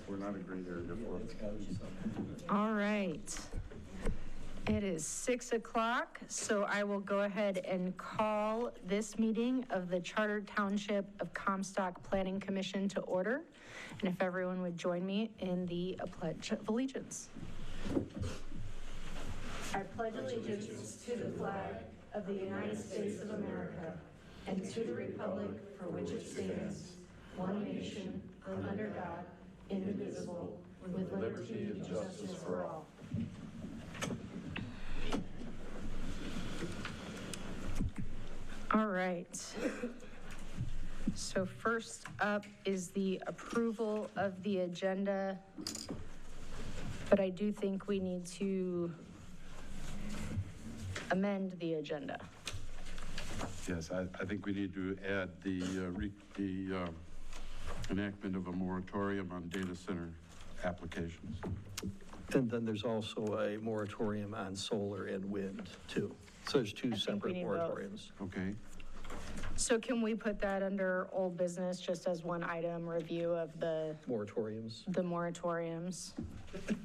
We're not agreed there before. All right. It is 6 o'clock, so I will go ahead and call this meeting of the Chartered Township of Comstock Planning Commission to order. And if everyone would join me in the Pledge of Allegiance. I pledge allegiance to the flag of the United States of America and to the republic for which it stands, one nation, under God, indivisible, with liberty and justice for all. All right. So first up is the approval of the agenda, but I do think we need to amend the agenda. Yes, I think we need to add the enactment of a moratorium on data center applications. And then there's also a moratorium on solar and wind, too. So there's two separate moratoriums. Okay. So can we put that under old business just as one item, review of the Moratoriums. moratoriums? Okay.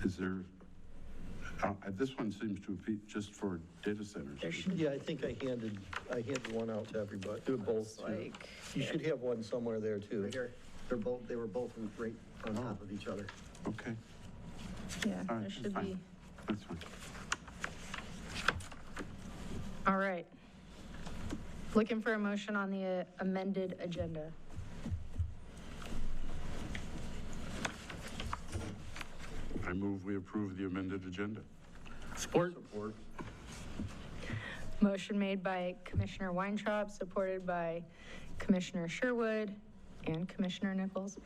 Is there, this one seems to be just for data centers. There should Yeah, I think I handed one out to everybody. They're both. like, You should have one somewhere there, too. Right here. They were both right on top of each other. Okay, yeah, all right, there that's should fine. be. That's fine. All right. Looking for a motion on the amended agenda. I move we approve the amended agenda. Support. Motion made by Commissioner Weintraub, supported by Commissioner Sherwood and Commissioner Nichols.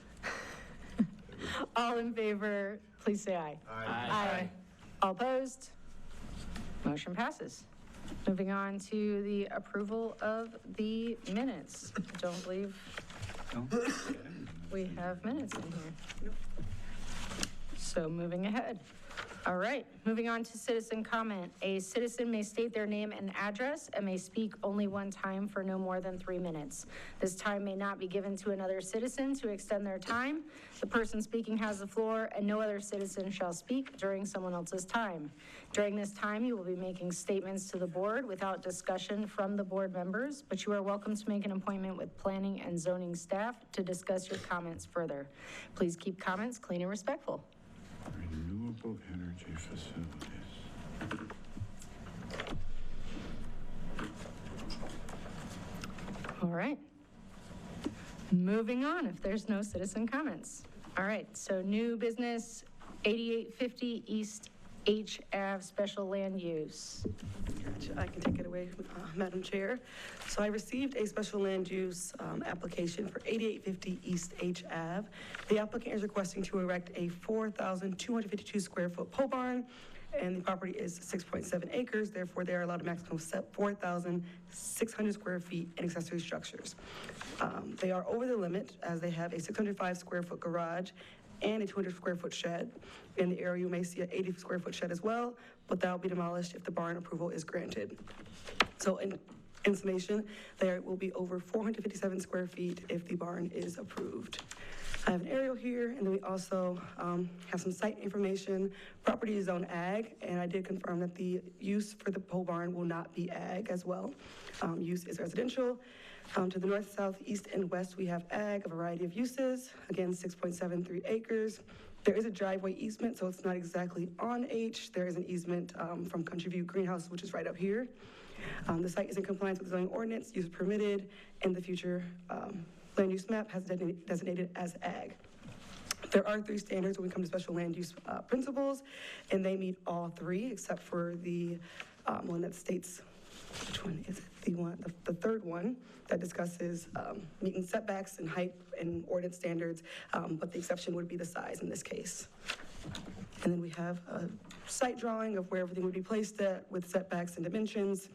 All in favor, please say aye. Aye. All opposed? Motion passes. Moving on to the approval of the minutes. I don't believe we have minutes in here. So moving ahead. All right, moving on to citizen comment. A citizen may state their name and address and may speak only one time for no more than 3 minutes. This time may not be given to another citizen to extend their time. The person speaking has the floor and no other citizen shall speak during someone else's time. During this time, you will be making statements to the board without discussion from the board members, but you are welcome to make an appointment with planning and zoning staff to discuss your comments further. Please keep comments clean and respectful. Renewable energy facilities. All right. Moving on, if there's no citizen comments. All right, so new business, 8850 East H Ave special land use. Gotcha. I can take it away, Madam Chair. So I received a special land use application for 8850 East H Ave. The applicant is requesting to erect a 4,252 square foot pole barn, and the property is 6.7 acres. Therefore, they are allowed a maximum of 4,600 square feet in accessory structures. They are over the limit as they have a 605 square foot garage and a 200 square foot shed. In the area, you may see an 80 square foot shed as well, but that will be demolished if the barn approval is granted. So in summation, there will be over 457 square feet if the barn is approved. I have an aerial here, and then we also have some site information. Property is zone ag, and I did confirm that the use for the pole barn will not be ag as well. Use is residential. To the north, south, east, and west, we have ag, a variety of uses. Again, 6.73 acres. There is a driveway easement, so it's not exactly on H. There is an easement from Country View Greenhouse, which is right up here. The site is in compliance with the zoning ordinance, use permitted, and the future land use map has designated as ag. There are 3 standards when we come to special land use principles, and they meet all 3 except for the one that states, which one is it? The third one that discusses meeting setbacks and height and ordinance standards, but the exception would be the size in this case. And then we have a site drawing of where everything would be placed at with setbacks and dimensions.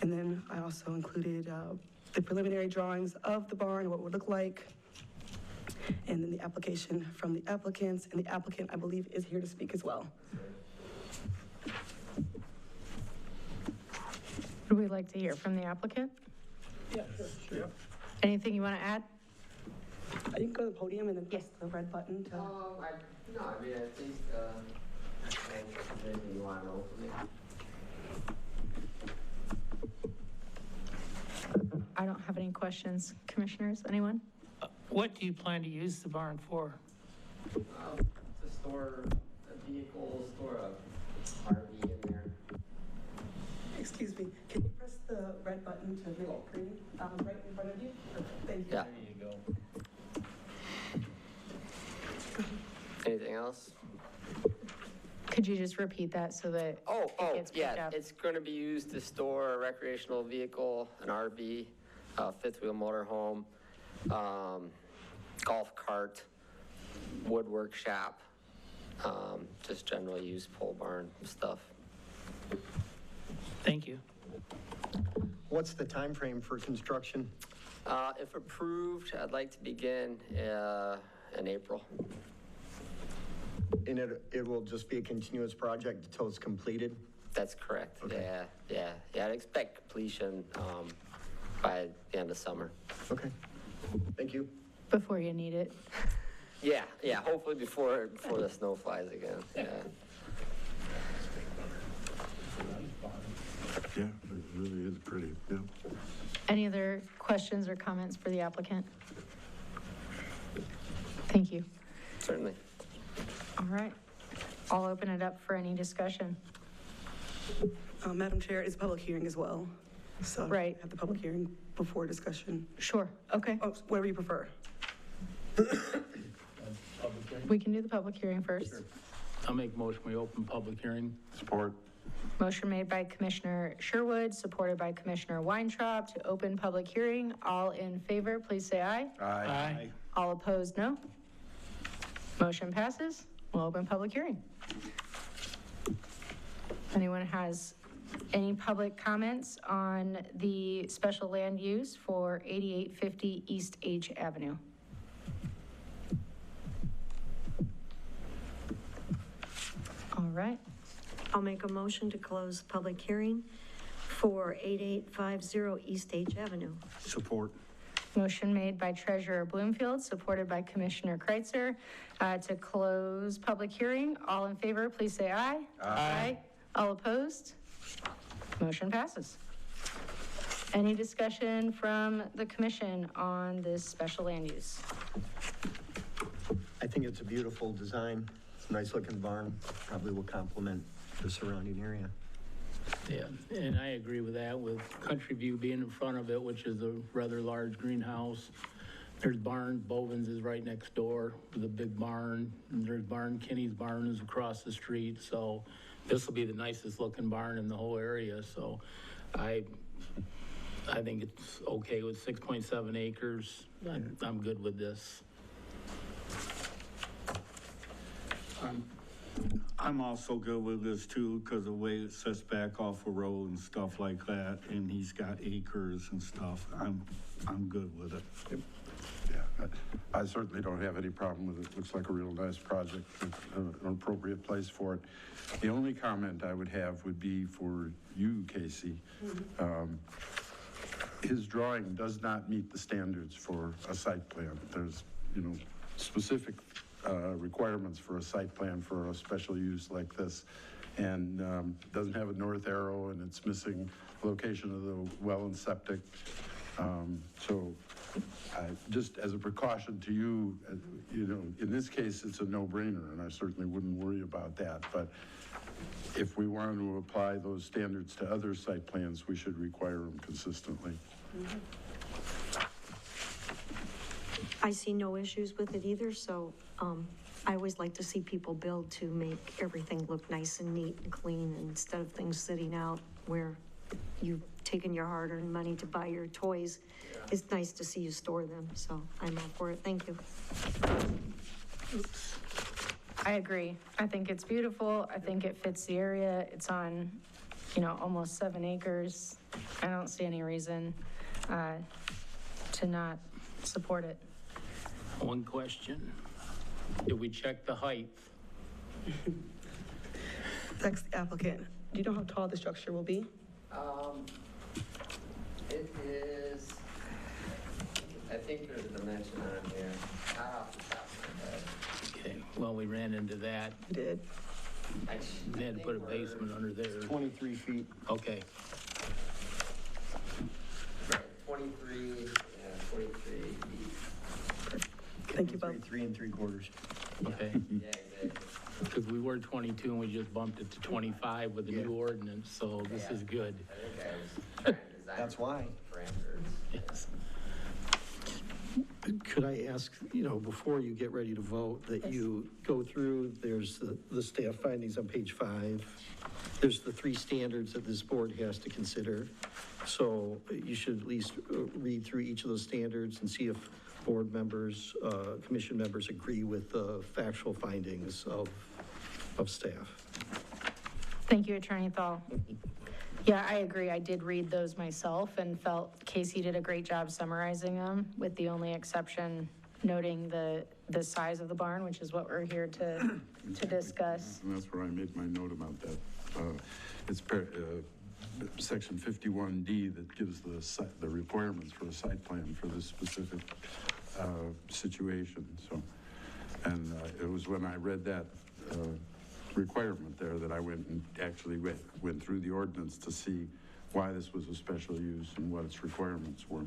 And then I also included the preliminary drawings of the barn, what it would look like. and then the application from the applicants, and the applicant, I believe, is here to speak as well. Would we like to hear from the applicant? Yeah, sure. Anything you want to add? You can go to the podium and then press the red button to. I think, anything you want to know from me? I don't have any questions. Commissioners, anyone? What do you plan to use the barn for? To store a vehicle, store a RV in there. Excuse me, can you press the red button to make it green, right in front of you? Thank you. Yeah. There you go. Anything else? Could you just repeat that so that it gets picked Yeah, up? it's going to be used to store a recreational vehicle, an RV, a fifth wheel motorhome, golf cart, woodwork shop, just general use pole barn stuff. Thank you. What's the time frame for construction? If approved, I'd like to begin in April. And it will just be a continuous project until it's completed? That's correct. Okay. Yeah. I'd expect completion by the end of summer. Okay, thank you. Before you need it. Yeah, hopefully before the snow flies again, yeah. Yeah, it really is pretty, yeah. Any other questions or comments for the applicant? Thank you. Certainly. All right. I'll open it up for any discussion. Madam Chair, it's a public hearing as well. So Right. have the public hearing before discussion. Sure. Okay. Oh, whatever you prefer. We can do the public hearing first. I'll make a motion, we open public hearing. Support. Motion made by Commissioner Sherwood, supported by Commissioner Weintraub to open public hearing. All in favor, please say aye. Aye. All opposed, no. Motion passes. We'll open public hearing. Anyone has any public comments on the special land use for 8850 East H Avenue? All right. I'll make a motion to close public hearing for 8850 East H Avenue. Support. Motion made by Treasurer Bloomfield, supported by Commissioner Kreitzer, to close public hearing. All in favor, please say aye. Aye. All opposed? Motion passes. Any discussion from the commission on this special land use? I think it's a beautiful design. It's a nice looking barn, probably will complement the surrounding area. Yeah, and I agree with that, with Country View being in front of it, which is a rather large greenhouse. There's barn, Bovins is right next door with a big barn. And there's Kenny's barn is across the street. So this will be the nicest looking barn in the whole area. So I think it's okay with 6.7 acres. I'm good with this. I'm also good with this too, because the way it sets back off a road and stuff like that, and he's got acres and stuff. I'm good with it. Yeah, I certainly don't have any problem with it. Looks like a real nice project, an appropriate place for it. The only comment I would have would be for you, Casey. His drawing does not meet the standards for a site plan. There's, specific requirements for a site plan for a special use like this, and doesn't have a north arrow, and it's missing location of the well and septic. So just as a precaution to you, in this case, it's a no-brainer, and I certainly wouldn't worry about that. But if we wanted to apply those standards to other site plans, we should require them consistently. I see no issues with it either, so I always like to see people build to make everything look nice and neat and clean instead of things sitting out where you've taken your hard-earned money to buy your toys. It's nice to see you store them, so I'm all for it. Thank you. I agree. I think it's beautiful. I think it fits the area. It's on, almost 7 acres. I don't see any reason to not support it. One question. Did we check the height? Text the applicant. Do you know how tall the structure will be? It is, I think there's a dimension on here, not off the top of my head. Okay, well, we ran into that. You did. They had to put a basement under there. 23 feet. Okay, Right, 23 feet. Thank you both. 3 3/4. okay. Yeah, exactly. Because we were 22 and we just bumped it to 25 with the new ordinance, so this is good. I think I was trying to design. That's why. Parameters. Yes. Could I ask, before you get ready to vote, that you go through, there's the staff findings on page 5. There's the 3 standards that this board has to consider. So you should at least read through each of those standards and see if board members, commission members agree with the factual findings of staff. Thank you, Attorney Thal. Yeah, I agree. I did read those myself and felt Casey did a great job summarizing them, with the only exception noting the size of the barn, which is what we're here to discuss. And that's where I made my note about that. It's section 51D that gives the requirements for a site plan for this specific situation. So, and it was when I read that requirement there that I went and actually went through the ordinance to see why this was a special use and what its requirements were.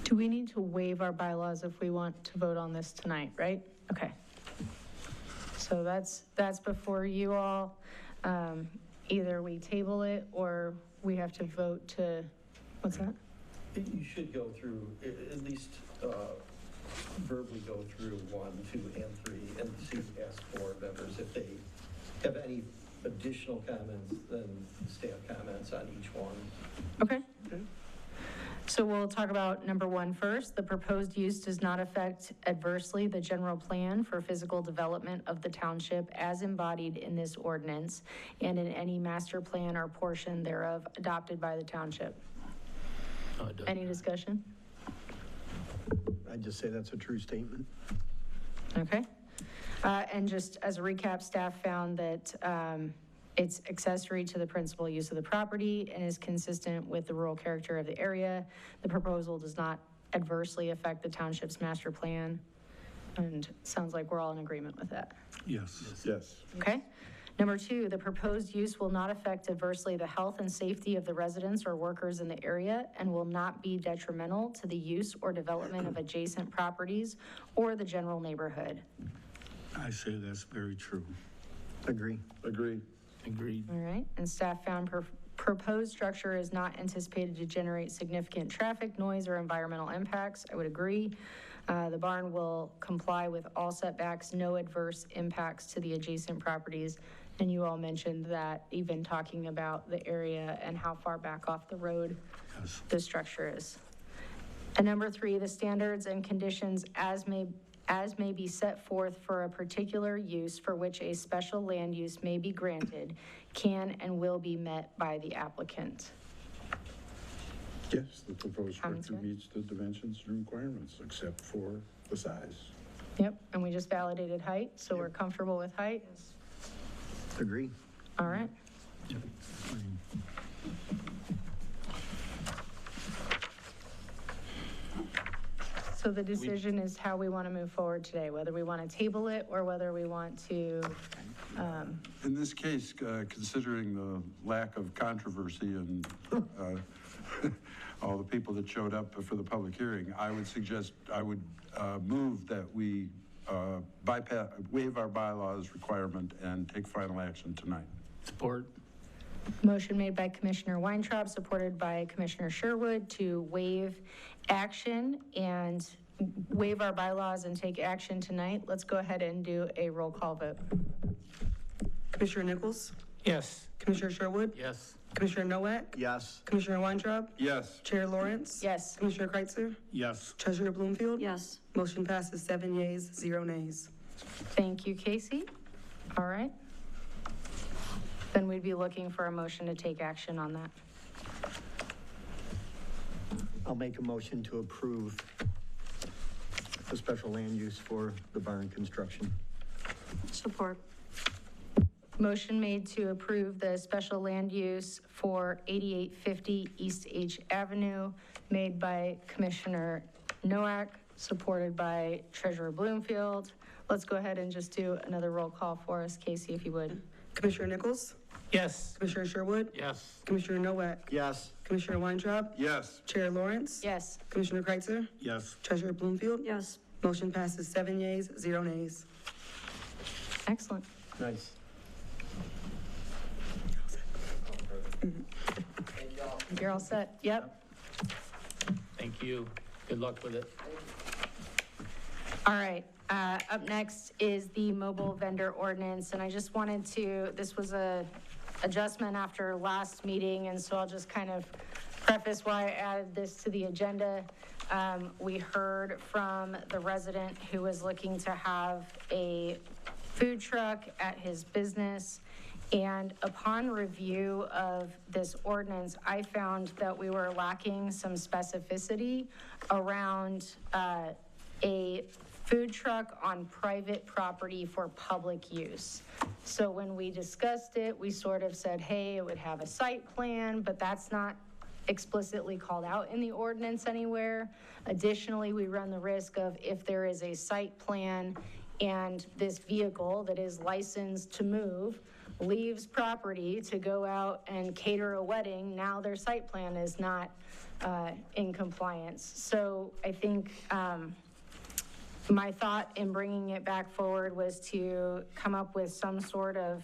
Do we need to waive our bylaws if we want to vote on this tonight, right? Okay. So that's before you all. Either we table it or we have to vote to, what's that? You should go through, at least verbally go through 1, 2, and 3, and see, ask board members if they have any additional comments than staff comments on each one. Okay. So we'll talk about number 1 first. The proposed use does not affect adversely the general plan for physical development of the township as embodied in this ordinance and in any master plan or portion thereof adopted by the township. Any discussion? I'd just say that's a true statement. Okay. And just as a recap, staff found that it's accessory to the principal use of the property and is consistent with the rural character of the area. The proposal does not adversely affect the township's master plan. And it sounds like we're all in agreement with that. Yes. Yes. Okay. Number 2, the proposed use will not affect adversely the health and safety of the residents or workers in the area and will not be detrimental to the use or development of adjacent properties or the general neighborhood. I say that's very true. Agree. Agree. Agreed. All right, and staff found proposed structure is not anticipated to generate significant traffic, noise, or environmental impacts. I would agree. The barn will comply with all setbacks, no adverse impacts to the adjacent properties. And you all mentioned that, even talking about the area and how far back off the road the structure is. And number 3, the standards and conditions as may be set forth for a particular use for which a special land use may be granted can and will be met by the applicant. Yes, the proposed Comments, structure meets the dimensions and requirements, except for the size. Yep, and we just validated height, so we're comfortable with height. Agree. All right. So the decision is how we want to move forward today, whether we want to table it or whether we want to, In this case, considering the lack of controversy and all the people that showed up for the public hearing, I would move that we waive our bylaws requirement and take final action tonight. Support. motion made by Commissioner Weintraub, supported by Commissioner Sherwood to waive action and waive our bylaws and take action tonight. Let's go ahead and do a roll call vote. Commissioner Nichols? Yes. Commissioner Sherwood? Yes. Commissioner Nowak? Yes. Commissioner Weintraub? Yes. Chair Lawrence? Yes. Commissioner Kreitzer? Yes. Treasurer Bloomfield? Yes. Motion passes 7 yeas, 0 nays. Thank you, Casey. All right. Then we'd be looking for a motion to take action on that. I'll make a motion to approve the special land use for the barn construction. Support. Motion made to approve the special land use for 8850 East H Avenue, made by Commissioner Noack, supported by Treasurer Bloomfield. Let's go ahead and just do another roll call for us. Casey, if you would. Commissioner Nichols? Yes. Commissioner Sherwood? Yes. Commissioner Nowak? Yes. Commissioner Weintraub? Yes. Chair Lawrence? Yes. Commissioner Kreitzer? Yes. Treasurer Bloomfield? Yes. Motion passes 7 yeas, 0 nays. Excellent. Nice. You're all set? Yep. Thank you. Good luck with it. All right, up next is the mobile vendor ordinance, and I just wanted to, this was a adjustment after last meeting, and so I'll just kind of preface why I added this to the agenda. We heard from the resident who was looking to have a food truck at his business, and upon review of this ordinance, I found that we were lacking some specificity around a food truck on private property for public use. So when we discussed it, we sort of said, hey, it would have a site plan, but that's not explicitly called out in the ordinance anywhere. Additionally, we run the risk of if there is a site plan and this vehicle that is licensed to move leaves property to go out and cater a wedding, now their site plan is not in compliance. So I think my thought in bringing it back forward was to come up with some sort of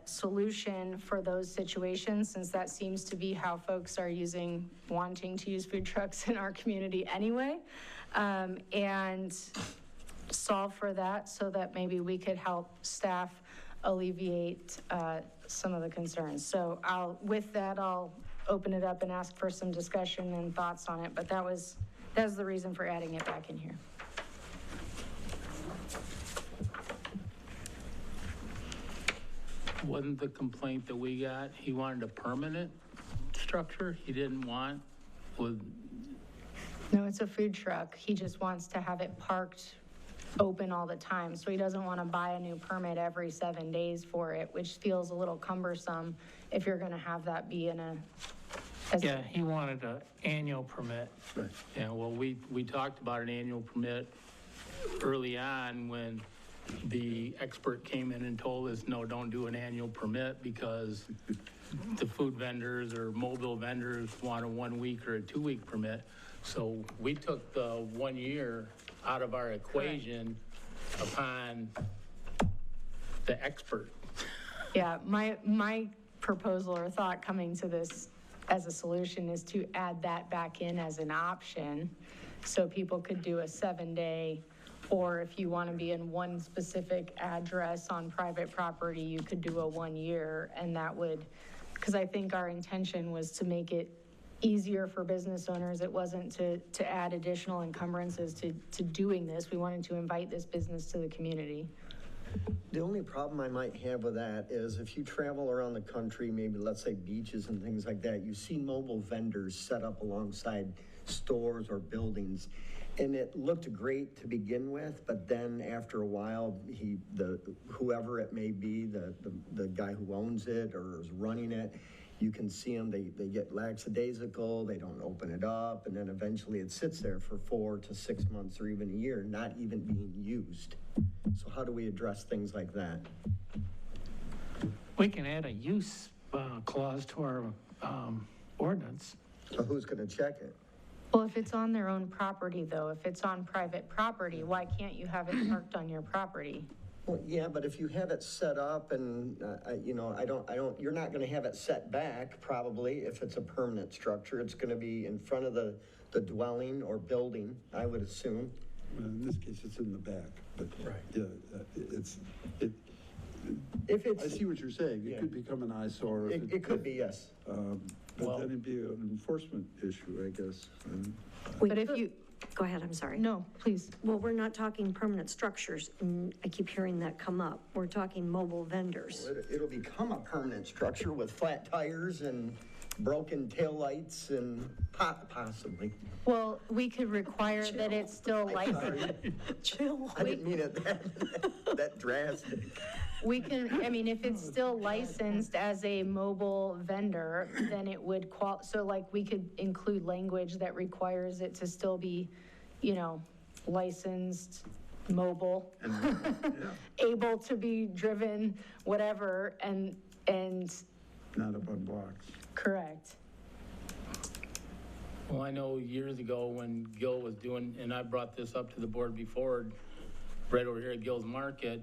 solution for those situations, since that seems to be how folks are wanting to use food trucks in our community anyway, and solve for that so that maybe we could help staff alleviate some of the concerns. So with that, I'll open it up and ask for some discussion and thoughts on it, but that was the reason for adding it back in here. Wasn't the complaint that we got, he wanted a permanent structure? He didn't want with, No, it's a food truck. He just wants to have it parked open all the time. So he doesn't want to buy a new permit every 7 days for it, which feels a little cumbersome if you're going to have that be in a. Yeah, he wanted an annual permit. Right. yeah, well, we talked about an annual permit early on when the expert came in and told us, no, don't do an annual permit because the food vendors or mobile vendors want a 1 week or a 2 week permit. So we took the 1 year out of our equation upon the expert. Yeah, my proposal or thought coming to this as a solution is to add that back in as an option. So people could do a 7-day, or if you want to be in one specific address on private property, you could do a 1 year. And that would, because I think our intention was to make it easier for business owners. It wasn't to add additional encumbrances to doing this. We wanted to invite this business to the community. The only problem I might have with that is if you travel around the country, maybe let's say beaches and things like that, you see mobile vendors set up alongside stores or buildings. And it looked great to begin with, but then after a while, whoever it may be, the guy who owns it or is running it, you can see them, they get lackadaisical, they don't open it up, and then eventually it sits there for 4 to 6 months or even a year, not even being used. So how do we address things like that? We can add a use clause to our ordinance. So who's gonna check it? Well, if it's on their own property though, if it's on private property, why can't you have it parked on your property? Well, yeah, but if you have it set up and, you're not gonna have it set back probably if it's a permanent structure. It's gonna be in front of the dwelling or building, I would assume. Well, in this case, it's in the back, but yeah, If it's. I see what you're saying. It Yeah. could become an eyesore. It could be, yes. But then it'd be an enforcement issue, I guess. But if you, Go ahead, I'm sorry. no, please. Well, we're not talking permanent structures, and I keep hearing that come up. We're talking mobile vendors. It'll become a permanent structure with flat tires and broken taillights and possibly. Well, we could require that it's still licensed. Chill. I didn't mean it that drastic. We can, I mean, if it's still licensed as a mobile vendor, then it would so like we could include language that requires it to still be, you know, licensed, mobile, able to be driven, whatever, and Not up on blocks. correct. Well, I know years ago when Gil was doing, and I brought this up to the board before, right over here at Gil's Market,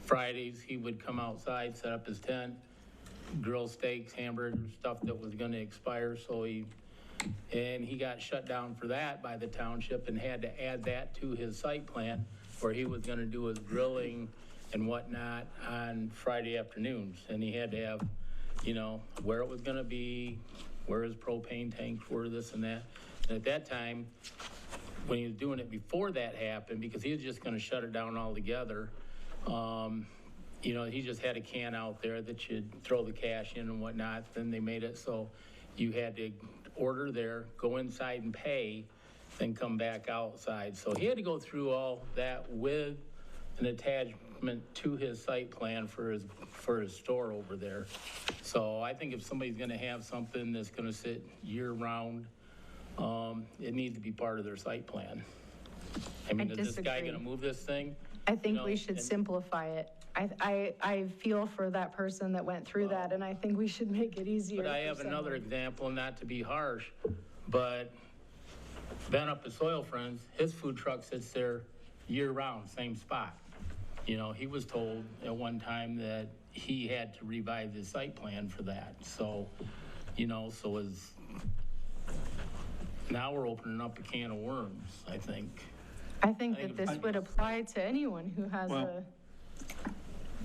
Fridays, he would come outside, set up his tent, grill steaks, hamburgers, stuff that was gonna expire, so he got shut down for that by the township and had to add that to his site plan where he was gonna do his grilling and whatnot on Friday afternoons. And he had to have, you know, where it was gonna be, where his propane tanks were, this and that. And at that time, when he was doing it before that happened, because he was just gonna shut it down altogether, you know, he just had a can out there that you'd throw the cash in and whatnot. Then they made it so you had to order there, go inside and pay, then come back outside. So he had to go through all that with an attachment to his site plan for his store over there. So I think if somebody's gonna have something that's gonna sit year round, it needs to be part of their site plan. I mean, I is this guy disagree. gonna move this thing? I think No, we should and- simplify it. I feel for that person that went through that, and I think we should make it easier. But I for have another someone. example, not to be harsh, but Ben up at Soil Friends, his food truck sits there year-round, same spot. You know, he was told at one time that he had to revise his site plan for that. So, you know, now we're opening up a can of worms, I think. I think that this would apply to anyone who has Well-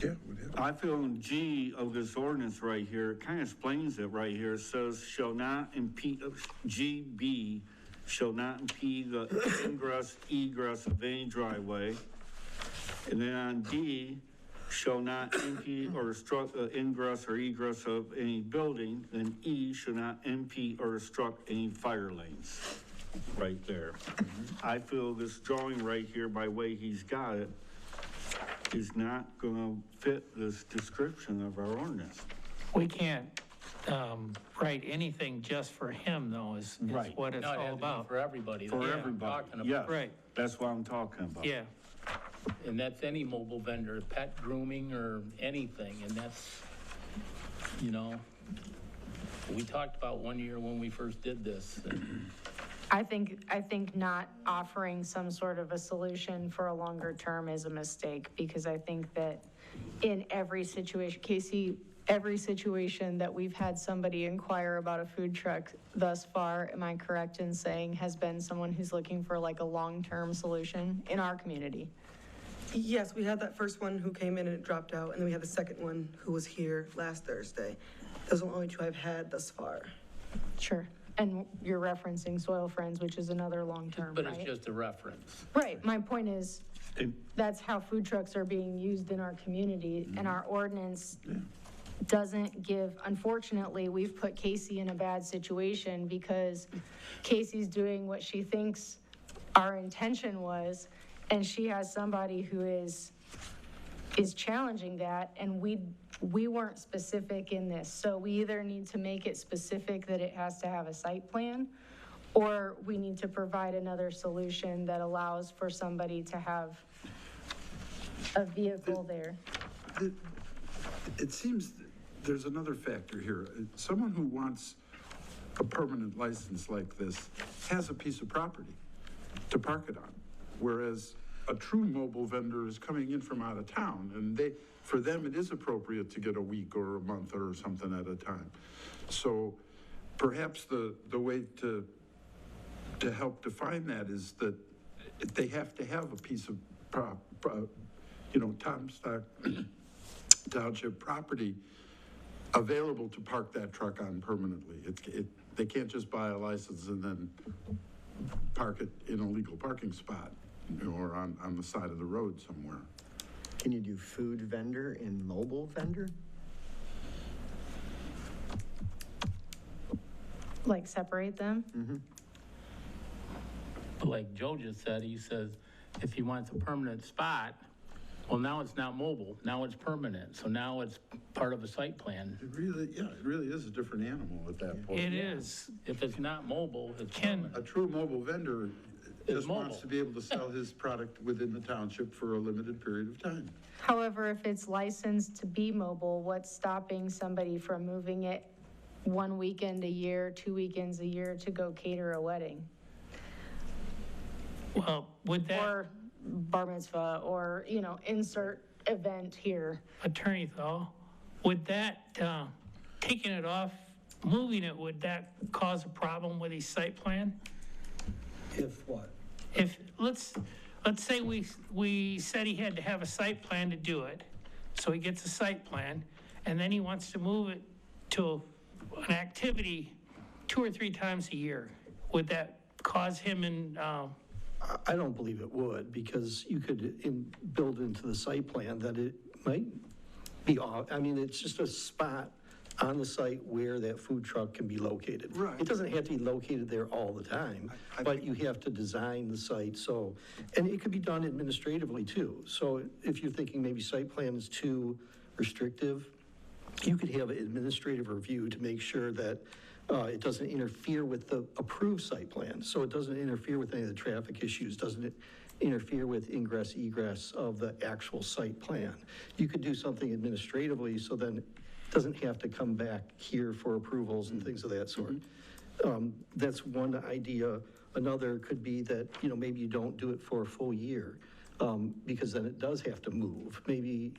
Yeah, we did. I feel in G of this ordinance right here, it kind of explains it right here. It says, shall not impede, GB, shall not impede the ingress, egress of any driveway. And then on D, shall not impede or obstruct the ingress or egress of any building. Then E, shall not impede or obstruct any fire lanes, right there. I feel this drawing right here, by way he's got it, is not gonna fit this description of our ordinance. We can't write anything just for him, though, is Right. what it's No, it has all to be about. for everybody. For That's what I'm everybody, talking about. yeah. Right. That's what I'm talking about. Yeah, And that's any mobile vendor, pet grooming or anything, and that's, you know, we talked about one year when we first did this. And I think not offering some sort of a solution for a longer term is a mistake, because I think that in every situation, Casey, every situation that we've had somebody inquire about a food truck thus far, am I correct in saying, has been someone who's looking for like a long-term solution in our community? Yes, we had that first one who came in and it dropped out, and then we had the second one who was here last Thursday. Those are the only two I've had thus far. Sure. And you're referencing Soil Friends, which is another long-term, But right? it's just a reference. Right, my point is, And- that's how food trucks are being used in our community, and our ordinance doesn't give, unfortunately, we've put Casey in a bad situation because Casey's doing what she thinks our intention was, and she has somebody who is challenging that, and we weren't specific in this. So we either need to make it specific that it has to have a site plan, or we need to provide another solution that allows for somebody to have a vehicle there. It seems there's another factor here. Someone who wants a permanent license like this has a piece of property to park it on, whereas a true mobile vendor is coming in from out of town, and for them, it is appropriate to get a week or a month or something at a time. So perhaps the way to help define that is that they have to have a piece of Comstock Township property available to park that truck on permanently. They can't just buy a license and then park it in a legal parking spot, or on the side of the road somewhere. Can you do food vendor and mobile vendor? Like separate them? But like Joe just said, he says, if he wants a permanent spot, well, now it's not mobile, now it's permanent, so now it's part of a site plan. It really is a different animal at that point. It is. If it's not mobile, it's Ken, permanent. A true mobile vendor just wants mobile. to be able to sell his product within the township for a limited period of time. However, if it's licensed to be mobile, what's stopping somebody from moving it one weekend a year, 2 weekends a year to go cater a wedding? well, would that, Or bar mitzvah, or, insert event here. Attorney Thal, would that, taking it off, moving it, would that cause a problem with his site plan? If what? If, let's say we said he had to have a site plan to do it, so he gets a site plan, and then he wants to move it to an activity 2 or 3 times a year. Would that cause him I don't believe it would, because you could build into the site plan that it might be off. I mean, it's just a spot on the site where that food truck can be located. Right. It doesn't have to be located there all the time, but you have to design the site so, and it could be done administratively too. So if you're thinking maybe site plan is too restrictive, you could have an administrative review to make sure that it doesn't interfere with the approved site plan. So it doesn't interfere with any of the traffic issues, doesn't interfere with ingress, egress of the actual site plan. You could do something administratively, so then it doesn't have to come back here for approvals and things of that sort. That's one idea. Another could be that, maybe you don't do it for a full year, because then it does have to move. Maybe,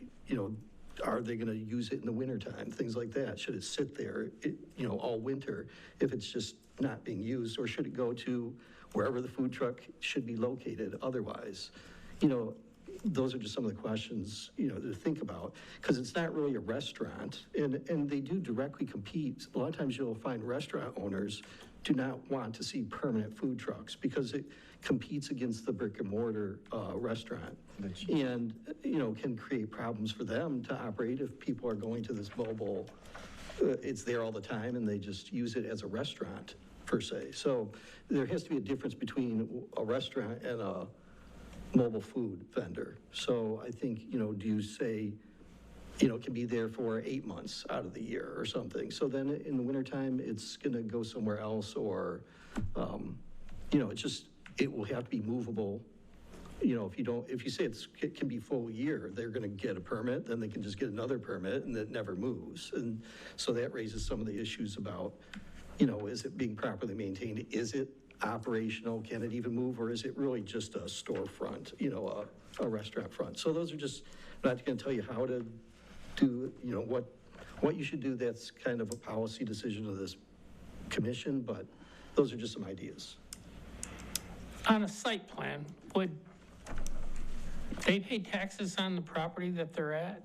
are they going to use it in the wintertime? Things like that. Should it sit there, all winter if it's just not being used? Or should it go to wherever the food truck should be located otherwise? Those are just some of the questions, to think about, because it's not really a restaurant, and they do directly compete. A lot of times you'll find restaurant owners do not want to see permanent food trucks because it competes against the brick and mortar restaurant. And, can create problems for them to operate if people are going to this mobile, it's there all the time and they just use it as a restaurant per se. So there has to be a difference between a restaurant and a mobile food vendor. So I think, do you say, it can be there for 8 months out of the year or something. So then in the wintertime, it's going to go somewhere else, or, it will have to be movable. If you say it can be full year, they're going to get a permit, then they can just get another permit and it never moves. And so that raises some of the issues about, is it being properly maintained? Is it operational? Can it even move? Or is it really just a storefront, a restaurant front? So those are just, I'm not going to tell you how to do, what you should do. That's kind of a policy decision of this commission, but those are just some ideas. on a site plan, would they pay taxes on the property that they're at?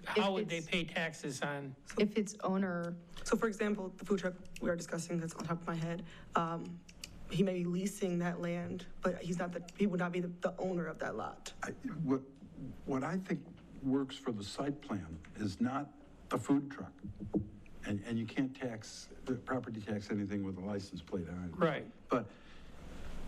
How would they pay taxes on? If it's owner, So for example, the food truck we are discussing, that's on top of my head, he may be leasing that land, but he would not be the owner of that lot. What I think works for the site plan is not a food truck. And you can't property tax anything with a license plate on it. Right. But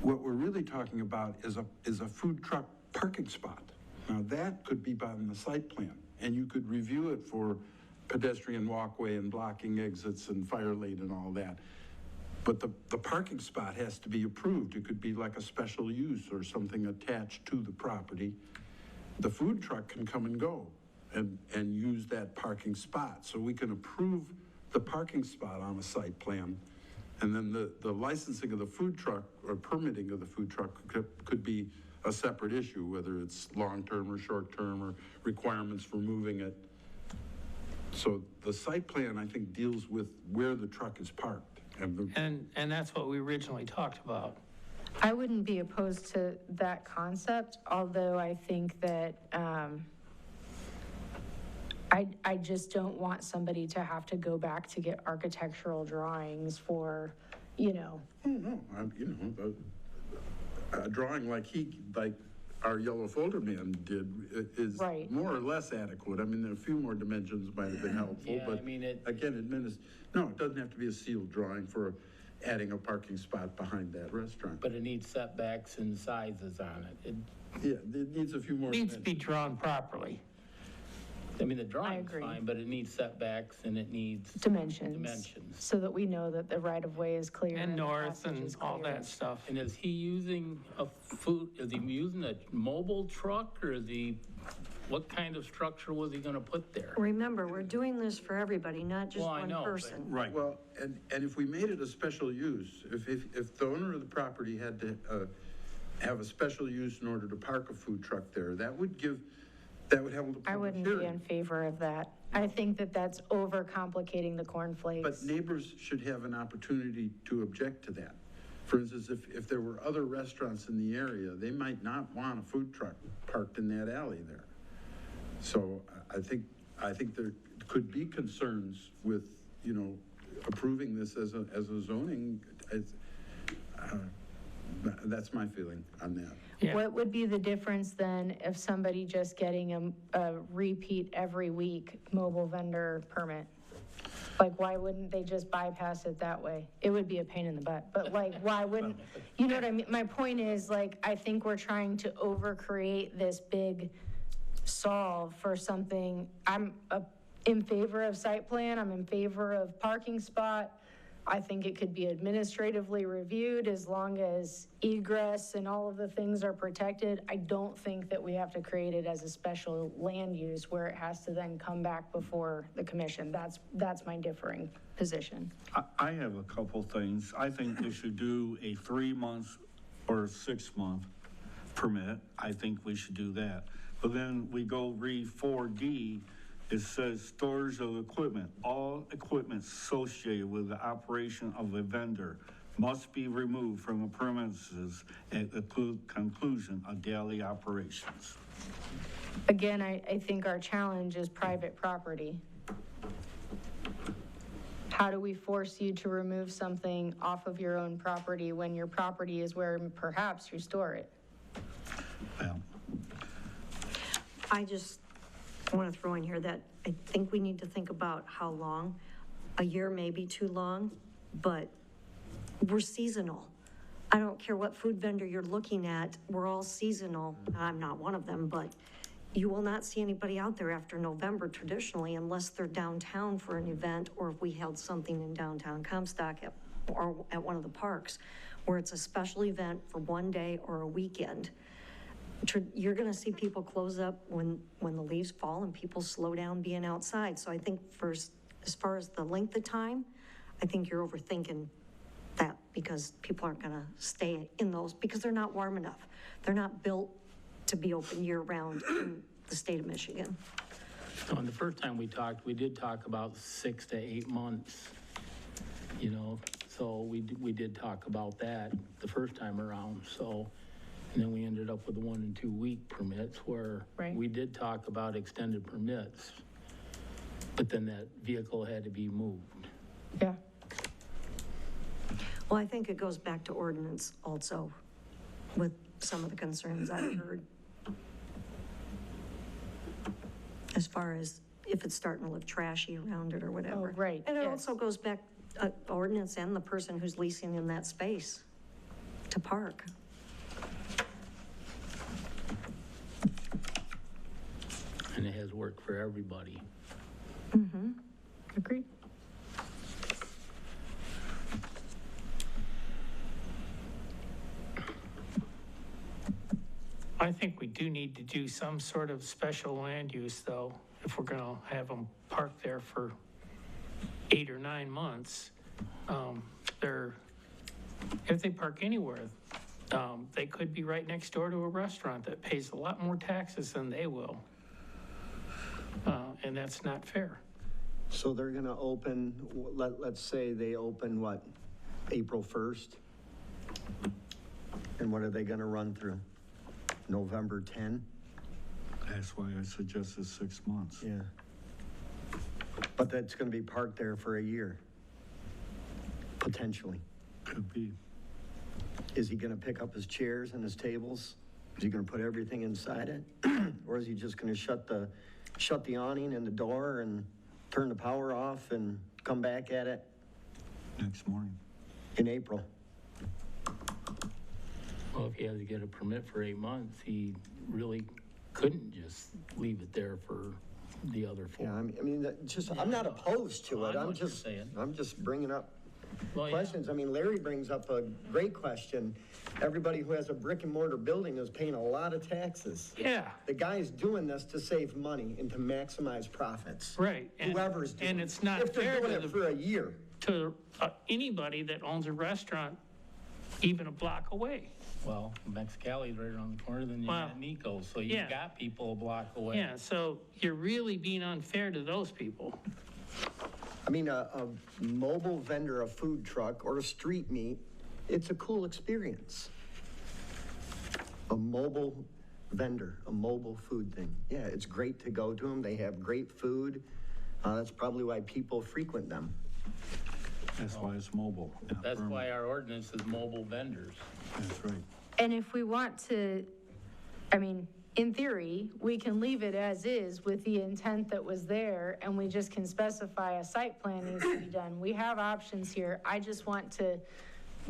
what we're really talking about is a food truck parking spot. Now, that could be on the site plan, and you could review it for pedestrian walkway and blocking exits and fire lane and all that. But the parking spot has to be approved. It could be like a special use or something attached to the property. The food truck can come and go and use that parking spot. So we can approve the parking spot on a site plan. And then the licensing of the food truck or permitting of the food truck could be a separate issue, whether it's long-term or short-term or requirements for moving it. So the site plan, I think, deals with where the truck is parked. And that's what we originally talked about. I wouldn't be opposed to that concept, although I think that I just don't want somebody to have to go back to get architectural drawings for, Oh, no, a drawing like our yellow folder man did is Right. more or less adequate. I mean, a few more dimensions might have been helpful, Yeah, I but mean, again, no, it doesn't have to be a sealed drawing for adding a parking spot behind that restaurant. But it needs setbacks and sizes on it. Yeah, it needs a few more Needs to be dimensions. drawn properly. I mean, the drawing's agree. fine, but it needs setbacks and it needs Dimensions. So that we know that the right-of-way is clear. And the north passage and is all clear. that stuff. And is he using is he using a mobile truck or what kind of structure was he gonna put there? Remember, we're doing this for everybody, not just Well, I one know, but- person. Right. Well, and if we made it a special use, if the owner of the property had to have a special use in order to park a food truck there, that would hold a I public wouldn't be in hearing. favor of that. I think that that's overcomplicating the cornflakes. But neighbors should have an opportunity to object to that. For instance, if there were other restaurants in the area, they might not want a food truck parked in that alley there. So I think there could be concerns with, approving this as a zoning. That's my feeling on that. Yeah. What would be the difference then if somebody just getting a repeat every week mobile vendor permit? Like, why wouldn't they just bypass it that way? It would be a pain in the butt, but like, why wouldn't, you know what I mean? My point is, like, I think we're trying to overcreate this big solve for something. I'm in favor of site plan, I'm in favor of parking spot. I think it could be administratively reviewed as long as egress and all of the things are protected. I don't think that we have to create it as a special land use where it has to then come back before the commission. That's my differing position. I have a couple things. I think they should do a 3-month or 6-month permit. I think we should do that. But then we go read 4D, it says storage of equipment. All equipment associated with the operation of a vendor must be removed from the premises at the conclusion of daily operations. Again, I think our challenge is private property. How do we force you to remove something off of your own property when your property is where perhaps you store it? Well, I just want to throw in here that I think we need to think about how long. A year may be too long, but we're seasonal. I don't care what food vendor you're looking at, we're all seasonal. I'm not one of them, but you will not see anybody out there after November traditionally unless they're downtown for an event or if we held something in downtown Comstock or at one of the parks where it's a special event for one day or a weekend. You're going to see people close up when the leaves fall and people slow down being outside. So I think first, as far as the length of time, I think you're overthinking that because people aren't going to stay in those because they're not warm enough. They're not built to be open year round in the state of Michigan. So, and the first time we talked, we did talk about 6 to 8 months, so we did talk about that the first time around, so. And then we ended up with the 1 and 2 week permits where Right. we did talk about extended permits, but then that vehicle had to be moved. Yeah. Well, I think it goes back to ordinance also with some of the concerns I've heard. As far as if it's starting to look trashy around it or whatever. Oh, right, And it yes. also goes back, ordinance and the person who's leasing in that space to park. And it has worked for everybody. Agreed. I think we do need to do some sort of special land use, though, if we're gonna have them park there for 8 or 9 months. If they park anywhere, they could be right next door to a restaurant that pays a lot more taxes than they will. And that's not fair. So they're gonna open, let's say they open what, April 1st? And what are they gonna run through? November 10? that's why I suggested 6 months. Yeah. But that's gonna be parked there for a year, potentially. Could be. Is he gonna pick up his chairs and his tables Is he gonna put everything inside it? Or is he just gonna shut the awning and the door and turn the power off and come back at it Next morning. in April? Well, if he has to get a permit for 8 months, he really couldn't just leave it there for the other 4. Yeah, I mean, I'm not opposed to I it. know I'm what you're just, saying. I'm just bringing up Well, yeah. questions. I mean, Larry brings up a great question. Everybody who has a brick and mortar building is paying a lot of taxes. Yeah, The guy's doing this to save money and to maximize profits. right. And- Whoever's doing it. And it's not If fair they're doing to it for a year. anybody that owns a restaurant even a block away. Well, Mexicali's right around the corner, then you Wow. got Nico's, so you Yeah. got people a block away. Yeah, so you're really being unfair to those people. I mean, a mobile vendor, a food truck, or a street meat, it's a cool experience. A mobile vendor, a mobile food thing. Yeah, it's great to go to them. They have great food. That's probably why people frequent them. That's why it's mobile. not That's permanent. why our ordinance is mobile vendors. That's right. And if we want to, I mean, in theory, we can leave it as is with the intent that was there, and we just can specify a site plan needs to be done. We have options here. I just want to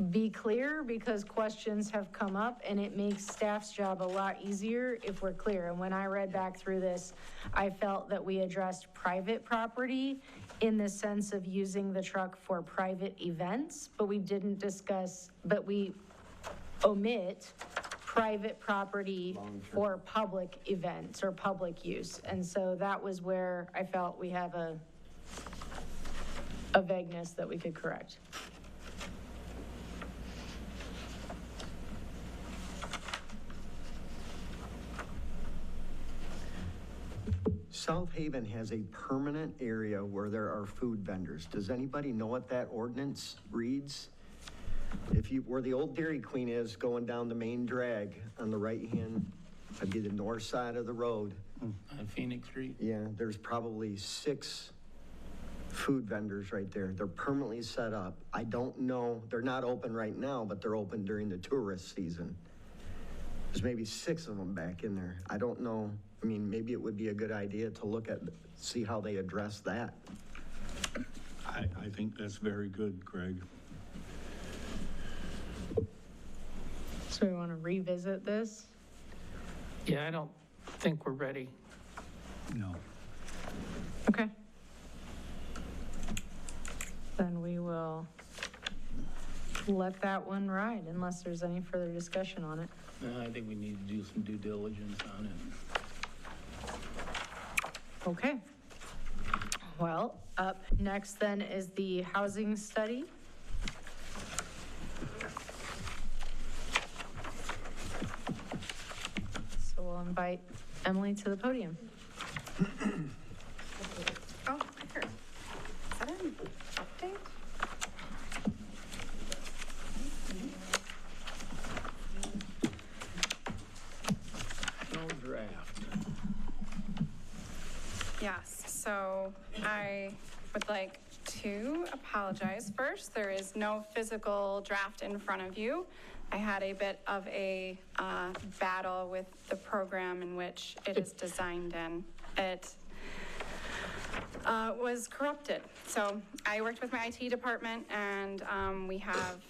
be clear because questions have come up, and it makes staff's job a lot easier if we're clear. And when I read back through this, I felt that we addressed private property in the sense of using the truck for private events, but we didn't discuss, but we omit private property for public events or public use. And so that was where I felt we have a vagueness that we could correct. South Haven has a permanent area where there are food vendors. Does anybody know what that ordinance reads? Where the old Dairy Queen is going down the main drag on the right hand, that'd be the north side of the road. On Phoenix Street. Yeah, there's probably 6 food vendors right there. They're permanently set up. I don't know, they're not open right now, but they're open during the tourist season. There's maybe 6 of them back in there. I don't know. I mean, maybe it would be a good idea to look at, see how they address that. I think that's very good, Greg. So we want to revisit this? Yeah, I don't think we're ready. No. Okay. Then we will let that one ride unless there's any further discussion on it. No, I think we need to do some due diligence on it. Okay. Well, up next then is the housing study. So we'll invite Emily to the podium. Oh, I heard. Is that an update? No draft. Yes, so I would like to apologize first. There is no physical draft in front of you. I had a bit of a battle with the program in which it is designed in. It was corrupted. So I worked with my IT department and we have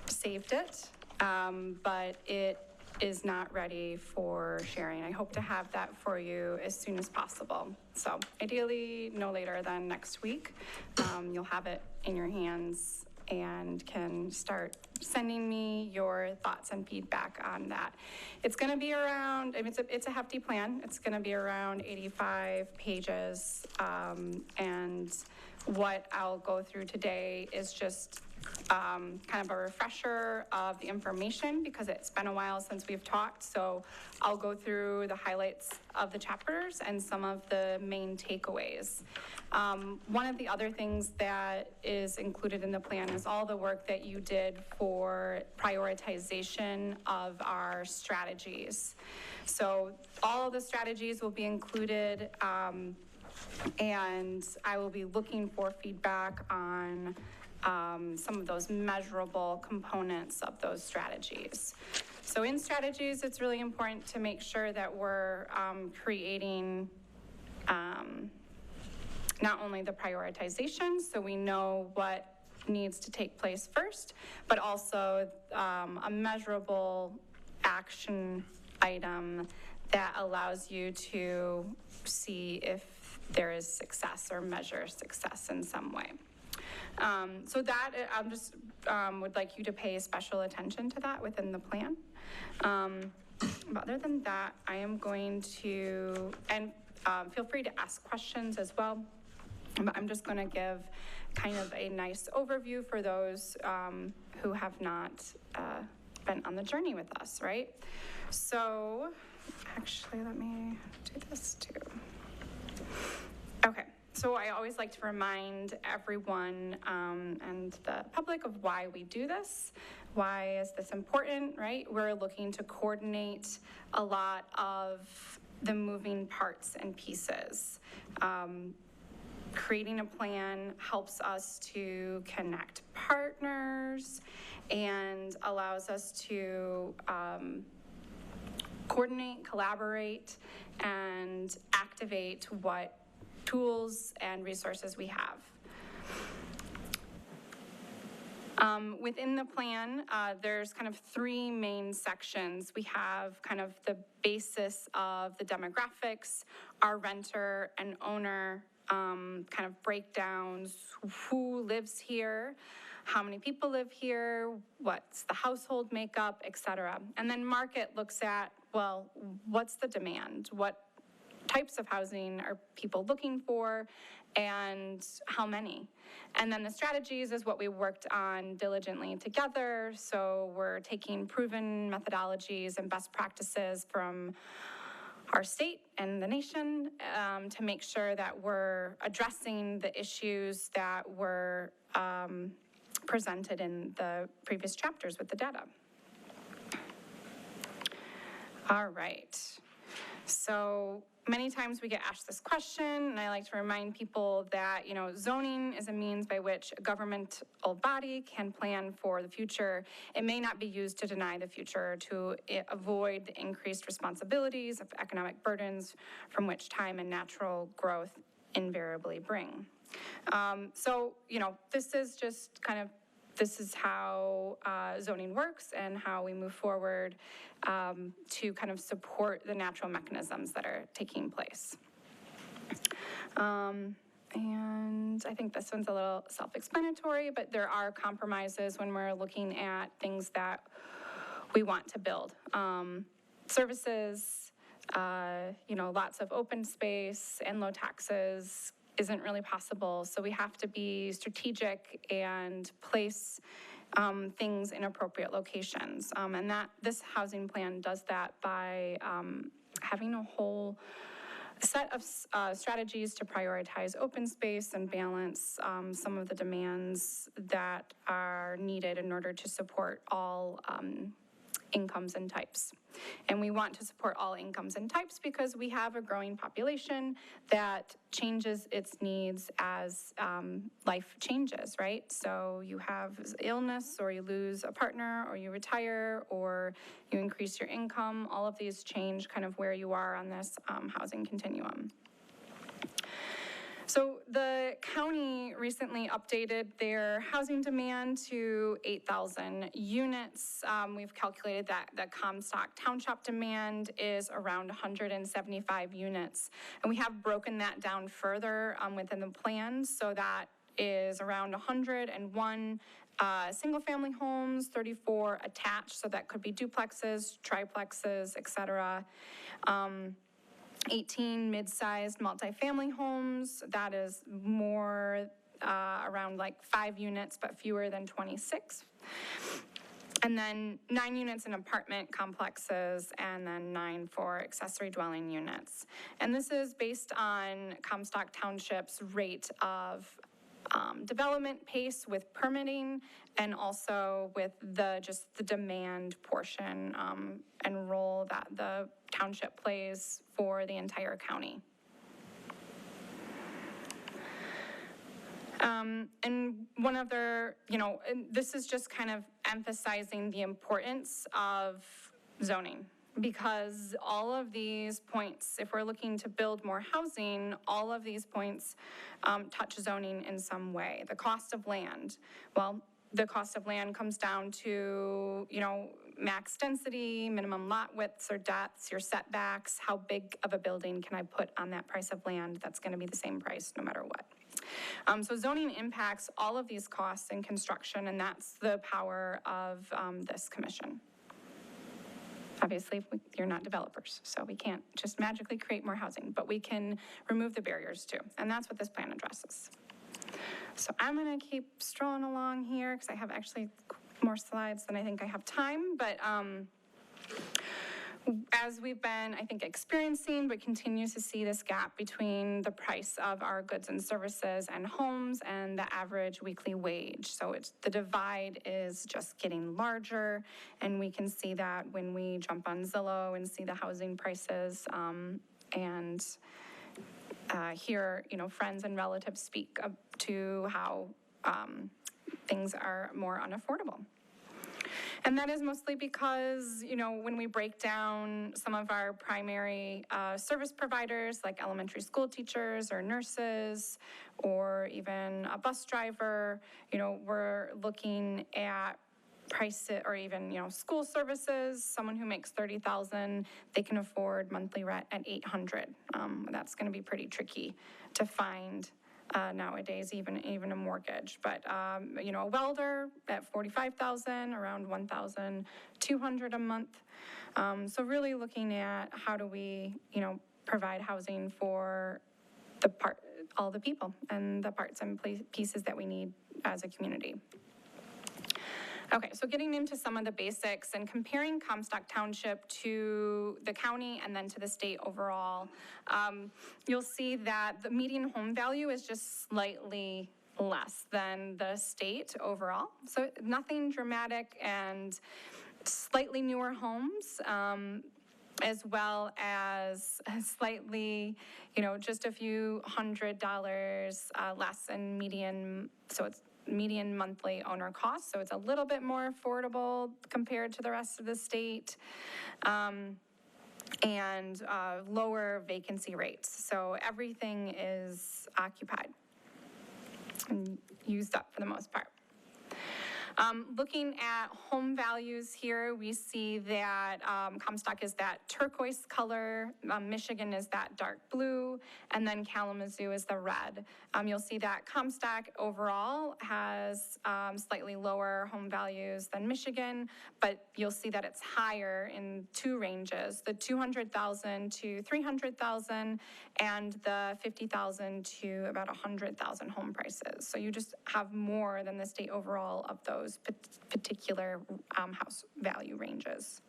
saved it, but it is not ready for sharing. I hope to have that for you as soon as possible. So ideally, no later than next week. You'll have it in your hands and can start sending me your thoughts and feedback on that. It's gonna be around, I mean, it's a hefty plan. It's gonna be around 85 pages. And what I'll go through today is just kind of a refresher of the information because it's been a while since we've talked. So I'll go through the highlights of the chapters and some of the main takeaways. One of the other things that is included in the plan is all the work that you did for prioritization of our strategies. So all of the strategies will be included, and I will be looking for feedback on some of those measurable components of those strategies. So in strategies, it's really important to make sure that we're creating not only the prioritization, so we know what needs to take place first, but also a measurable action item that allows you to see if there is success or measure success in some way. So that, I'm just would like you to pay special attention to that within the plan. But other than that, I am going to, and feel free to ask questions as well. But I'm just going to give kind of a nice overview for those who have not been on the journey with us, right? So actually, let me do this too. Okay, so I always like to remind everyone and the public of why we do this. Why is this important, right? We're looking to coordinate a lot of the moving parts and pieces. Creating a plan helps us to connect partners and allows us to coordinate, collaborate, and activate what tools and resources we have. Within the plan, there's kind of three main sections. We have kind of the basis of the demographics, our renter and owner kind of breakdowns, who lives here, how many people live here, what's the household makeup, et cetera. And then market looks at, well, what's the demand? What types of housing are people looking for, and how many? And then the strategies is what we worked on diligently together. So we're taking proven methodologies and best practices from our state and the nation to make sure that we're addressing the issues that were presented in the previous chapters with the data. All right. So many times we get asked this question, and I like to remind people that, you know, zoning is a means by which a governmental body can plan for the future. It may not be used to deny the future, to avoid the increased responsibilities of economic burdens from which time and natural growth invariably bring. So, you know, this is just kind of, this is how zoning works and how we move forward to kind of support the natural mechanisms that are taking place. And I think this one's a little self-explanatory, but there are compromises when we're looking at things that we want to build. Services, you know, lots of open space and low taxes isn't really possible. So we have to be strategic and place things in appropriate locations. And that this housing plan does that by having a whole set of strategies to prioritize open space and balance some of the demands that are needed in order to support all incomes and types. And we want to support all incomes and types because we have a growing population that changes its needs as life changes, right? So you have illness, or you lose a partner, or you retire, or you increase your income. All of these change kind of where you are on this housing continuum. So the county recently updated their housing demand to 8,000 units. We've calculated that the Comstock Township demand is around 175 units. And we have broken that down further within the plan. So that is around 101 single-family homes, 34 attached. So that could be duplexes, triplexes, et cetera. 18 mid-sized multifamily homes, that is more around like 5 units, but fewer than 26. And then 9 units in apartment complexes, and then 9 for accessory dwelling units. And this is based on Comstock Township's rate of development pace with permitting, and also with just the demand portion and role that the township plays for the entire county. And one other, you know, and this is just kind of emphasizing the importance of zoning, because all of these points, if we're looking to build more housing, all of these points touch zoning in some way. The cost of land, well, the cost of land comes down to, max density, minimum lot widths or depths, your setbacks, how big of a building can I put on that price of land that's going to be the same price no matter what. So zoning impacts all of these costs in construction, and that's the power of this commission. Obviously, you're not developers, so we can't just magically create more housing, but we can remove the barriers too, and that's what this plan addresses. So I'm going to keep strolling along here because I have actually more slides than I think I have time, but as we've been, I think, experiencing, but continue to see this gap between the price of our goods and services and homes and the average weekly wage. So the divide is just getting larger, and we can see that when we jump on Zillow and see the housing prices and hear, friends and relatives speak up to how things are more unaffordable. And that is mostly because, when we break down some of our primary service providers, like elementary school teachers or nurses, or even a bus driver, we're looking at price it, or even, school services, someone who makes $30,000, they can afford monthly rent at $800. That's going to be pretty tricky to find nowadays, even a mortgage. But, a welder at $45,000, around $1,200 a month. So really looking at how do we, provide housing for all the people and the parts and pieces that we need as a community. Okay, so getting into some of the basics and comparing Comstock Township to the county and then to the state overall, you'll see that the median home value is just slightly less than the state overall. So nothing dramatic, and slightly newer homes, as well as slightly, just a few $100s less in median. So it's median monthly owner cost, so it's a little bit more affordable compared to the rest of the state, and lower vacancy rates. So everything is occupied and used up for the most part. Looking at home values here, we see that Comstock is that turquoise color, Michigan is that dark blue, and then Kalamazoo is the red. You'll see that Comstock overall has slightly lower home values than Michigan, but you'll see that it's higher in two ranges, the 200,000 to 300,000 and the 50,000 to about 100,000 home prices. So you just have more than the state overall of those particular house value ranges.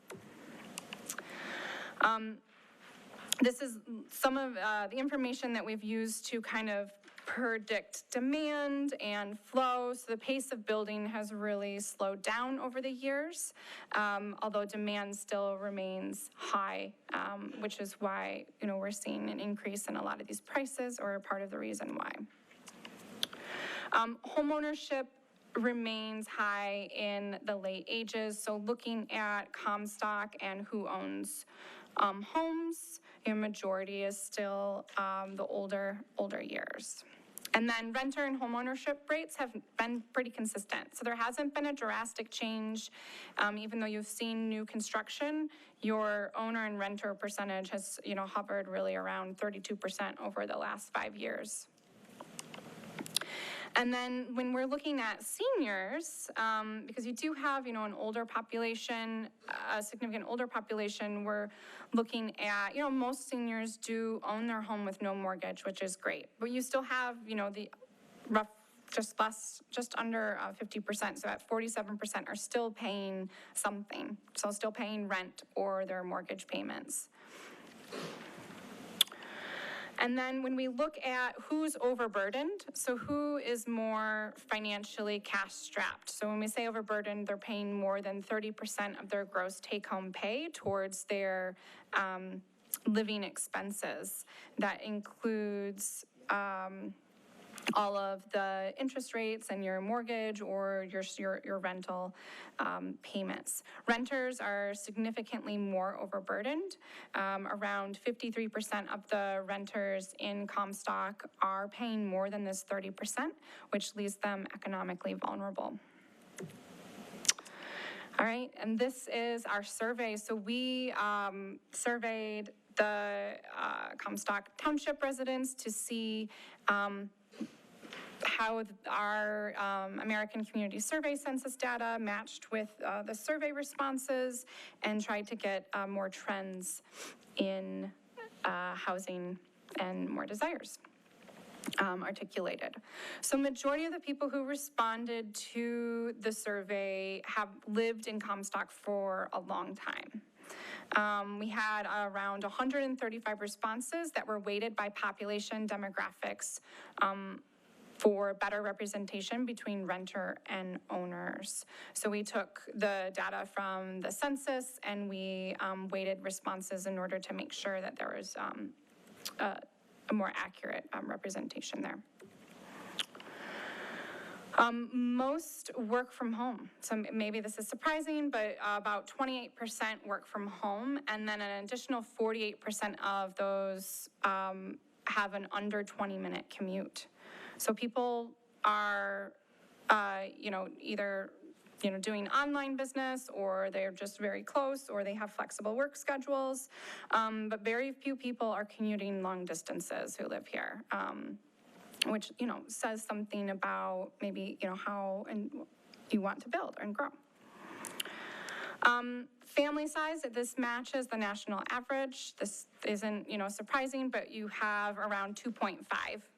This is some of the information that we've used to kind of predict demand and flow. So the pace of building has really slowed down over the years, although demand still remains high, which is why, we're seeing an increase in a lot of these prices, or part of the reason why. Homeownership remains high in the late ages. So looking at Comstock and who owns homes, a majority is still the older years. And then renter and homeownership rates have been pretty consistent. So there hasn't been a drastic change. Even though you've seen new construction, your owner and renter percentage has, hovered really around 32% over the last 5 years. And then when we're looking at seniors, because you do have, an older population, a significant older population, we're looking at, most seniors do own their home with no mortgage, which is great. But you still have, the rough, just under 50%, so at 47% are still paying something, so still paying rent or their mortgage payments. And then when we look at who's overburdened, so who is more financially cash strapped. So when we say overburdened, they're paying more than 30% of their gross take-home pay towards their living expenses. That includes all of the interest rates and your mortgage or your rental payments. Renters are significantly more overburdened. Around 53% of the renters in Comstock are paying more than this 30%, which leaves them economically vulnerable. All right, and this is our survey. So we surveyed the Comstock Township residents to see how our American Community Survey census data matched with the survey responses and tried to get more trends in housing and more desires articulated. So majority of the people who responded to the survey have lived in Comstock for a long time. We had around 135 responses that were weighted by population demographics for better representation between renter and owners. So we took the data from the census and we weighted responses in order to make sure that there was a more accurate representation there. Most work from home. So maybe this is surprising, but about 28% work from home, and then an additional 48% of those have an under 20-minute commute. So people are, either doing online business, or they're just very close, or they have flexible work schedules. But very few people are commuting long distances who live here, which, says something about maybe, how and you want to build and grow. Family size, this matches the national average. This isn't, surprising, but you have around 2.5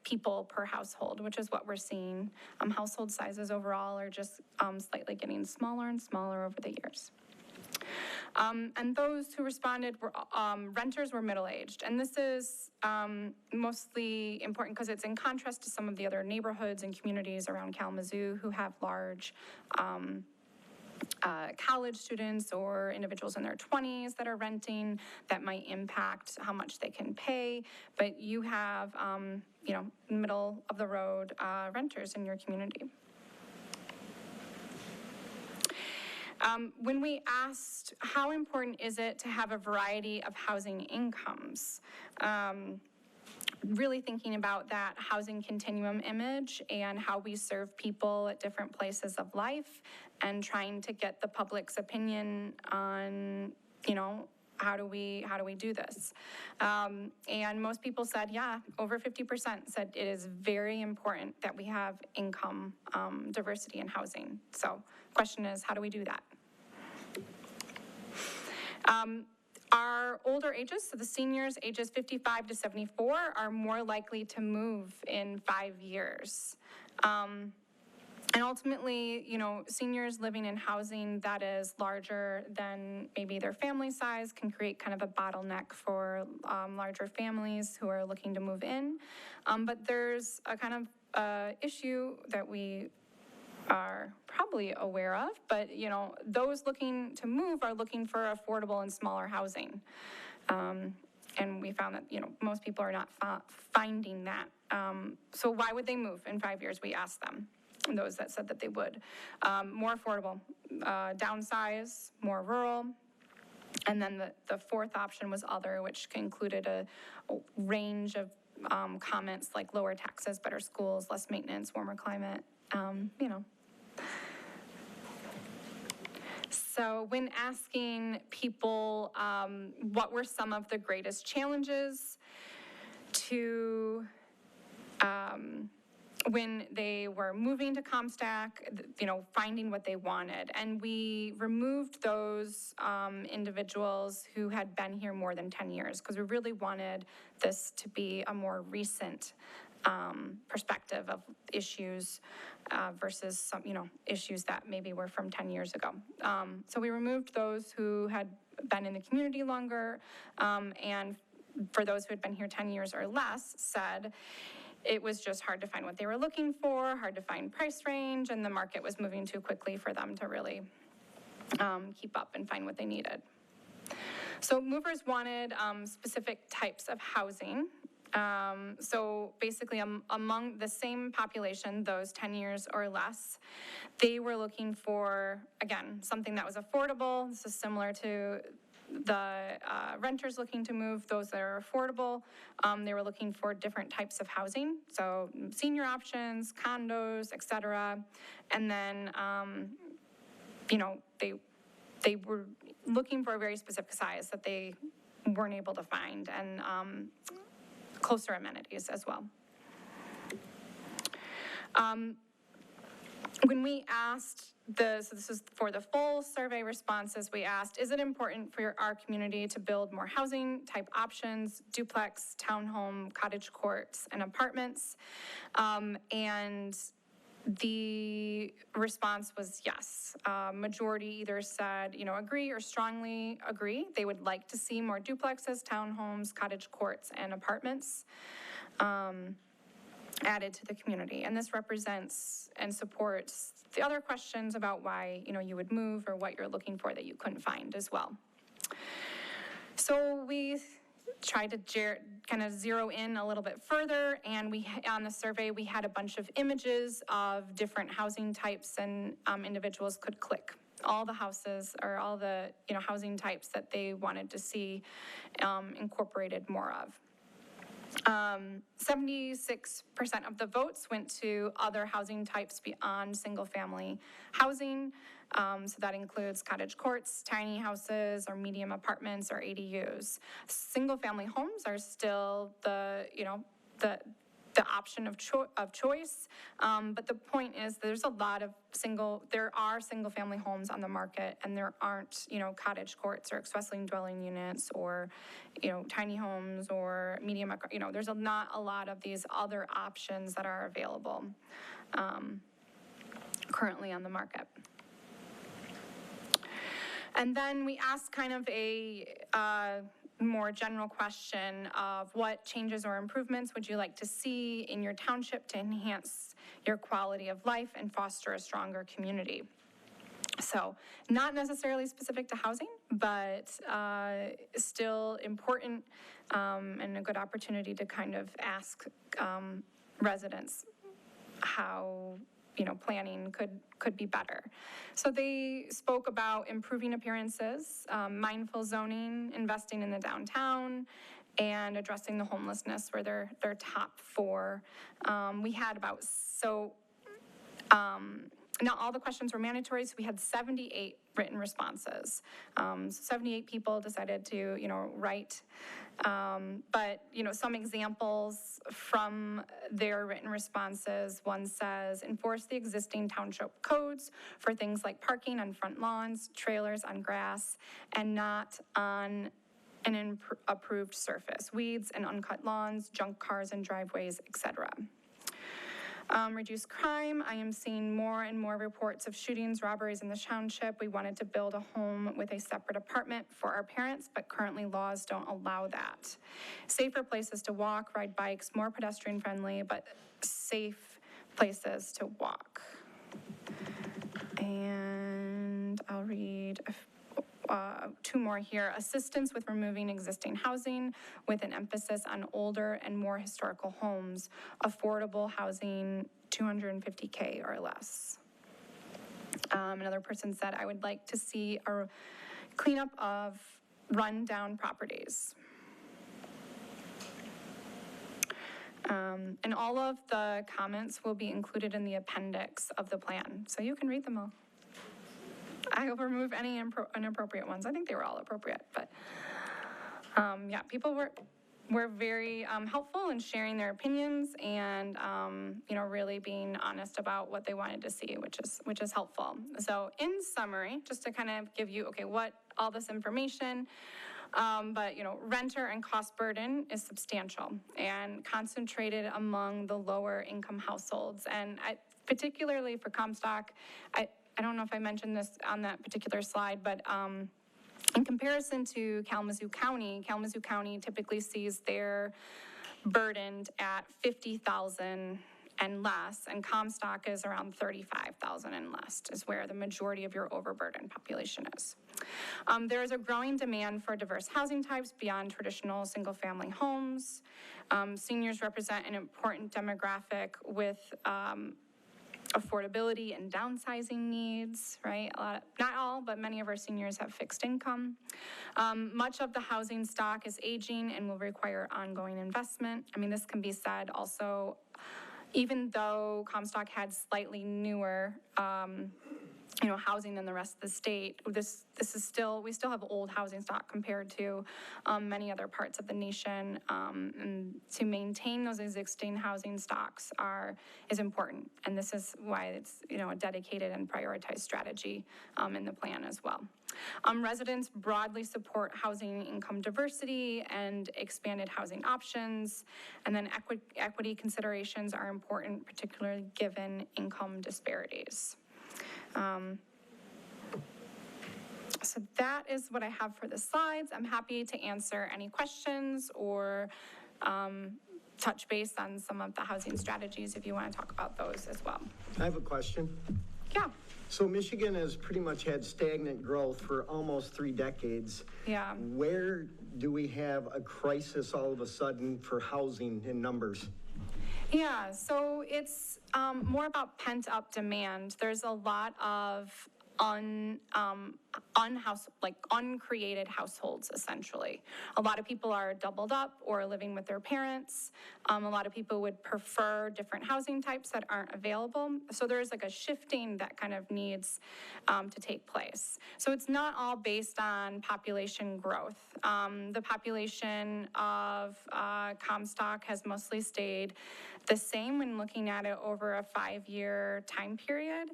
people per household, which is what we're seeing. Household sizes overall are just slightly getting smaller and smaller over the years. And those who responded were renters were middle-aged. And this is mostly important because it's in contrast to some of the other neighborhoods and communities around Kalamazoo who have large college students or individuals in their 20s that are renting. That might impact how much they can pay, but you have, middle of the road renters in your community. When we asked how important is it to have a variety of housing incomes, really thinking about that housing continuum image and how we serve people at different places of life, and trying to get the public's opinion on, how do we do this? And most people said, yeah, over 50% said it is very important that we have income diversity in housing. So question is, how do we do that? Our older ages, so the seniors ages 55 to 74, are more likely to move in 5 years. And ultimately, seniors living in housing that is larger than maybe their family size can create kind of a bottleneck for larger families who are looking to move in. But there's a kind of issue that we are probably aware of, but those looking to move are looking for affordable and smaller housing. And we found that, most people are not finding that. So why would they move in 5 years? We asked them, those that said that they would. More affordable, downsize, more rural. And then the fourth option was other, which included a range of comments like lower taxes, better schools, less maintenance, warmer climate, So when asking people what were some of the greatest challenges to when they were moving to Comstock, finding what they wanted. And we removed those individuals who had been here more than 10 years because we really wanted this to be a more recent perspective of issues versus some, issues that maybe were from 10 years ago. So we removed those who had been in the community longer, and for those who had been here 10 years or less, said it was just hard to find what they were looking for, hard to find price range, and the market was moving too quickly for them to really keep up and find what they needed. So movers wanted specific types of housing. So basically, among the same population, those 10 years or less, they were looking for, again, something that was affordable. This is similar to the renters looking to move, those that are affordable. They were looking for different types of housing, so senior options, condos, et cetera. And then, you know, they were looking for a very specific size that they weren't able to find, and closer amenities as well. When we asked so this is for the full survey responses, we asked, is it important for our community to build more housing type options, duplex, townhome, cottage courts, and apartments? And the response was yes. Majority either said, you know, agree or strongly agree. They would like to see more duplexes, townhomes, cottage courts, and apartments added to the community. And this represents and supports the other questions about why, you know, you would move or what you're looking for that you couldn't find as well. So we tried to kind of zero in a little bit further, and on the survey we had a bunch of images of different housing types, and individuals could click all the houses or all the, you know, housing types that they wanted to see incorporated more of. 76% of the votes went to other housing types beyond single-family housing. So that includes cottage courts, tiny houses, or medium apartments, or ADUs. Single-family homes are still the, you know, the option of choice. But the point is, there's a lot of there are single-family homes on the market, and there aren't, you know, cottage courts or accessory dwelling units, or, you know, tiny homes or medium, you know, there's not a lot of these other options that are available currently on the market. And then we asked kind of a more general question of what changes or improvements would you like to see in your township to enhance your quality of life and foster a stronger community. So not necessarily specific to housing, but still important and a good opportunity to kind of ask residents how, you know, planning could be better. So they spoke about improving appearances, mindful zoning, investing in the downtown, and addressing the homelessness were their top four. We had not all the questions were mandatory, so we had 78 written responses. So 78 people decided to, you know, write. But, you know, some examples from their written responses, one says, enforce the existing township codes for things like parking on front lawns, trailers on grass, and not on an approved surface, weeds and uncut lawns, junk cars and driveways, etc. Reduce crime. I am seeing more and more reports of shootings, robberies in the township. We wanted to build a home with a separate apartment for our parents, but currently laws don't allow that. Safer places to walk, ride bikes, more pedestrian friendly, but safe places to walk. And I'll read two more here. Assistance with removing existing housing with an emphasis on older and more historical homes. Affordable housing, 250K or less. Another person said, I would like to see a cleanup of run-down properties. And all of the comments will be included in the appendix of the plan, so you can read them all. I will remove any inappropriate ones. I think they were all appropriate, but yeah, people were very helpful in sharing their opinions and you know, really being honest about what they wanted to see, which is helpful. So in summary, just to kind of give you, okay, what all this information, but you know, renter and cost burden is substantial and concentrated among the lower income households, and particularly for Comstock, I don't know if I mentioned this on that particular slide, but in comparison to Kalamazoo County typically sees their burdened at $50,000 and less, and Comstock is around 35,000 and less, is where the majority of your overburden population is. There is a growing demand for diverse housing types beyond traditional single-family homes. Seniors represent an important demographic with affordability and downsizing needs, right? Not all, but many of our seniors have fixed income. Much of the housing stock is aging and will require ongoing investment. I mean, this can be said also, even though Comstock had slightly newer housing than the rest of the state. This is still, we still have old housing stock compared to many other parts of the nation. And to maintain those existing housing stocks is important. And this is why it's, a dedicated and prioritized strategy in the plan as well. Residents broadly support housing income diversity and expanded housing options. And then equity considerations are important, particularly given income disparities. So that is what I have for the slides. I'm happy to answer any questions or touch base on some of the housing strategies if you want to talk about those as well. I have a question. Yeah. So Michigan has pretty much had stagnant growth for almost 3 decades. Yeah. Where do we have a crisis all of a sudden for housing in numbers? Yeah, so it's more about pent-up demand. There's a lot of uncreated households, essentially. A lot of people are doubled up or living with their parents. A lot of people would prefer different housing types that aren't available. So there's like a shifting that kind of needs to take place. So it's not all based on population growth. The population of Comstock has mostly stayed the same when looking at it over a 5-year time period,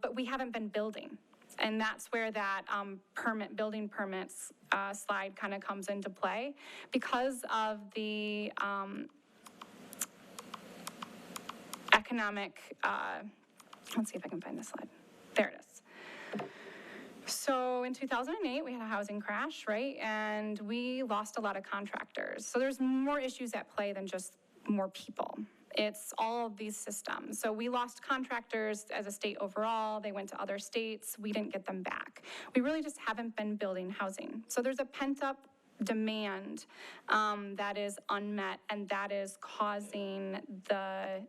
but we haven't been building. And that's where that building permits slide kind of comes into play because of the economic, let's see if I can find this slide. There it is. So in 2008, we had a housing crash, right? And we lost a lot of contractors. So there's more issues at play than just more people. It's all of these systems. So we lost contractors as a state overall. They went to other states. We didn't get them back. We really just haven't been building housing. So there's a pent-up demand that is unmet, and that is causing the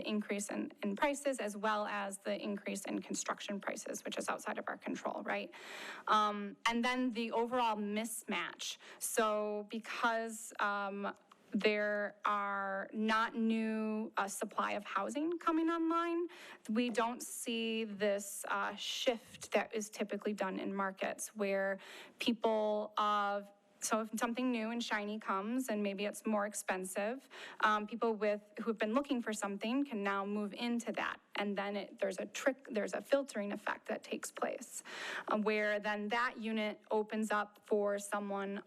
increase in prices as well as the increase in construction prices, which is outside of our control, right? And then the overall mismatch. So because there are not new supply of housing coming online, we don't see this shift that is typically done in markets where people so if something new and shiny comes and maybe it's more expensive, people who've been looking for something can now move into that. And then there's a filtering effect that takes place where then that unit opens up for someone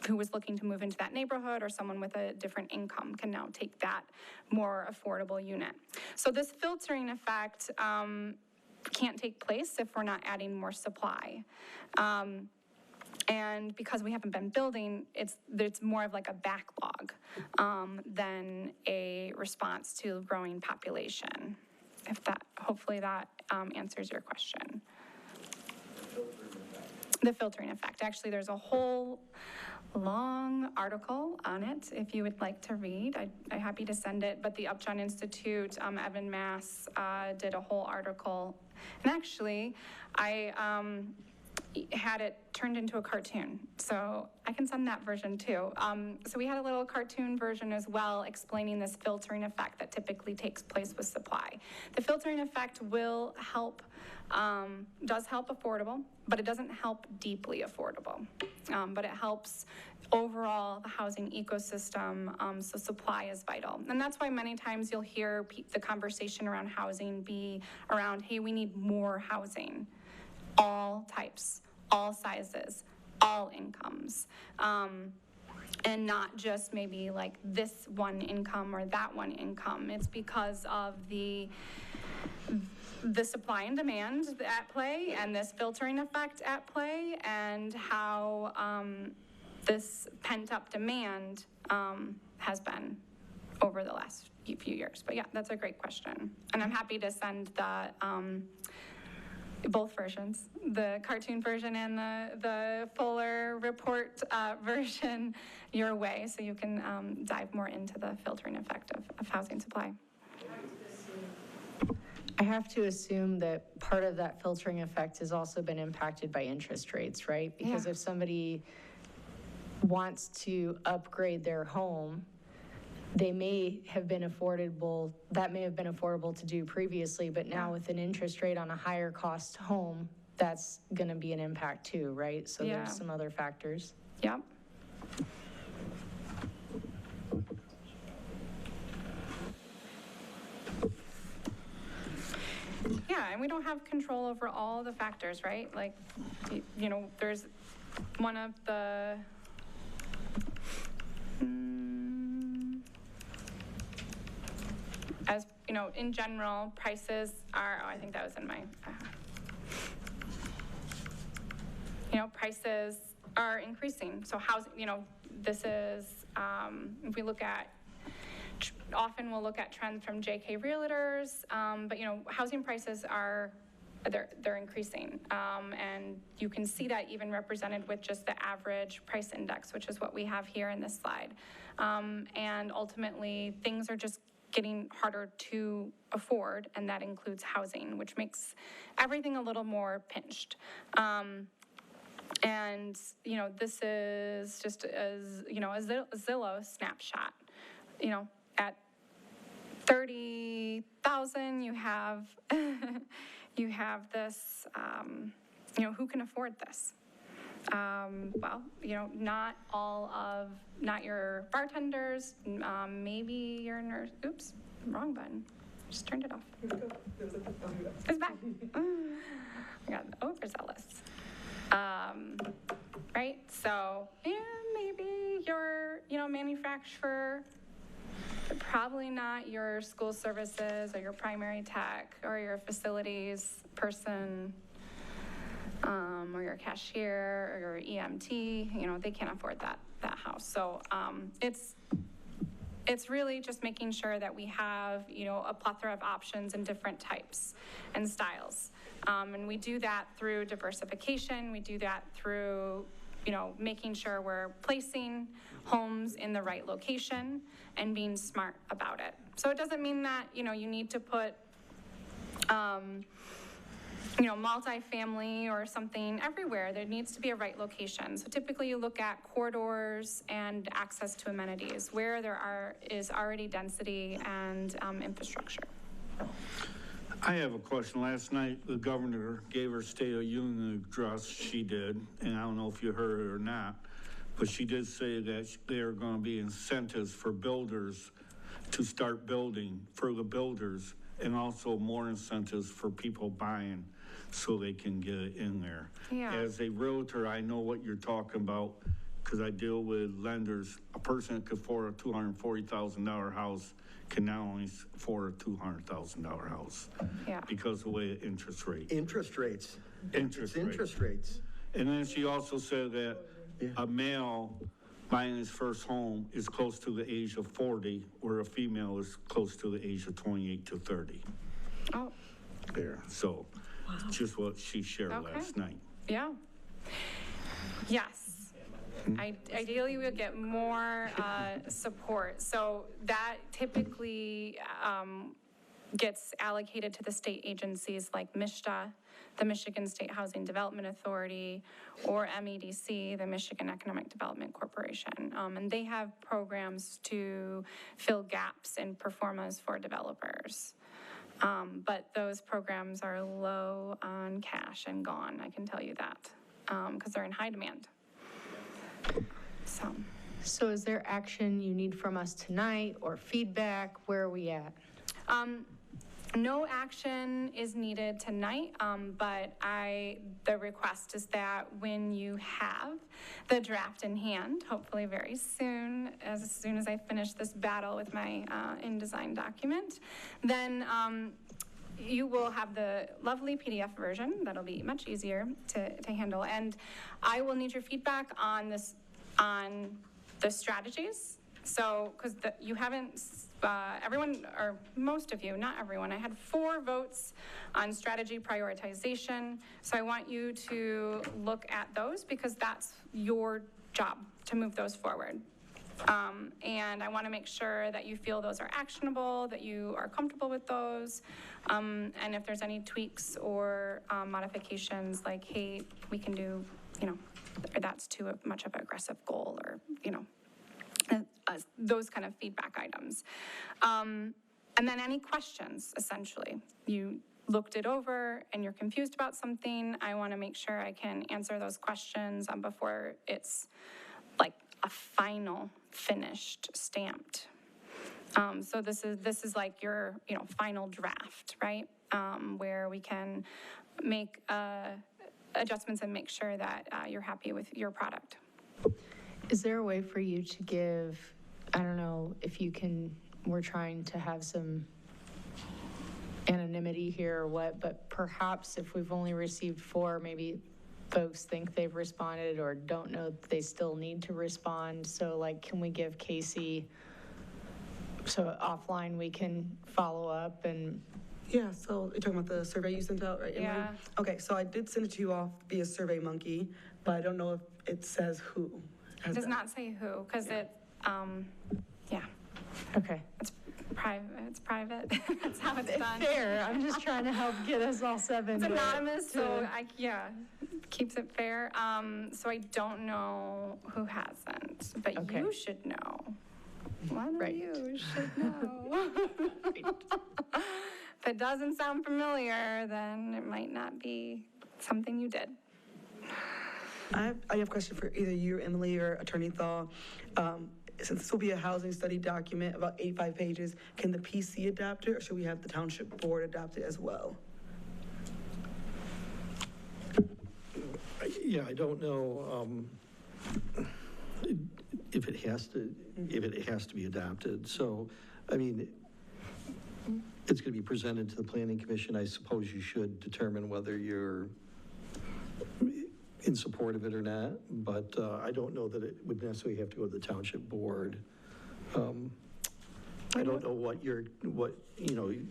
who was looking to move into that neighborhood, or someone with a different income can now take that more affordable unit. So this filtering effect can't take place if we're not adding more supply. And because we haven't been building, it's more of like a backlog than a response to growing population. Hopefully that answers your question. The filtering effect. Actually, there's a whole long article on it if you would like to read. I'm happy to send it, but the Upjohn Institute, Evan Mass, did a whole article. And actually, I had it turned into a cartoon, so I can send that version too. So we had a little cartoon version as well explaining this filtering effect that typically takes place with supply. The filtering effect will help, does help affordable, but it doesn't help deeply affordable. But it helps overall the housing ecosystem, so supply is vital. And that's why many times you'll hear the conversation around housing be around, hey, we need more housing, all types, all sizes, all incomes. And not just maybe like this one income or that one income. It's because of the supply and demand at play and this filtering effect at play, and how this pent-up demand has been over the last few years. But yeah, that's a great question. And I'm happy to send the, both versions, the cartoon version and the fuller report version your way, so you can dive more into the filtering effect of housing supply. I have to assume that part of that filtering effect has also been impacted by interest rates, right? Because Yeah. if somebody wants to upgrade their home, they may have been affordable, that may have been affordable to do previously, but now with an interest rate on a higher cost home, that's going to be an impact too, right? So Yeah. there's some other factors. Yep. Yeah, and we don't have control over all the factors, right? Like, you know, there's one of the, as, you know, in general, prices are, oh, I think that was in my, you know, prices are increasing. So housing, you know, this is, if we look at, often we'll look at trends from JK Realtors, but, you know, housing prices are, they're increasing. And you can see that even represented with just the average price index, which is what we have here in this slide. And ultimately, things are just getting harder to afford, and that includes housing, which makes everything a little more pinched. And, you know, this is just as, you know, a Zillow snapshot, you know, at 30,000, you have, you have this, you know, who can afford this? Well, you know, not your bartenders, maybe your nurse, oops, wrong button, just turned it off. It's back. I got overzealous. Right, so, yeah, maybe your, you know, manufacturer, but probably not your school services or your primary tech or your facilities person, or your cashier or your EMT, you know, they can't afford that house. So it's really just making sure that we have, you know, a plethora of options and different types and styles. And we do that through diversification. We do that through, you know, making sure we're placing homes in the right location and being smart about it. So it doesn't mean that, you know, you need to put, you know, multifamily or something everywhere. There needs to be a right location. So typically you look at corridors and access to amenities where there is already density and infrastructure. I have a question. Last night, the governor gave her State of Union address. She did, and I don't know if you heard it or not, but she did say that there are going to be incentives for builders to start building, for the builders, and also more incentives for people buying so they can get it in there. Yeah. As a realtor, I know what you're talking about because I deal with lenders. A person that could afford a $240,000 house can now only afford a $200,000 house. Yeah. Because of the way the interest rate. Interest rates. Interest It's interest rates. And then she also said that a male buying his first home is close to the age of 40, where a female is close to the age of 28 to 30. Oh, There, so just what she shared Okay. last night. yeah. Yes. Ideally, we'll get more support. So that typically gets allocated to the state agencies like MISTA, the Michigan State Housing Development Authority, or MEDC, the Michigan Economic Development Corporation. And they have programs to fill gaps in performance for developers. But those programs are low on cash and gone, I can tell you that, because they're in high demand. So is there action you need from us tonight or feedback? Where are we at? No action is needed tonight, but the request is that when you have the draft in hand, hopefully very soon, as soon as I finish this battle with my InDesign document, then you will have the lovely PDF version. That'll be much easier to handle. And I will need your feedback on this, on the strategies. So, because you haven't, everyone, or most of you, not everyone, I had 4 votes on strategy prioritization. So I want you to look at those because that's your job to move those forward. And I want to make sure that you feel those are actionable, that you are comfortable with those. And if there's any tweaks or modifications, like, hey, we can do, or that's too much of an aggressive goal, or, those kind of feedback items. And then any questions, essentially. You looked it over and you're confused about something, I want to make sure I can answer those questions before it's like a final, finished, stamped. So this is like your, final draft, right? Where we can make adjustments and make sure that you're happy with your product. Is there a way for you to give, I don't know if you can, we're trying to have some anonymity here or what, but perhaps if we've only received 4, maybe folks think they've responded or don't know that they still need to respond. So like, can we give Casey, so offline we can follow up and. Yeah, so you're talking about the survey you sent out, right? Emily? Yeah. Okay, so I did send it to you off via SurveyMonkey, but I don't know if it says who. It does not say who, because it, yeah, Okay. it's private, that's how it's done. Fair, I'm just trying to help get us all 7. It's anonymous, so keeps it fair. So I don't know who hasn't, but Okay. you should know. One of Right. you should know. If it doesn't sound familiar, then it might not be something you did. I have a question for either you, Emily, or Attorney Thaw. Since this will be a housing study document, about 85 pages, can the PC adopt it, or should we have the Township Board adopt it as well? Yeah, I don't know if it has to be adopted. So, I mean, it's going to be presented to the Planning Commission. I suppose you should determine whether you're in support of it or not, but I don't know that it would necessarily have to go to the Township Board. I don't know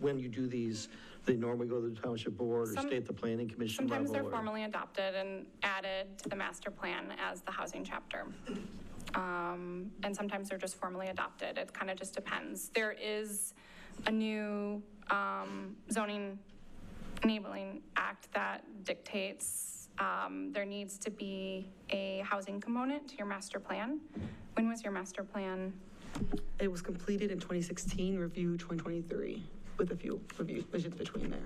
when you do these, they normally go to the Township Board or stay at the Planning Commission level? Sometimes they're or- formally adopted and added to the master plan as the housing chapter. And sometimes they're just formally adopted. It kind of just depends. There is a new zoning enabling act that dictates there needs to be a housing component to your master plan. When was your master plan? It was completed in 2016, review 2023, with a few revisions between there.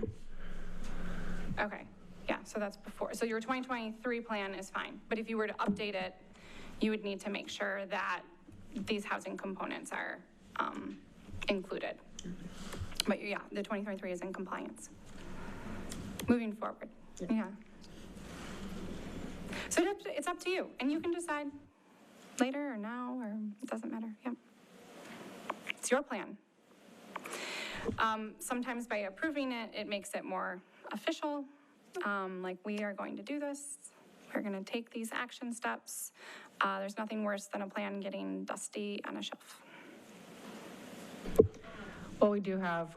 Okay, yeah, so that's before. So your 2023 plan is fine. But if you were to update it, you would need to make sure that these housing components are included. But yeah, the 2023 is in compliance. Moving forward, yeah. So it's up to you, and you can decide later or now, or it doesn't matter, yeah. It's your plan. Sometimes by approving it, it makes it more official, like we are going to do this, we're gonna take these action steps. There's nothing worse than a plan getting dusty on a shelf. Well, we do have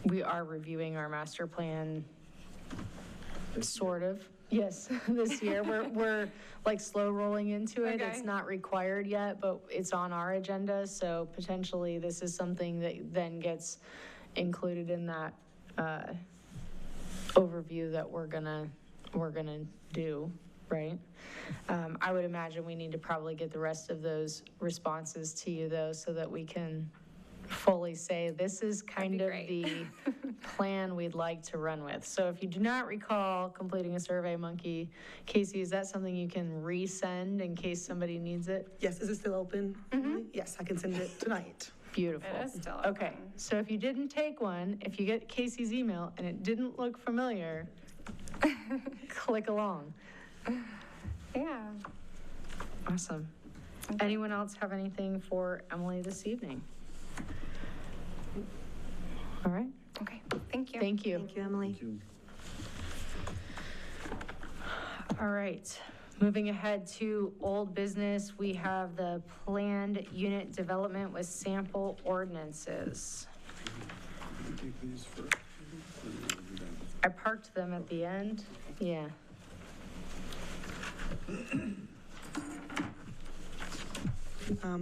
we are reviewing our master plan, sort of. Yes, this year. We're like slow rolling into it. Okay. It's not required yet, but it's on our agenda. So potentially this is something that then gets included in that overview that we're gonna do, right? I would imagine we need to probably get the rest of those responses to you though, so that we can fully say this is kind of the plan we'd like to run with. So if you do not recall completing a SurveyMonkey, Casey, is that something you can resend in case somebody needs it? Yes, is it still open? Mm-hmm. Yes, I can send it tonight. Beautiful. It is still Okay, open. so if you didn't take one, if you get Casey's email and it didn't look familiar, click along. Yeah. Awesome. Anyone else have anything for Emily this evening? All right. Okay, thank you. Thank you. Thank you, Emily. All right, Moving ahead to old business, we have the planned unit development with sample ordinances. I parked them at the end, yeah.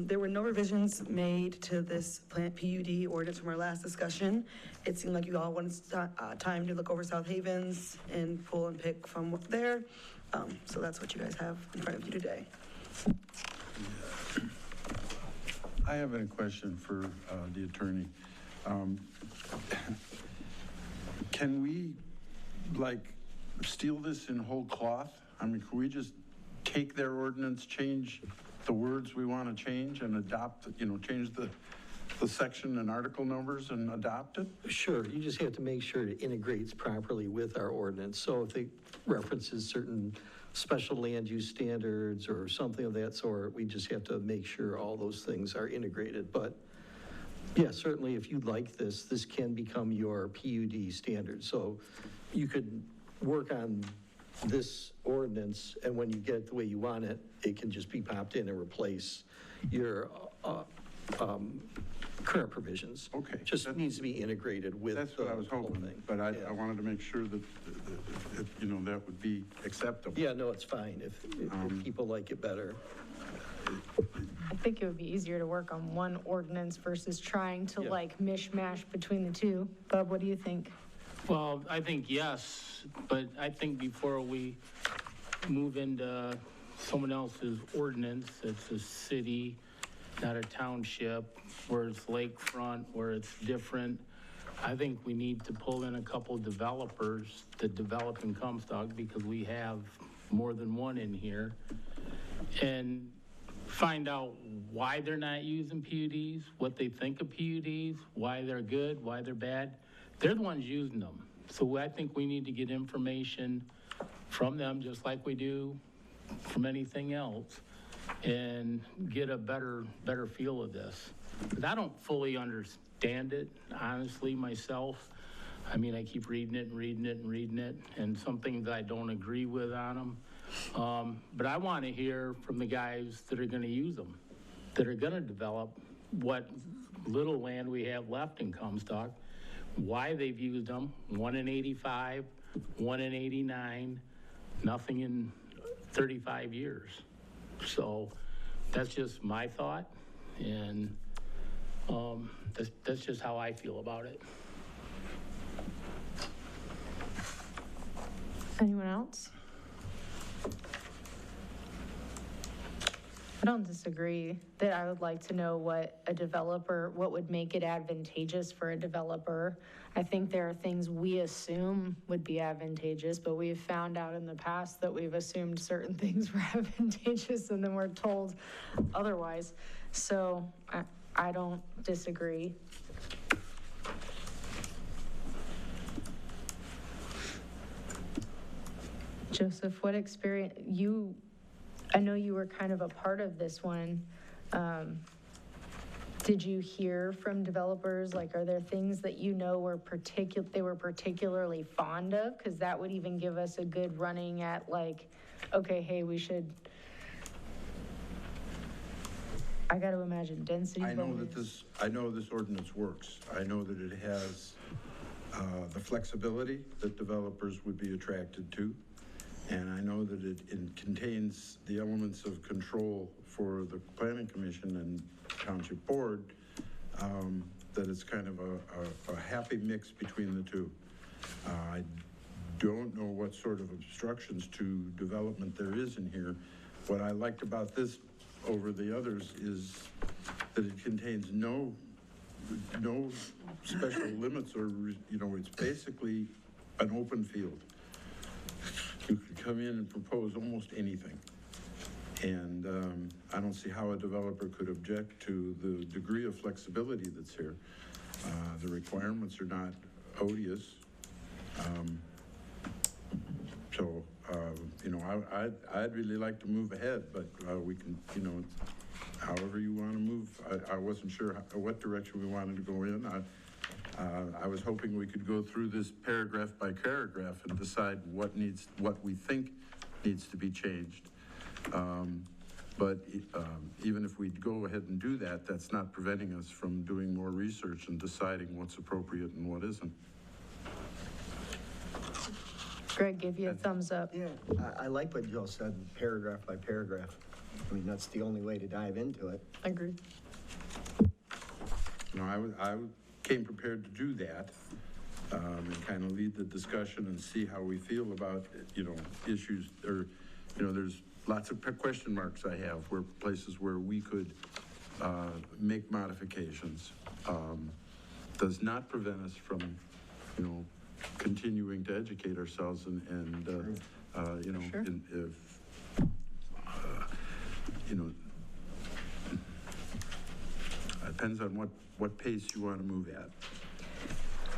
There were no revisions made to this plant PUD ordinance from our last discussion. It seemed like you all wanted time to look over South Havens and pull and pick from there. So that's what you guys have in front of you today. I have a question for the attorney. Can we, like, steal this in whole cloth? I mean, can we just take their ordinance, change the words we want to change and adopt, change the section and article numbers and adopt it? Sure, you just have to make sure it integrates properly with our ordinance. So if it references certain special land use standards or something of that sort, we just have to make sure all those things are integrated. But yeah, certainly if you'd like this, this can become your PUD standard. So you could work on this ordinance, and when you get it the way you want it, it can just be popped in and replace your current provisions. Okay. Just needs to be integrated with That's what I was the whole hoping, thing. but I Yeah. wanted to make sure that, that would be acceptable. Yeah, no, it's fine if people like it better. I think it would be easier to work on one ordinance versus trying to Yeah. like mishmash between the two. Bub, what do you think? Well, I think yes, but I think before we move into someone else's ordinance, it's a city, not a township, where it's lakefront, where it's different, I think we need to pull in a couple developers that develop in Comstock, because we have more than one in here, and find out why they're not using PUDs, what they think of PUDs, why they're good, why they're bad. They're the ones using them. So I think we need to get information from them, just like we do from anything else, and get a better feel of this. Because I don't fully understand it, honestly, myself. I mean, I keep reading it and reading it and reading it, and some things I don't agree with on them. But I want to hear from the guys that are going to use them, that are going to develop what little land we have left in Comstock, why they've used them, one in 85, one in 89, nothing in 35 years. So that's just my thought, and that's just how I feel about it. Anyone else? I don't disagree that I would like to know what would make it advantageous for a developer. I think there are things we assume would be advantageous, but we've found out in the past that we've assumed certain things were advantageous and then we're told otherwise. So I don't disagree. Joseph, what experience, I know you were kind of a part of this one. Did you hear from developers? Like, are there things that they were particularly fond of? Because that would even give us a good running at like, okay, hey, I got to imagine density. I know this ordinance works. I know that it has the flexibility that developers would be attracted to. And I know that it contains the elements of control for the Planning Commission and Township Board, that it's kind of a happy mix between the two. I don't know what sort of obstructions to development there is in here. What I liked about this over the others is that it contains no special limits, or, it's basically an open field. You could come in and propose almost anything. And I don't see how a developer could object to the degree of flexibility that's here. The requirements are not odious. I'd really like to move ahead, but we can, however you want to move. I wasn't sure what direction we wanted to go in. I was hoping we could go through this paragraph by paragraph and decide what we think needs to be changed. But even if we go ahead and do that, that's not preventing us from doing more research and deciding what's appropriate and what isn't. Greg gave you a thumbs up. Yeah, I like what Joe said, paragraph by paragraph. I mean, that's the only way to dive into it. Agreed. You know, I came prepared to do that, and kind of lead the discussion and see how we feel about, you know, issues, or, you know, there's lots of question marks I have, where places where we could make modifications. Does not prevent us from, you know, continuing to educate ourselves and you know, Sure. if, you know, it depends on what pace you want to move at.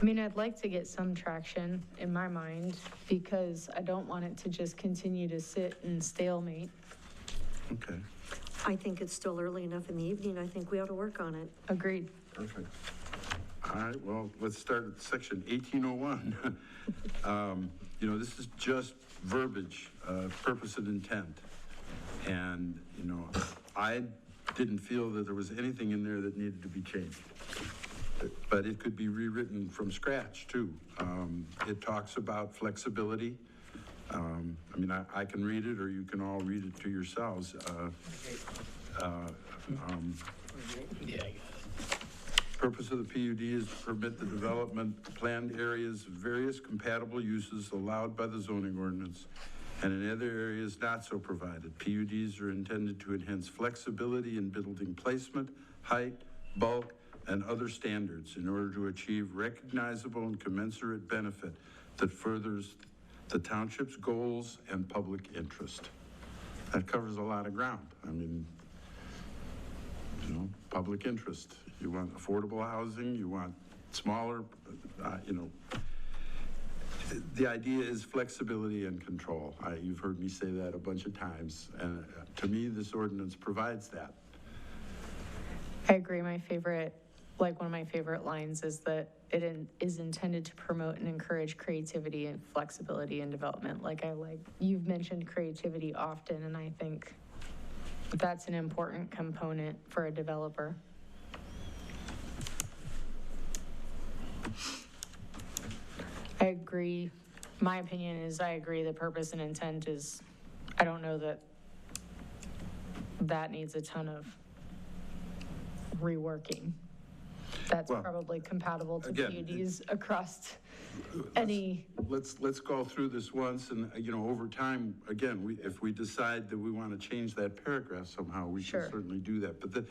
I mean, I'd like to get some traction in my mind because I don't want it to just continue to sit and stalemate. Okay. I think it's still early enough in the evening. I think we ought to work on it. Agreed. Perfect. All right, well, let's start at section 1801. You know, this is just verbiage, purpose and intent. And, you know, I didn't feel that there was anything in there that needed to be changed. But it could be rewritten from scratch, too. It talks about flexibility. I mean, I can read it, or you can all read it to yourselves. Yeah. Purpose of the PUD is to permit the development of planned areas of various compatible uses allowed by the zoning ordinance, and in other areas not so provided. PUDs are intended to enhance flexibility in building placement, height, bulk, and other standards in order to achieve recognizable and commensurate benefit that furthers the township's goals and public interest. That covers a lot of ground. I mean, you know, public interest. You want affordable housing, you want smaller, you know. The idea is flexibility and control. You've heard me say that a bunch of times, and to me, this ordinance provides that. I agree. One of my favorite lines is that it is intended to promote and encourage creativity and flexibility in development. You've mentioned creativity often, and I think that's an important component for a developer. I agree. My opinion is I agree the purpose and intent is, I don't know that needs a ton of reworking. That's Well, probably compatible to again, PUDs across any. Let's go through this once, and, you know, over time, again, if we decide that we want to change that paragraph somehow, we Sure. can certainly do that. But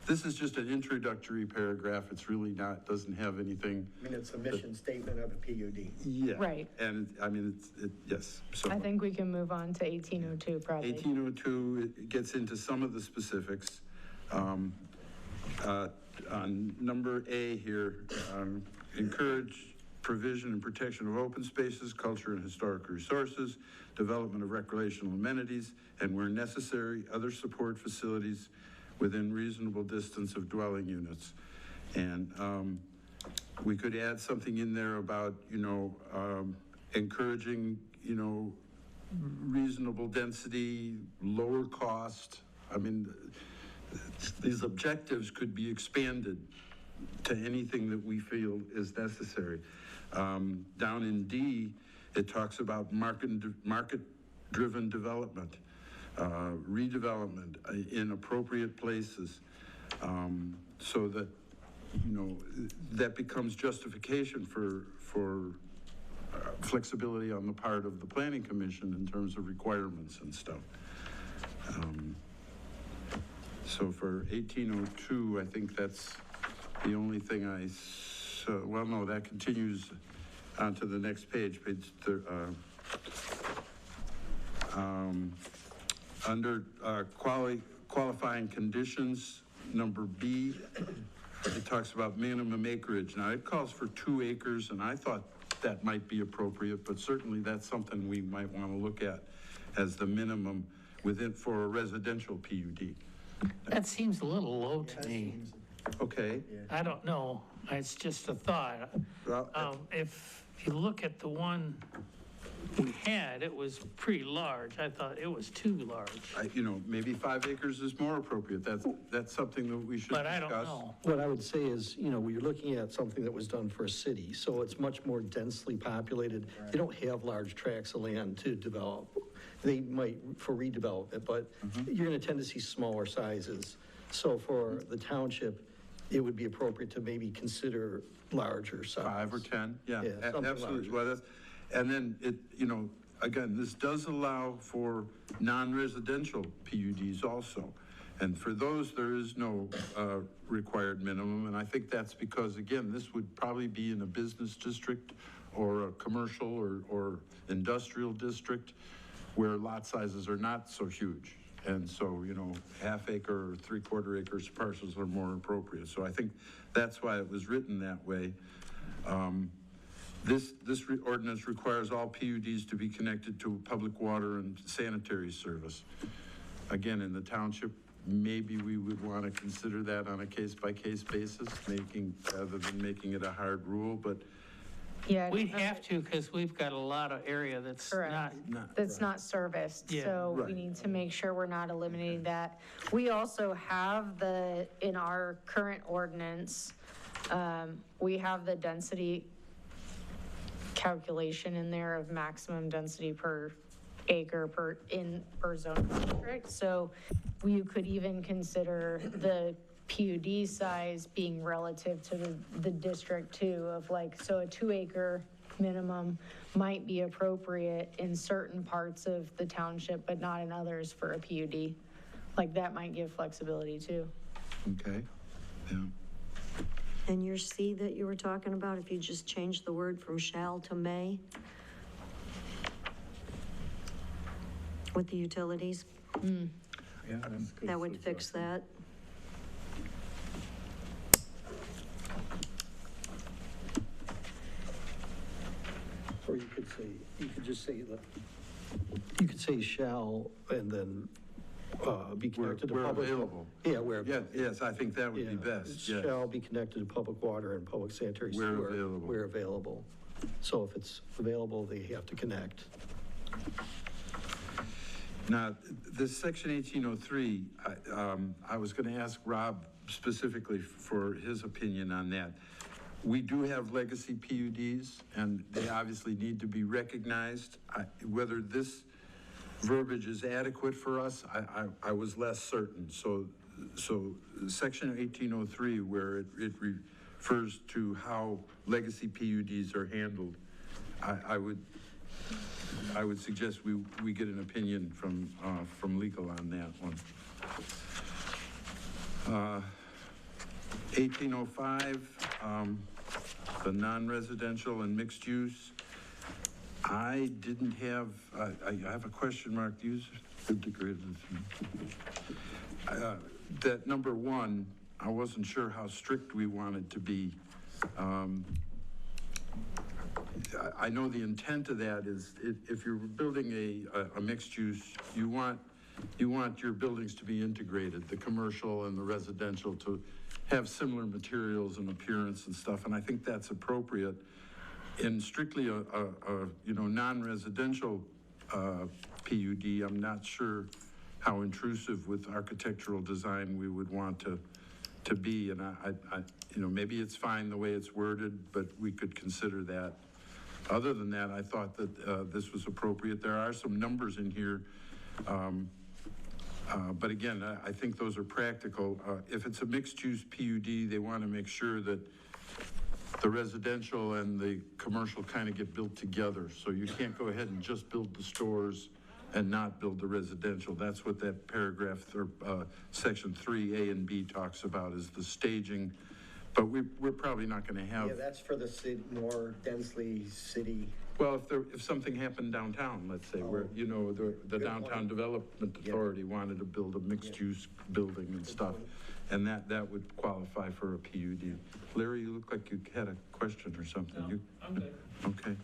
this is just an introductory paragraph. It's really not, doesn't have anything. I mean, it's a mission statement of a PUD. Yeah. Right. And, I mean, yes. So I think we can move on to 1802 probably. 1802, it gets into some of the specifics. On number A here, encourage provision and protection of open spaces, culture and historic resources, development of recreational amenities, and where necessary, other support facilities within reasonable distance of dwelling units. And we could add something in there about, you know, encouraging, you know, reasonable density, lower cost. I mean, these objectives could be expanded to anything that we feel is necessary. Down in D, it talks about market-driven development, redevelopment in appropriate places, so that, you know, that becomes justification for flexibility on the part of the Planning Commission in terms of requirements and stuff. So for 1802, I think that's the only thing well, no, that continues on to the next page, under qualifying conditions, number B, it talks about minimum acreage. Now, it calls for 2 acres, and I thought that might be appropriate, but certainly that's something we might want to look at as the minimum for a residential PUD. That seems a little low to me. Okay. I don't know. It's just a thought. Well, If you look at the one we had, it was pretty large. I thought it was too large, Maybe 5 acres is more appropriate. That's something that we should but discuss. I don't know. What I would say is, we're looking at something that was done for a city, so it's much more densely populated. They don't have large tracts of land to develop. They might for redevelopment, but you're going to tend to see smaller sizes. So for the township, it would be appropriate to maybe consider larger size. 5 or 10, yeah, Yeah, something absolutely. larger. Well, and then again, this does allow for non-residential PUDs also. And for those, there is no required minimum. And I think that's because, again, this would probably be in a business district or a commercial or industrial district where lot sizes are not so huge. And so, half acre or 3/4 acres parcels are more appropriate. So I think that's why it was written that way. This ordinance requires all PUDs to be connected to public water and sanitary service. Again, in the township, maybe we would want to consider that on a case-by-case basis, rather than making it a hard rule, but Yeah. We'd have to, because we've got a lot of area that's not, Correct. That's not serviced, Yeah. so we Right. need to make sure we're not eliminating that. We also have in our current ordinance, we have the density calculation in there of maximum density per acre per zone district. So you could even consider the PUD size being relative to the district too, of so a 2-acre minimum might be appropriate in certain parts of the township, but not in others for a PUD. That might give flexibility too. okay, yeah. And your C that you were talking about, if you just change the word from shall to may with the utilities, Yeah, that's good that would fix suggestion. that. Or you could just say that, you could say shall and then be connected to Where public. available. Yeah, where. Yes, I think that would be Yeah, best, yes. shall be connected to public water and public sanitary Where sewer. available. Where available. So if it's available, they have to connect. Now, this section 1803, I was going to ask Rob specifically for his opinion on that. We do have legacy PUDs, and they obviously need to be recognized. Whether this verbiage is adequate for us, I was less certain. So section 1803, where it refers to how legacy PUDs are handled, I would suggest we get an opinion from legal on that one. 1805, the non-residential and mixed use. I didn't have, I have a question mark, use integrated. That number 1, I wasn't sure how strict we wanted to be. I know the intent of that is if you're building a mixed use, you want your buildings to be integrated, the commercial and the residential to have similar materials and appearance and stuff, and I think that's appropriate. In strictly a non-residential PUD, I'm not sure how intrusive with architectural design we would want to be, and I maybe it's fine the way it's worded, but we could consider that. Other than that, I thought that this was appropriate. There are some numbers in here, but again, I think those are practical. If it's a mixed-use PUD, they want to make sure that the residential and the commercial kind of get built together. So you can't go ahead and just build the stores and not build the residential. That's what that paragraph, section 3A and B talks about, is the staging. But we're probably not going to have. Yeah, that's for the city, more densely city. Well, if something happened downtown, let's say, where, the Downtown Development Authority wanted to build a mixed-use building and stuff, and that would qualify for a PUD. Larry, you look like you had a question or something. No, I'm good. Okay.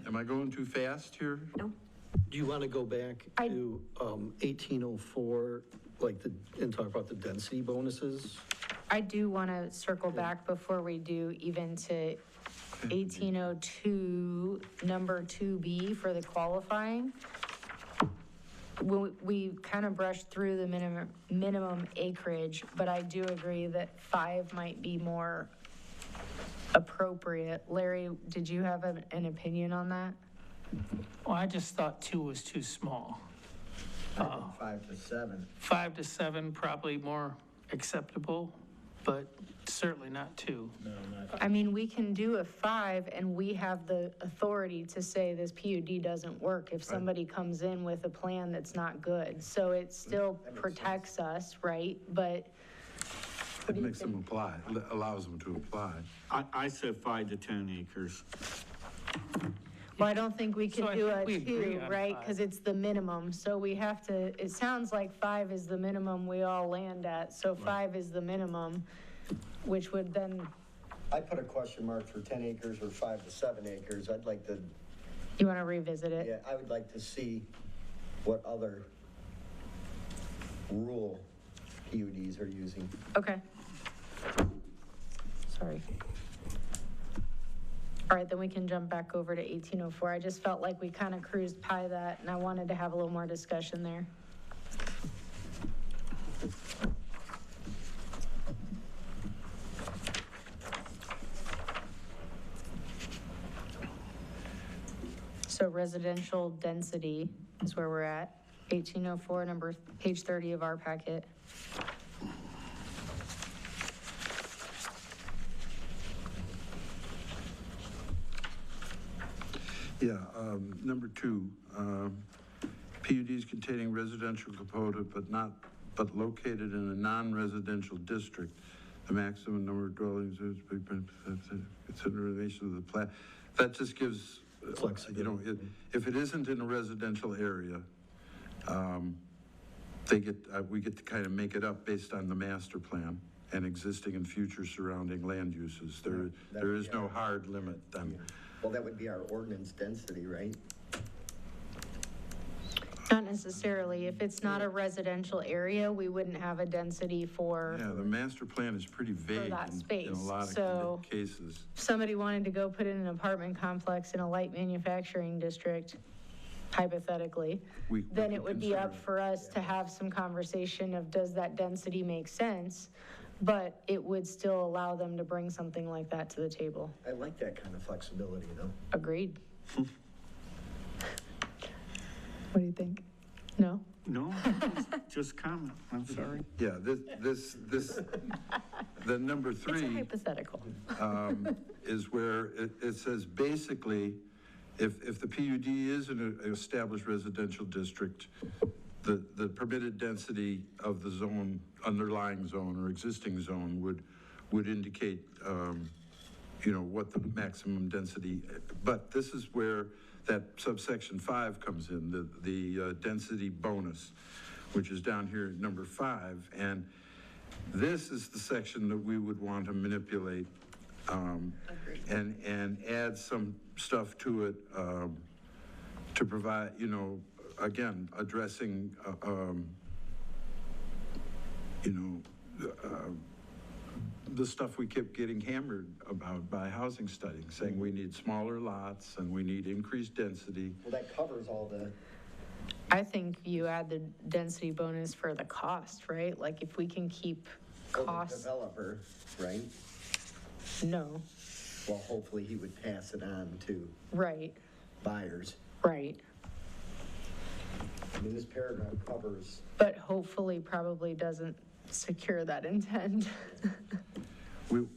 Am I going too fast here? No? Do you want to go back to 1804, and talk about the density bonuses? I do want to circle back before we do even to 1802, number 2B for the qualifying. We kind of brushed through the minimum acreage, but I do agree that 5 might be more appropriate. Larry, did you have an opinion on that? Well, I just thought 2 was too small. I think 5 to 7. 5 to 7 probably more acceptable, but certainly not 2. I mean, we can do a 5 and we have the authority to say this PUD doesn't work if somebody comes in with a plan that's not good. So it still protects us, right? But It makes them apply, allows them to apply. I said 5 to 10 acres. well, I don't think we So can I do think a we agree 2, on right? 5. Because it's the minimum. So we have to, it sounds like 5 is the minimum we all land at. So 5 is the minimum, which would then, I put a question mark for 10 acres or 5 to 7 acres. I'd like to, you want to revisit it? yeah, I would like to see what other rural PUDs are using. Okay. Sorry. All right, then we can jump back over to 1804. I just felt like we kind of cruised by that, and I wanted to have a little more discussion there. So residential density is where we're at. 1804, page 30 of our packet. Yeah, number 2, PUDs containing residential component but located in a non-residential district. The maximum number of dwellings is consideration of the plan. That just gives, if it isn't in a residential area, we get to kind of make it up based on the master plan and existing and future surrounding land uses. There is no hard limit then. Well, that would be our ordinance density, right? Not necessarily. If it's not a residential area, we wouldn't have a density for Yeah, the master plan is pretty vague that in space. a lot So- of cases. if somebody wanted to go put in an apartment complex in a light manufacturing district, hypothetically, We then could it would be up consider for us to have some conversation of does that density make sense? But it would still allow them to bring something like that to the table. I like that kind of flexibility, though. Agreed. What do you think? No? No, just comment, I'm sorry. Yeah, the number It's a 3 hypothetical. is where it says basically, if the PUD is an established residential district, the permitted density of the zone, underlying zone or existing zone would indicate, what the maximum density, but this is where that subsection 5 comes in, the density bonus, which is down here at number 5. And this is the section that we would want to manipulate and add some stuff to it to provide, again, addressing, the stuff we kept getting hammered about by housing studies, saying we need smaller lots and we need increased density. Well, that covers all the, I think you add the density bonus for the cost, right? Like if we can keep for the costs, developer, right? no, Well, hopefully he would pass it on to right, buyers. right. I mean, this paragraph covers, But hopefully probably doesn't secure that intent.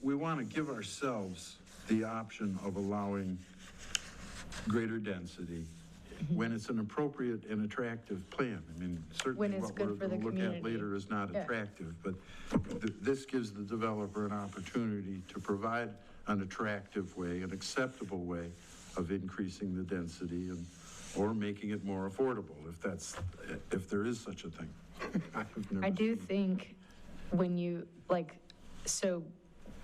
We want to give ourselves the option of allowing greater density when it's an appropriate and attractive plan. I mean, certainly When it's what we're good for the going to look at community. later is not Yeah. attractive, but this gives the developer an opportunity to provide an attractive way, an acceptable way of increasing the density or making it more affordable, if there is such a thing. I do think when you, so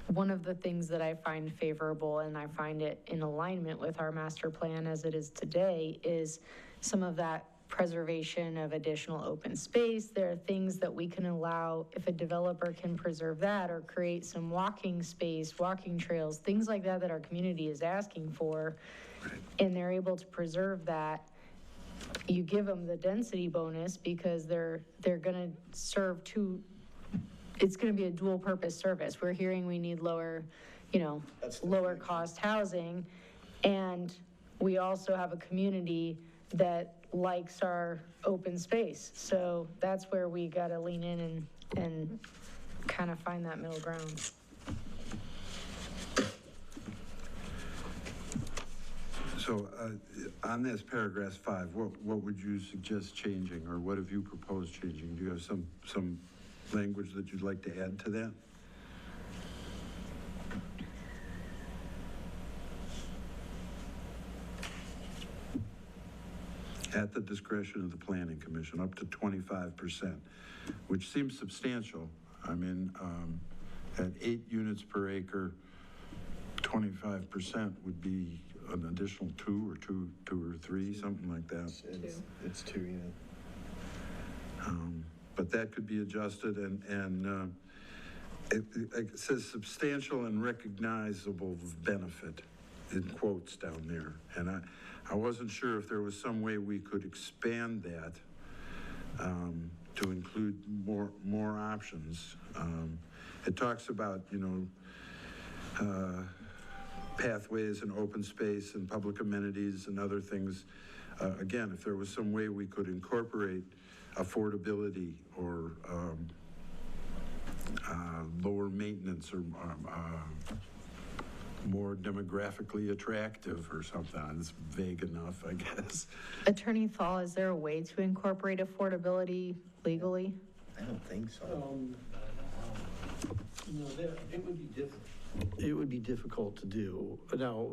one of the things that I find favorable, and I find it in alignment with our master plan as it is today, is some of that preservation of additional open space. There are things that we can allow if a developer can preserve that or create some walking space, walking trails, things like that that our community is asking for, and they're able to preserve that. You give them the density bonus because they're gonna serve it's gonna be a dual purpose service. We're hearing we need lower, lower cost housing. And we also have a community that likes our open space. So that's where we gotta lean in and kind of find that middle ground. So on this paragraph 5, what would you suggest changing, or what have you proposed changing? Do you have some language that you'd like to add to that? At the discretion of the Planning Commission, up to 25%, which seems substantial. I mean, at 8 units per acre, 25% would be an additional 2 or 3, something like that. It's 2, yeah. But that could be adjusted, and it says substantial and recognizable benefit in quotes down there. And I wasn't sure if there was some way we could expand that to include more options. It talks about, pathways and open space and public amenities and other things. Again, if there was some way we could incorporate affordability or lower maintenance or more demographically attractive or something. It's vague enough, I guess. Attorney Thal, is there a way to incorporate affordability legally? I don't think so. It would be difficult. It would be difficult to do. Now,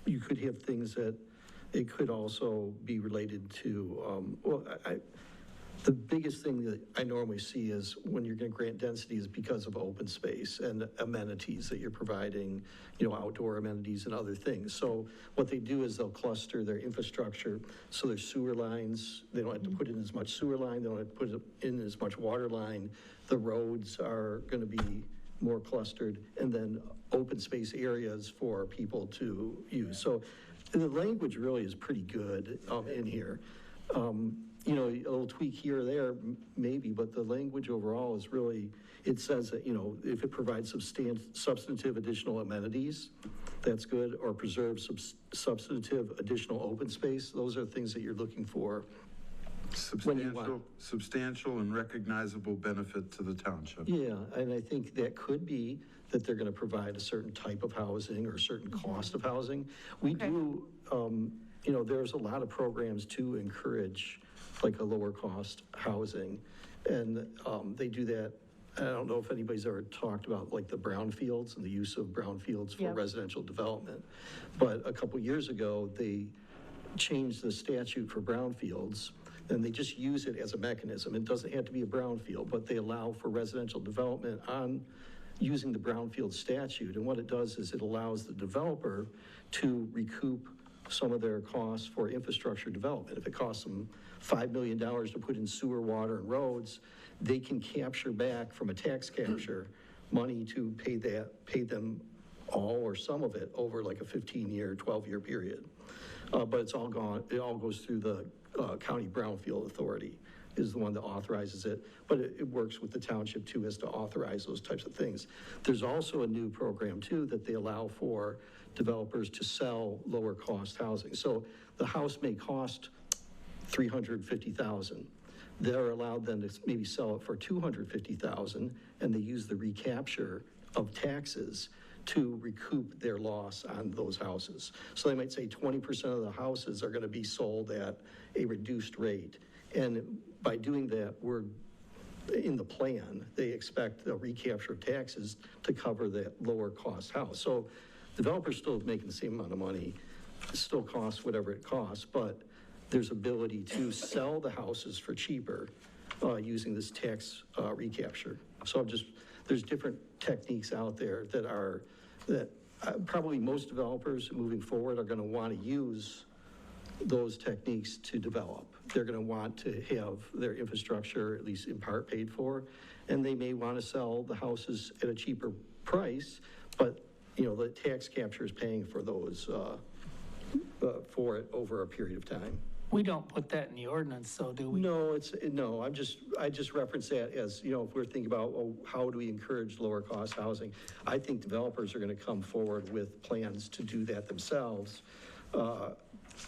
you could have things that it could also be related to, the biggest thing that I normally see is when you're going to grant density is because of open space and amenities that you're providing, outdoor amenities and other things. So what they do is they'll cluster their infrastructure. So there's sewer lines. They don't have to put in as much sewer line. They don't have to put in as much water line. The roads are going to be more clustered, and then open space areas for people to use. So the language really is pretty good in here. A little tweak here or there, maybe, but the language overall is really, it says that, if it provides substantive additional amenities, that's good, or preserves substantive additional open space. Those are things that you're looking for. Substantial and recognizable benefit to the township. Yeah, and I think that could be that they're going to provide a certain type of housing or a certain cost of housing. We do, there's a lot of programs to encourage like a lower cost housing. And they do that. I don't know if anybody's ever talked about like the brownfields and the use of brownfields for residential development. But a couple years ago, they changed the statute for brownfields, and they just use it as a mechanism. It doesn't have to be a brownfield, but they allow for residential development on using the brownfield statute. And what it does is it allows the developer to recoup some of their costs for infrastructure development. If it costs them $5 million to put in sewer, water, and roads, they can capture back from a tax capture money to pay them all or some of it over like a 15-year, 12-year period. But it's all gone, it all goes through the County Brownfield Authority is the one that authorizes it, but it works with the township too as to authorize those types of things. There's also a new program too that they allow for developers to sell lower cost housing. So the house may cost $350,000. They're allowed then to maybe sell it for $250,000, and they use the recapture of taxes to recoup their loss on those houses. So they might say 20% of the houses are going to be sold at a reduced rate. And by doing that, we're in the plan, they expect the recapture of taxes to cover that lower cost house. So developers still making the same amount of money, it still costs whatever it costs, but there's ability to sell the houses for cheaper using this tax recapture. So there's different techniques out there that probably most developers moving forward are going to want to use those techniques to develop. They're going to want to have their infrastructure, at least in part, paid for, and they may want to sell the houses at a cheaper price, but, you know, the tax capture is paying for those, for it over a period of time. We don't put that in the ordinance, though, do we? No, no, I just reference that as, you know, if we're thinking about, oh, how do we encourage lower cost housing? I think developers are going to come forward with plans to do that themselves,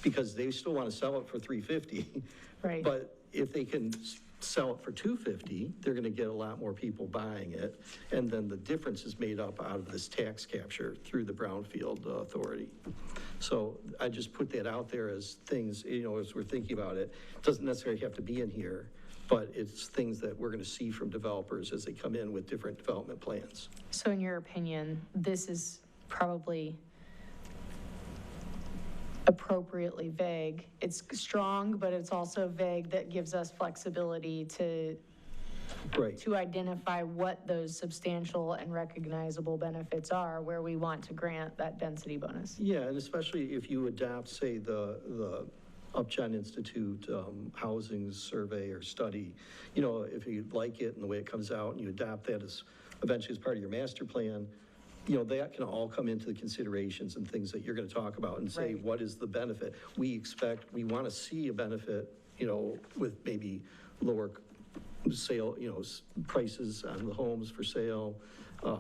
because they still want to sell it for $350. Right. But if they can sell it for $250, they're going to get a lot more people buying it. And then the difference is made up out of this tax capture through the Brownfield Authority. So I just put that out there as things, you know, as we're thinking about it. It doesn't necessarily have to be in here, but it's things that we're going to see from developers as they come in with different development plans. So in your opinion, this is probably appropriately vague. It's strong, but it's also vague that gives us flexibility to Right. to identify what those substantial and recognizable benefits are where we want to grant that density bonus. Yeah, and especially if you adopt, say, the Upjohn Institute housing survey or study, you know, if you like it and the way it comes out and you adopt that as eventually as part of your master plan, you know, that can all come into the considerations and things that you're going to talk about and say, Right. what is the benefit? We want to see a benefit, you know, with maybe lower sale, you know, prices on the homes for sale,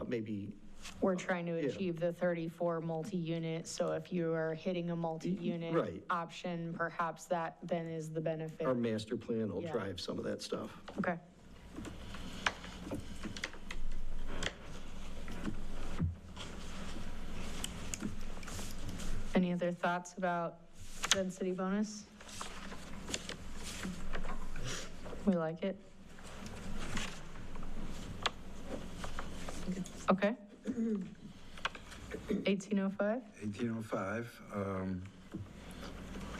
maybe. We're trying to Yeah. achieve the 34 multi-unit, so if you are hitting a multi-unit Right. option, perhaps that then is the benefit. Our master plan will Yeah. drive some of that stuff. Okay. Any other thoughts about density bonus? We like it. Okay. 1805? 1805,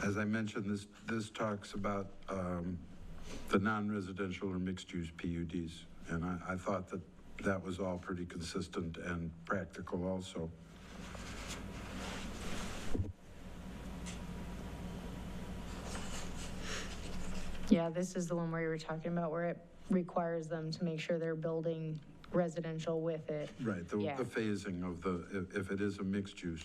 as I mentioned, this talks about the non-residential or mixed-use PUDs, and I thought that was all pretty consistent and practical also. Yeah, this is the one where you were talking about where it requires them to make sure they're building residential with it. Right, the Yeah. phasing of if it is a mixed use.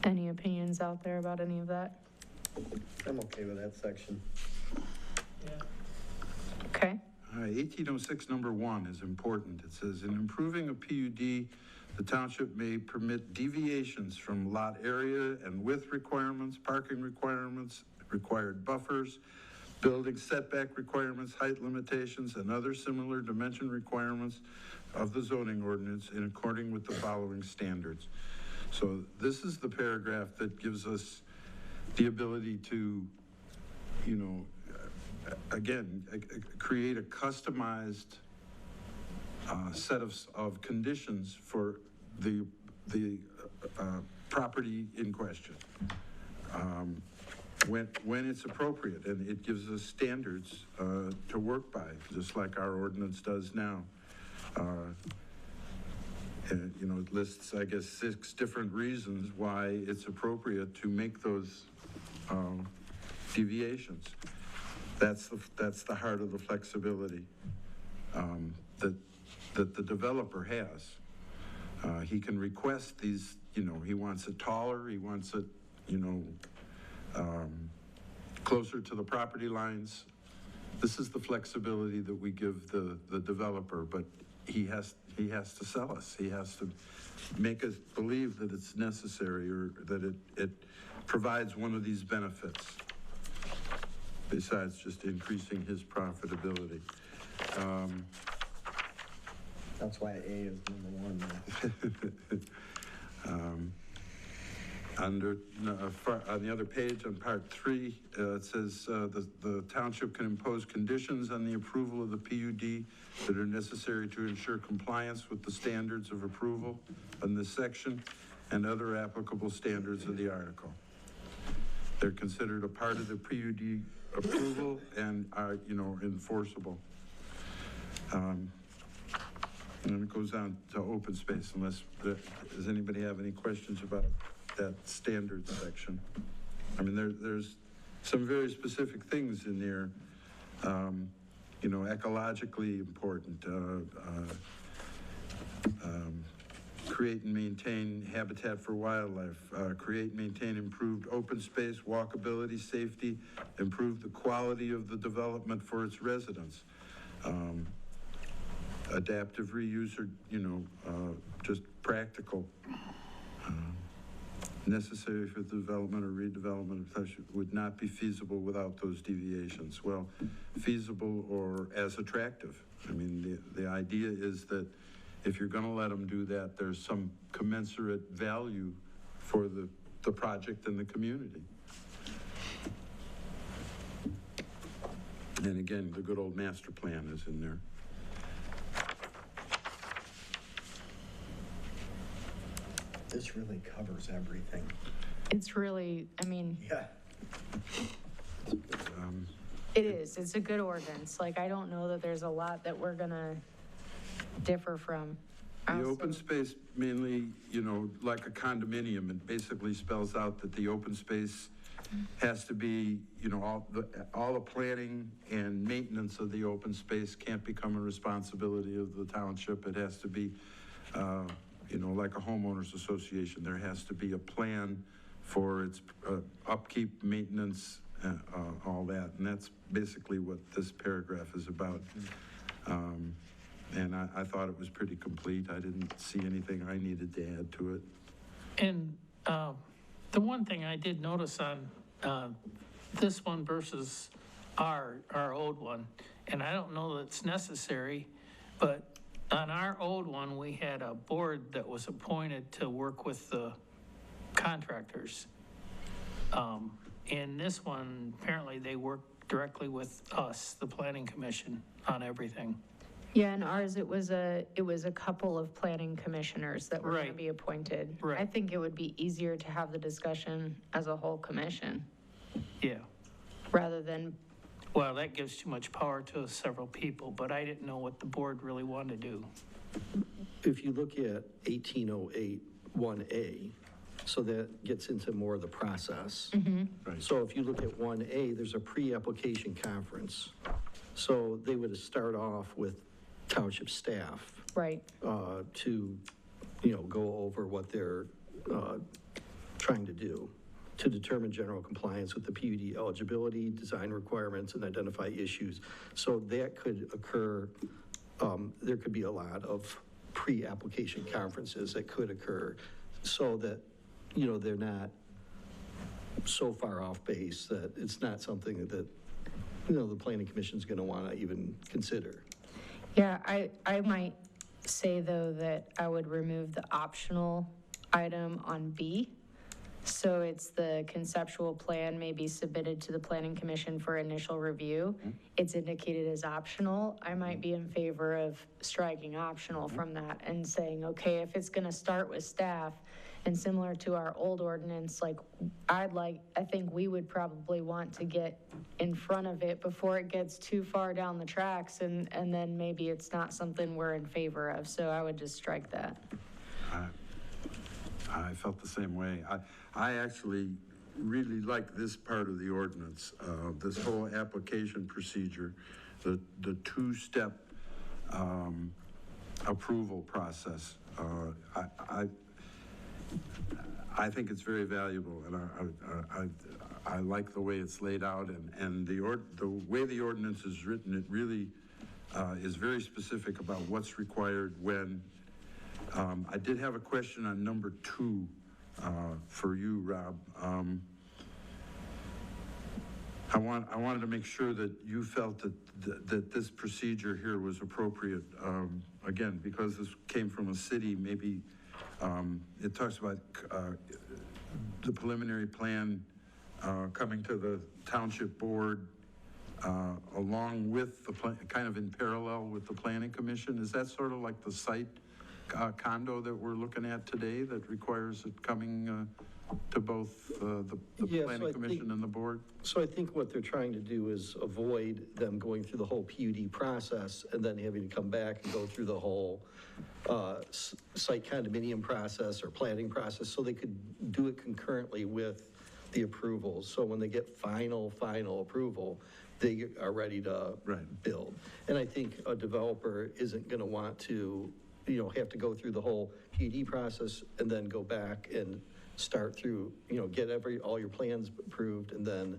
Any opinions out there about any of that? I'm okay with that section. Okay. All right, 1806, number 1 is important. It says, in improving a PUD, the township may permit deviations from lot area and width requirements, parking requirements, required buffers, building setback requirements, height limitations, and other similar dimension requirements of the zoning ordinance in according with the following standards. So this is the paragraph that gives us the ability to, you know, again, create a customized set of conditions for the property in question when it's appropriate, and it gives us standards to work by, just like our ordinance does now. And, you know, it lists, I guess, 6 different reasons why it's appropriate to make those deviations. That's the heart of the flexibility that the developer has. He can request these, you know, he wants it taller, he wants it, you know, closer to the property lines. This is the flexibility that we give the developer, but he has to sell us. He has to make us believe that it's necessary or that it provides one of these benefits, besides just increasing his profitability. That's why A is number 1. On the other page, on part 3, it says the township can impose conditions on the approval of the PUD that are necessary to ensure compliance with the standards of approval in this section and other applicable standards of the article. They're considered a part of the PUD approval and are, enforceable. And it goes on to open space unless, does anybody have any questions about that standard section? I mean, there's some very specific things in there, ecologically important, create and maintain habitat for wildlife, create and maintain improved open space, walkability, safety, improve the quality of the development for its residents. Adaptive reuse or, just practical, necessary for the development or redevelopment of such would not be feasible without those deviations. Well, feasible or as attractive. I mean, the idea is that if you're going to let them do that, there's some commensurate value for the project and the community. And again, the good old master plan is in there. This really covers everything. It's really, I mean, Yeah. it is, it's a good ordinance. Like, I don't know that there's a lot that we're gonna differ from. The open space mainly, like a condominium, it basically spells out that the open space has to be, all the planning and maintenance of the open space can't become a responsibility of the township. It has to be, like a homeowners association. There has to be a plan for its upkeep, maintenance, all that. And that's basically what this paragraph is about. And I thought it was pretty complete. I didn't see anything I needed to add to it. And the one thing I did notice on this one versus our old one, and I don't know that it's necessary, but on our old one, we had a board that was appointed to work with the contractors. In this one, apparently they work directly with us, the planning commission, on everything. Yeah, and ours, it was a couple of planning commissioners that were gonna Right. be appointed. Right. I think it would be easier to have the discussion as a whole commission, Yeah. rather than, Well, that gives too much power to several people, but I didn't know what the board really wanted to do. If you look at 1808 1A, so that gets into more of the process. Right. So if you look at 1A, there's a pre-application conference. So they would start off with township staff right, to, go over what they're trying to do to determine general compliance with the PUD eligibility, design requirements, and identify issues. So that could occur, there could be a lot of pre-application conferences that could occur so that, they're not so far off base that it's not something that, the planning commission's gonna wanna even consider. yeah, I might say, though, that I would remove the optional item on B. So it's the conceptual plan may be submitted to the planning commission for initial review. It's indicated as optional. I might be in favor of striking optional from that and saying, okay, if it's gonna start with staff, and similar to our old ordinance, like, I think we would probably want to get in front of it before it gets too far down the tracks, and then maybe it's not something we're in favor of, so I would just strike that. I felt the same way. I actually really like this part of the ordinance, this whole application procedure, the two-step approval process. I think it's very valuable, and I like the way it's laid out, and the way the ordinance is written, it really is very specific about what's required when. I did have a question on number 2 for you, Rob. I wanted to make sure that you felt that this procedure here was appropriate. Again, because this came from a city, maybe it talks about the preliminary plan coming to the Township Board along with the kind of in parallel with the Planning Commission. Is that sort of like the site condo that we're looking at today that requires it coming to both the Yeah, so I planning commission think- and the board? So I think what they're trying to do is avoid them going through the whole PUD process and then having to come back and go through the whole site condominium process or planning process, so they could do it concurrently with the approvals. So when they get final approval, they are ready to Right. build. And I think a developer isn't going to want to, have to go through the whole PUD process and then go back and start through, get all your plans approved and then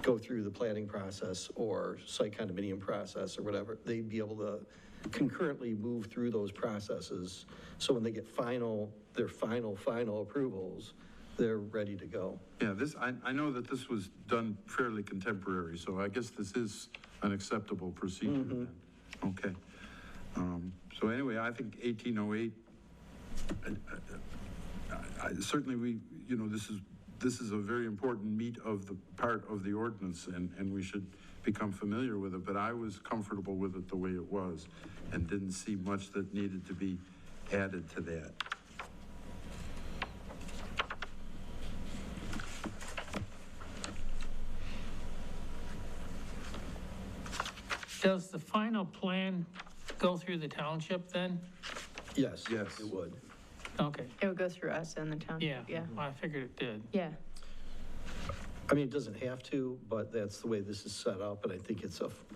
go through the planning process or site condominium process or whatever. They'd be able to concurrently move through those processes. So when they get their final approvals, they're ready to go. Yeah, I know that this was done fairly contemporary, so I guess this is an acceptable procedure then. Okay. So anyway, I think 1808, certainly this is a very important meat of the part of the ordinance, and we should become familiar with it, but I was comfortable with it the way it was and didn't see much that needed to be added to that. Does the final plan go through the township then? Yes. Yes. It would. Okay, It would go through us and the township. yeah, well, I figured it did. Yeah. I mean, it doesn't have to, but that's the way this is set up, and I think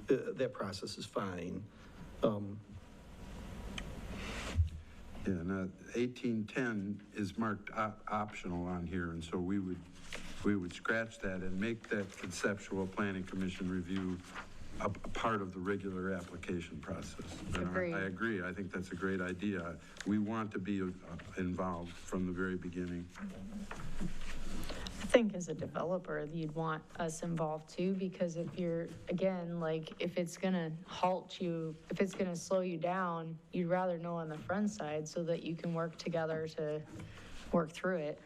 that process is fine. Yeah, and 1810 is marked optional on here, and so we would scratch that and make that conceptual planning commission review a part of the regular application process. And Agreed. I agree, I think that's a great idea. We want to be involved from the very beginning. I think as a developer, you'd want us involved too, because if you're, again, like, if it's gonna halt you, if it's gonna slow you down, you'd rather know on the front side so that you can work together to work through it.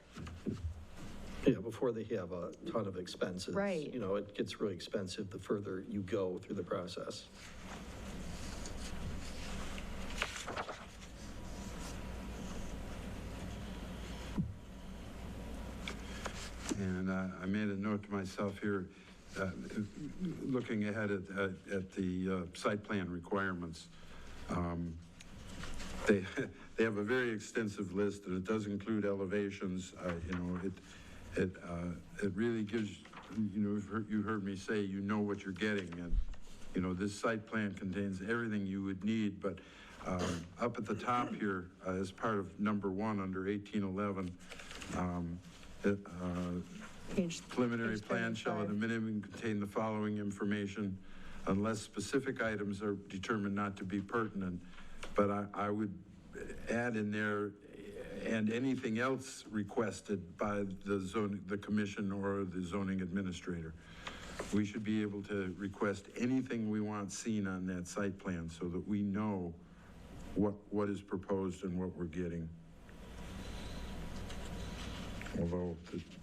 Yeah, before they have a ton of expenses. Right. It gets really expensive the further you go through the process. And I made a note to myself here, looking ahead at the site plan requirements. They have a very extensive list, and it does include elevations. It really gives, you heard me say, what you're getting. And, this site plan contains everything you would need, but up at the top here, as part of number 1 under 1811, preliminary page plan shall at a 35. minimum contain the following information unless specific items are determined not to be pertinent. But I would add in there, and anything else requested by the commission or the zoning administrator. We should be able to request anything we want seen on that site plan so that we know what is proposed and what we're getting. Although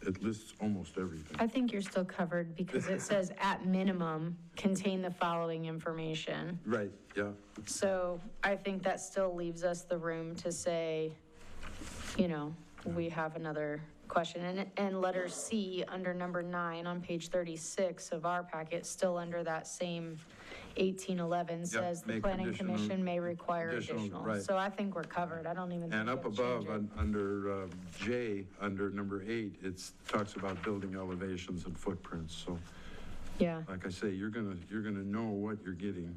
it lists almost everything. I think you're still covered because it says at minimum contain the following information. Right, yeah. So I think that still leaves us the room to say, we have another question. And letter C under number 9 on page 36 of our packet, still under that same 1811 says the make planning additional- commission may require additional. right. So I think we're covered. I don't even think And up we'll above, change it. under J, under number 8, it talks about building elevations and footprints. So, Yeah. like I say, you're gonna know what you're getting.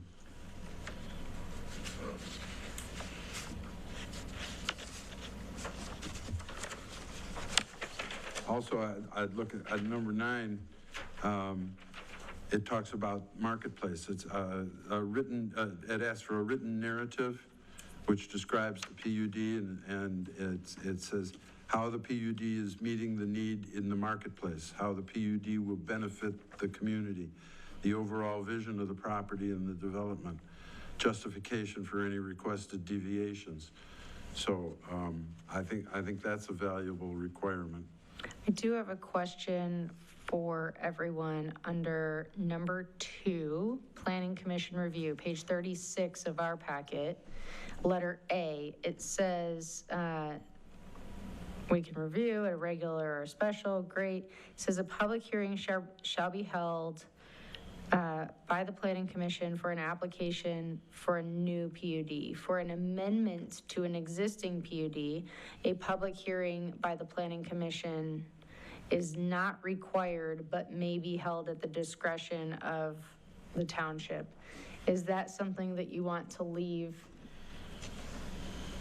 Also, I'd look at number 9. It talks about marketplace. It's it asks for a written narrative, which describes the PUD, and it says how the PUD is meeting the need in the marketplace, how the PUD will benefit the community, the overall vision of the property and the development, justification for any requested deviations. So I think that's a valuable requirement. I do have a question for everyone under number 2, Planning Commission Review, page 36 of our packet, letter A. It says, we can review at a regular or special, great. It says a public hearing shall be held by the planning commission for an application for a new PUD. For an amendment to an existing PUD, a public hearing by the planning commission is not required, but may be held at the discretion of the township. Is that something that you want to leave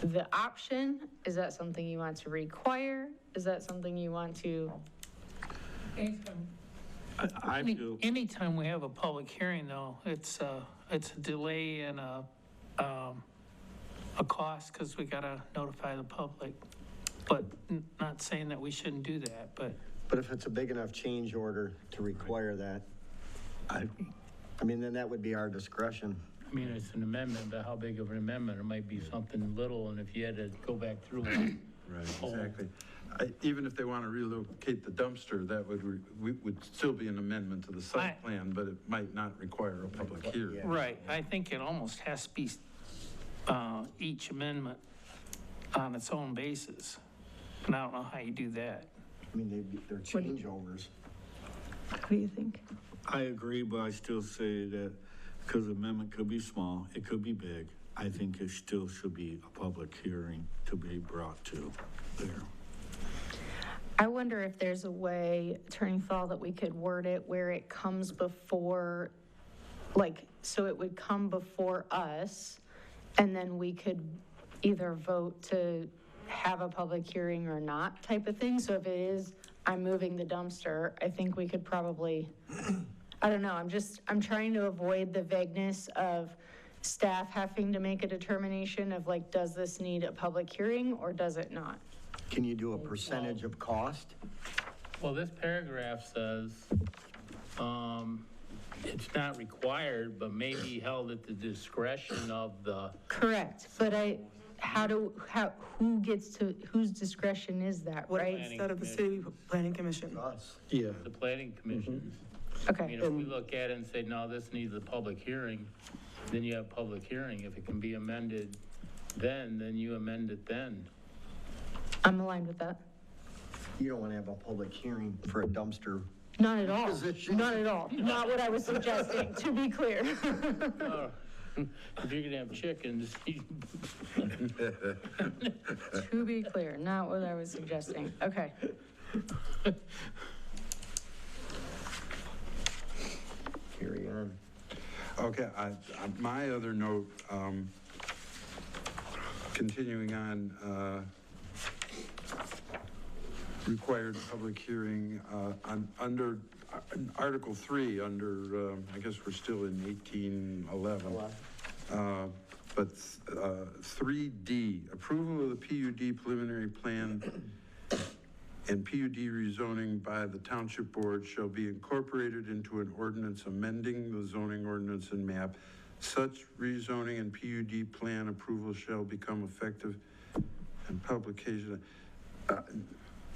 the option? Is that something you want to require? Is that something you want to? I do. Anytime we have a public hearing, though, it's a delay and a cost, because we gotta notify the public. But not saying that we shouldn't do that, but. But if it's a big enough change order to require that, I mean, then that would be our discretion. I mean, it's an amendment, but how big of an amendment? It might be something little, and if you had to go back through it. Right, exactly. Even if they want to relocate the dumpster, that would still be an amendment to the site plan, but it might not require a public hearing. Right, I think it almost has to be each amendment on its own basis. And I don't know how you do that. I mean, they're changeovers. What do you think? I agree, but I still say that because the amendment could be small, it could be big. I think it still should be a public hearing to be brought to there. I wonder if there's a way, Attorney Thal, that we could word it where it comes before, like, so it would come before us, and then we could either vote to have a public hearing or not type of thing. So if it is, I'm moving the dumpster, I think we could probably, I don't know, I'm trying to avoid the vagueness of staff having to make a determination of like, does this need a public hearing or does it not? Can you do a percentage of cost? Well, this paragraph says, it's not required, but may be held at the discretion of the. Correct, but who gets to, whose discretion is that, What right? instead of the city planning commission? Us. Yeah. The planning commissions. I Okay, mean, if we look at it and say, no, this needs a public hearing, then you have public hearing. If it can be amended then you amend it then. I'm aligned with that. You don't want to have a public hearing for a dumpster. Not at all, not at all, not what I was suggesting, to be clear. If you're gonna have chickens, To be clear, not what I was suggesting, okay. Carry on. Okay, my other note, continuing on, required public hearing under Article 3, under, I guess we're still in 1811. But 3D, approval of the PUD preliminary plan and PUD rezoning by the Township Board shall be incorporated into an ordinance amending the zoning ordinance and map. Such rezoning and PUD plan approval shall become effective and publication.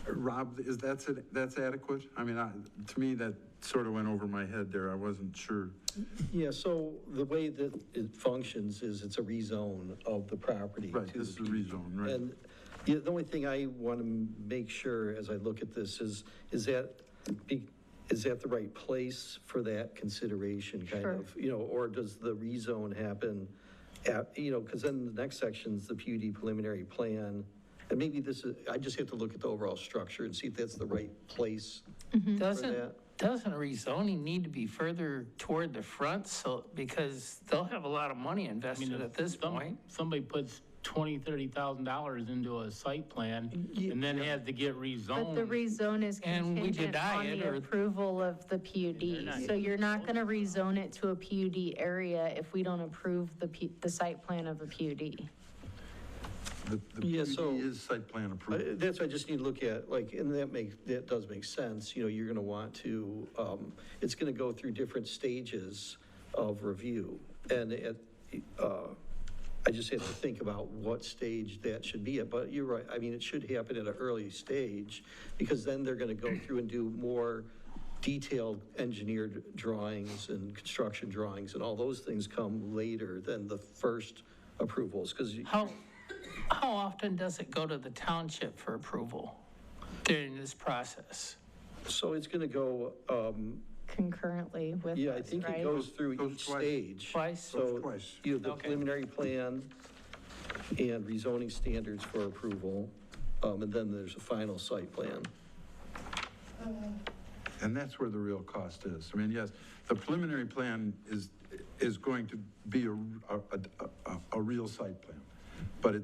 Rob, that's adequate? I mean, to me, that sort of went over my head there. I wasn't sure. Yeah, so the way that it functions is it's a rezone of the property. Right, to this is the a rezone, right? And the only thing I want to make sure as I look at this is that the right place for that consideration, kind Sure. of, or does the rezone happen at, because then the next section's the PUD preliminary plan. And maybe I just have to look at the overall structure and see if that's the right place for that. Doesn't rezoning need to be further toward the front, because they'll have a lot of money invested at this point? somebody puts $20,000-$30,000 into a site plan and then has to get rezoned. But the rezone is And we contingent deny on it, the or- approval of the PUD. So you're not going to rezone it to a PUD area if we don't approve the site plan of the PUD. The Yeah, PUD so- is site plan approved. That's what I just need to look at, and that does make sense. You're going to want to, it's going to go through different stages of review. And I just have to think about what stage that should be at. But you're right, I mean, it should happen at an early stage, because then they're going to go through and do more detailed engineered drawings and construction drawings, and all those things come later than the first approvals, because How often does it go to the township for approval? during this process? So it's going to go, Concurrently with yeah, I this, think it right? goes through Goes each twice. stage. Twice? So twice. you have the Okay. preliminary plan and rezoning standards for approval, and then there's a final site plan. And that's where the real cost is. I mean, yes, the preliminary plan is going to be a real site plan. But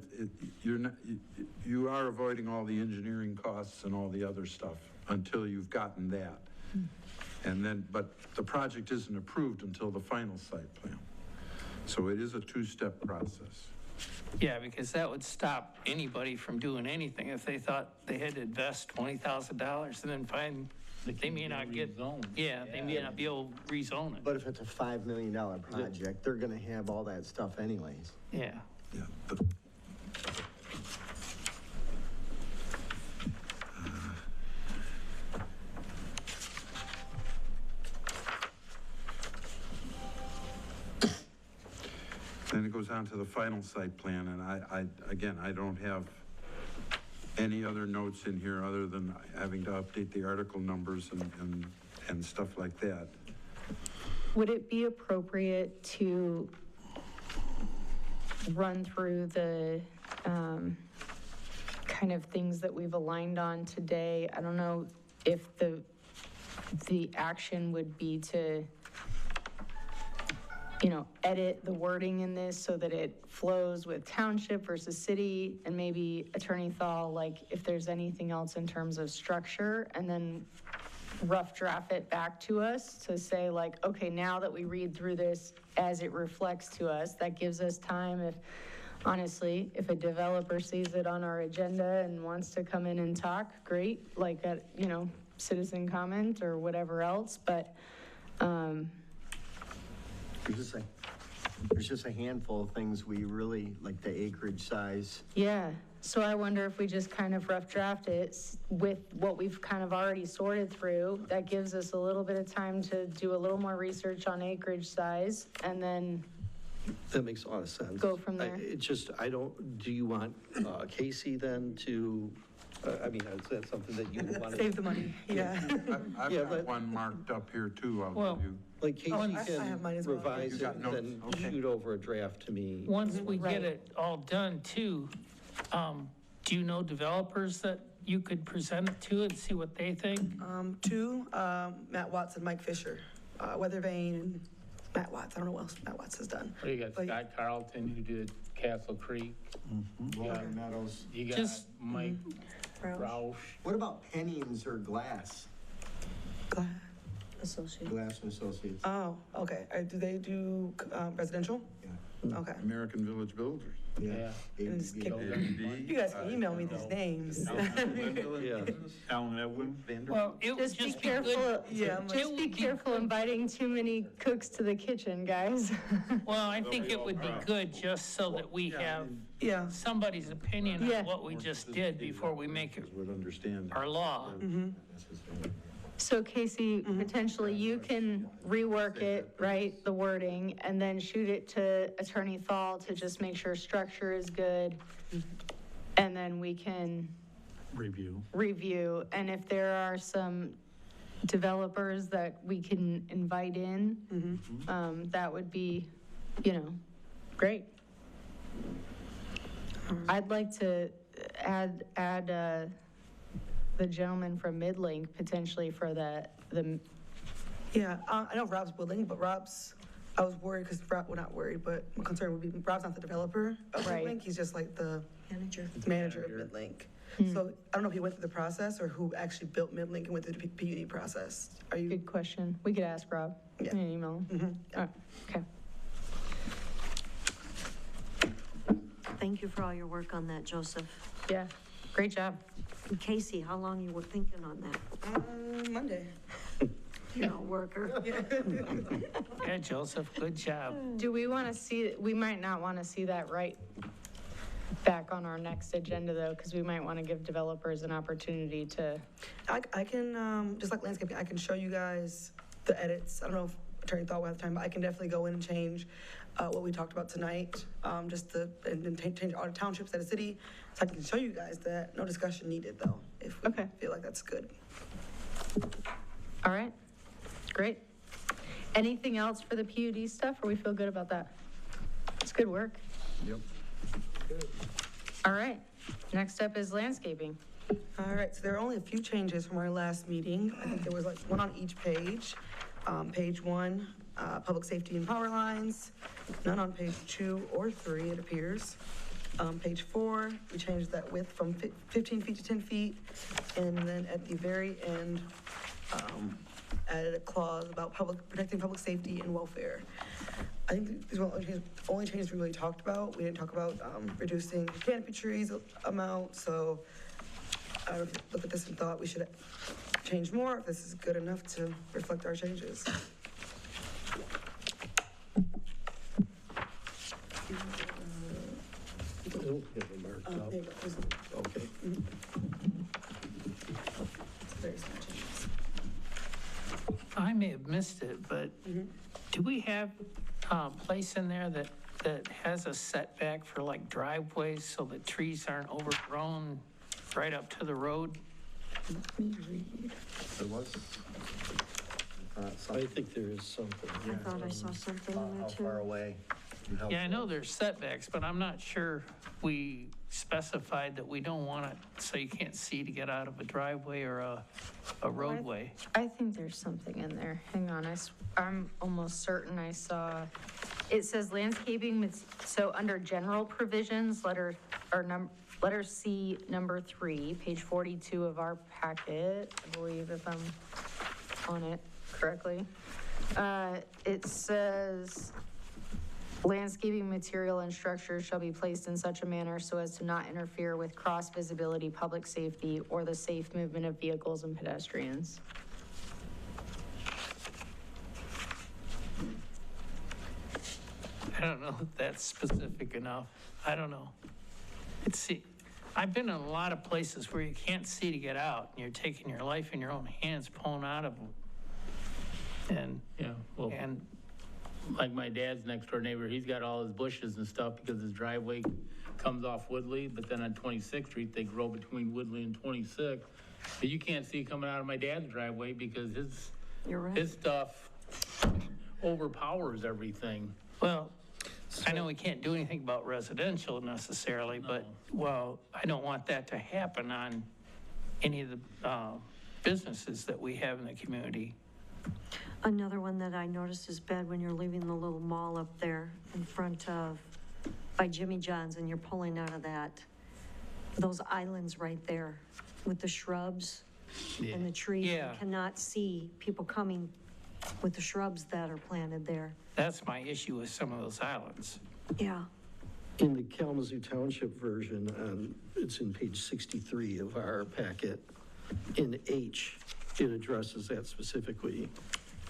you are avoiding all the engineering costs and all the other stuff until you've gotten that. And then, but the project isn't approved until the final site plan. So it is a two-step process. Yeah, because that would stop anybody from doing anything if they thought they had to invest $20,000 and then find that they may not get, yeah, they may not be able to rezone it. But if it's a $5 million project, they're gonna have all that stuff anyways. Yeah. Yeah. Then it goes on to the final site plan, and again, I don't have any other notes in here other than having to update the article numbers and stuff like that. Would it be appropriate to run through the kind of things that we've aligned on today? I don't know if the action would be to, edit the wording in this so that it flows with township versus city, and maybe Attorney Thal, like if there's anything else in terms of structure, and then rough draft it back to us to say like, okay, now that we read through this as it reflects to us, that gives us time if, honestly, if a developer sees it on our agenda and wants to come in and talk, great, like at, citizen comment or whatever else, but, There's just a handful of things we really, like the acreage size. yeah. So I wonder if we just kind of rough draft it with what we've kind of already sorted through. That gives us a little bit of time to do a little more research on acreage size, and then That makes a lot of sense. Go from there. It's just, do you want Casey then to, is that something that you want to? Save the money, yeah. I've Yeah, got but- one marked up here too, I'll Well- give you. Like Casey I have can mine as well. revise You it got and notes, then okay. shoot over a draft to me. Once we Right. get it all done too, do you know developers that you could present it to and see what they think? Two, Matt Watts and Mike Fisher, Weather Vane and Matt Watts. I don't know what else Matt Watts has done. What do you got, But- Scott Carlton, who did Castle Creek? Water Meadows. You got Just- Mike Roush Roush. What about Pennings or Glass? Associate. Glass and Associates. Oh, okay. Do they do residential? Yeah. Okay. American Village Builders. Yeah. And just kick- ABB, You guys can email me these names. Yeah. Alan Edwin? Well, it would just be just be good. careful. Yeah, I'm like- Just be careful inviting too many cooks to the kitchen, guys. Well, I think it would be good just so that we have Yeah. somebody's opinion Yeah. on what we just did before we make it would understand. our law. So Casey, potentially you can rework it, right, the wording, and then shoot it to Attorney Thal to just make sure structure is good. And then we can review. And if there are some developers that we can invite in, that would be, great. I'd like to add the gentleman from Midlink potentially for the Yeah, I know Rob's willing, but I was worried because not worried, but my concern would be Rob's not the developer of Right. Midlink. He's just like the Manager. manager of Midlink. So I don't know if he went through the process or who actually built Midlink and went through the PUD process. Are you? good question. We could ask Rob. Yeah. In an email. Oh, okay. Thank you for all your work on that, Joseph. Yeah, great job. And Casey, how long you were thinking on that? Monday. You're a worker. Yeah, Joseph, good job. Do we want to see, we might not want to see that right back on our next agenda though, because we might want to give developers an opportunity to, I can, just like landscaping, I can show you guys the edits. I don't know if attorney thought we'll have time, but I can definitely go in and change what we talked about tonight, and change all the townships at a city. So I can show you guys that, no discussion needed though, if we feel like that's good. All right, great. Anything else for the PUD stuff, or we feel good about that? It's good work. Yep. All right, next up is landscaping. All right, so there are only a few changes from our last meeting. I think there was like one on each page. Page 1, public safety and power lines. None on page 2 or 3, it appears. Page 4, we changed that width from 15 feet to 10 feet. And then at the very end, added a clause about protecting public safety and welfare. I think these were the only changes we really talked about. We didn't talk about reducing canopy trees amount, so I looked at this and thought we should change more if this is good enough to reflect our changes. I don't have it marked up. There you go. Okay. It's very small changes. I may have missed it, but do we have a place in there that has a setback for like driveways so the trees aren't overgrown right up to the road? Let me read. There was? I think there is something. I thought I saw something in How there too. far away? and how Yeah, I know close? there's setbacks, but I'm not sure we specified that we don't want it so you can't see to get out of a driveway or a roadway. I think there's something in there. Hang on, I'm almost certain I saw, it says landscaping, so under general provisions, letter C, number 3, page 42 of our packet, I believe, if I'm on it correctly. It says, landscaping material and structures shall be placed in such a manner so as to not interfere with cross-visibility, public safety, or the safe movement of vehicles and pedestrians. I don't know if that's specific enough. I don't know. I've been in a lot of places where you can't see to get out, and you're taking your life in your own hands, pulling out of them. And, Yeah, well, and like my dad's next door neighbor, he's got all his bushes and stuff because his driveway comes off Woodley, but then on 26th Street, they grow between Woodley and 26th. But you can't see coming out of my dad's driveway because You're right. his stuff overpowers everything. well, I know we can't do anything about residential necessarily, but, well, I don't want that to happen on any of the businesses that we have in the community. Another one that I noticed is bad when you're leaving the little mall up there in front of, by Jimmy John's, and you're pulling out of that, those islands right there with the shrubs and the trees. Yeah. You cannot see people coming with the shrubs that are planted there. That's my issue with some of those islands. Yeah. In the Kalamazoo Township version, it's in page 63 of our packet. In H, it addresses that specifically.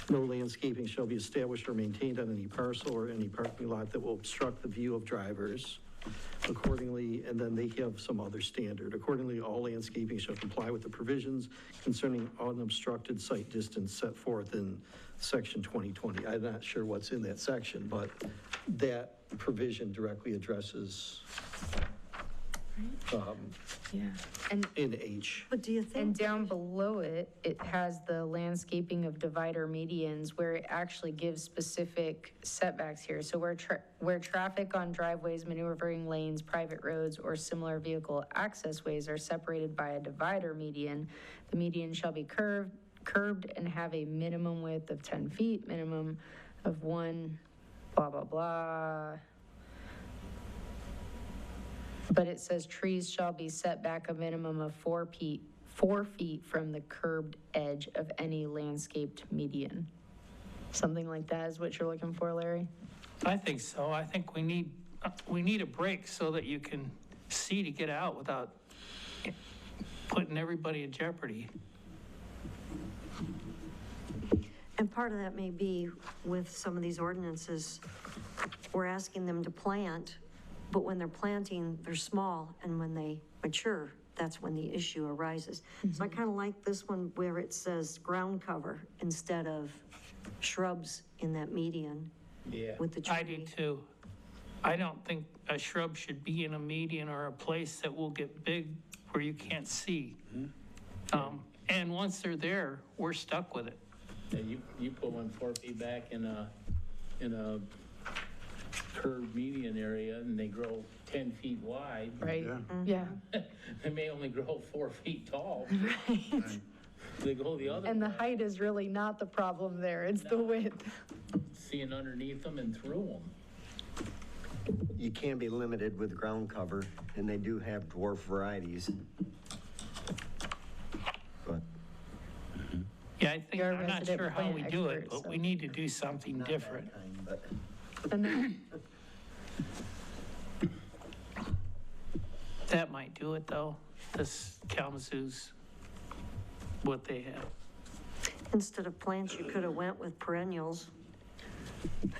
No landscaping shall be established or maintained on any parcel or any parking lot that will obstruct the view of drivers. Accordingly, and then they have some other standard. Accordingly, all landscaping shall comply with the provisions concerning unobstructed site distance set forth in section 2020. I'm not sure what's in that section, but that provision directly addresses Yeah. And in H. But do you think? And down below it, it has the landscaping of divider medians where it actually gives specific setbacks here. So where traffic on driveways, maneuvering lanes, private roads, or similar vehicle access ways are separated by a divider median, the median shall be curbed and have a minimum width of 10 feet, minimum of 1, blah, blah, blah. But it says trees shall be set back a minimum of 4 feet from the curbed edge of any landscaped median. Something like that is what you're looking for, Larry? I think so. I think we need a break so that you can see to get out without putting everybody in jeopardy. And part of that may be with some of these ordinances, we're asking them to plant, but when they're planting, they're small, and when they mature, that's when the issue arises. So I kind of like this one where it says ground cover instead of shrubs in that median Yeah. with the tree. I do too. I don't think a shrub should be in a median or a place that will get big where you can't see. And once they're there, we're stuck with it. Yeah, you put one 4 feet back in a curved median area and they grow 10 feet wide. Right? Yeah. Yeah. They may only grow 4 feet tall. They go the other And the way, height is really not the problem there, it's the width. seeing underneath them and through them. You can be limited with ground cover, and they do have dwarf varieties. But Yeah, I think, You're a I'm not resident sure how we plant do it, expert, but so- we need to do something not that different. kind, but And then- That might do it though, this Kalamazoo's, what they have. Instead of plants, you could have went with perennials.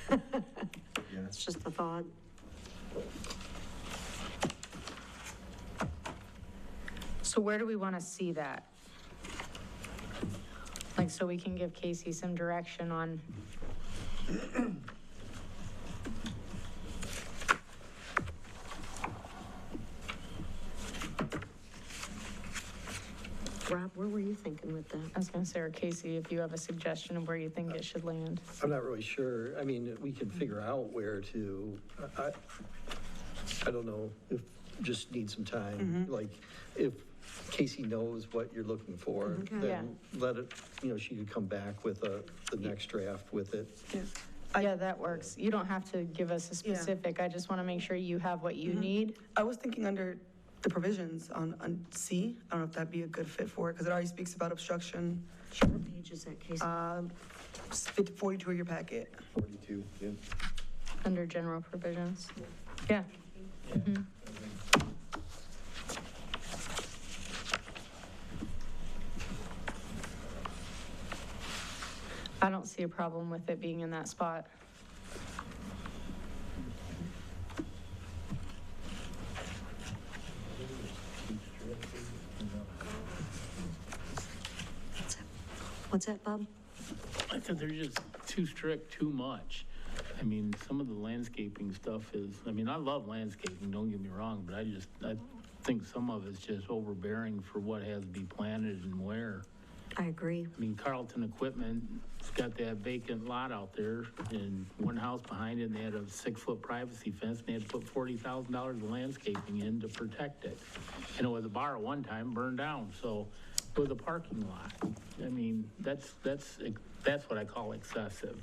It's just a thought. So where do we want to see that? Like, so we can give Casey some direction on. Rob, where were you thinking with that? I was going to say, or Casey, if you have a suggestion of where you think it should land. I'm not really sure. I mean, we can figure out where to, I don't know, if, just need some time. Like, if Casey knows what you're looking for, then let it, she could come back with the next draft with it. Yeah, that works. You don't have to give us a specific. I just want to make sure you have what you need. I was thinking under the provisions on C. I don't know if that'd be a good fit for it, because it already speaks about obstruction. Sure, what page is that, Casey? 42 of your packet. 42, yeah. Under general provisions. Yeah. Mhm. I don't see a problem with it being in that spot. What's that, Bob? I think they're just too strict, too much. I mean, some of the landscaping stuff is, I mean, I love landscaping, don't get me wrong, but I think some of it's just overbearing for what has to be planted and where. I agree. I mean, Carlton Equipment's got that vacant lot out there and one house behind it, and they had a 6-foot privacy fence, and they had to put $40,000 of landscaping in to protect it. And it was a bar at one time, burned down, so it was a parking lot. I mean, that's what I call excessive.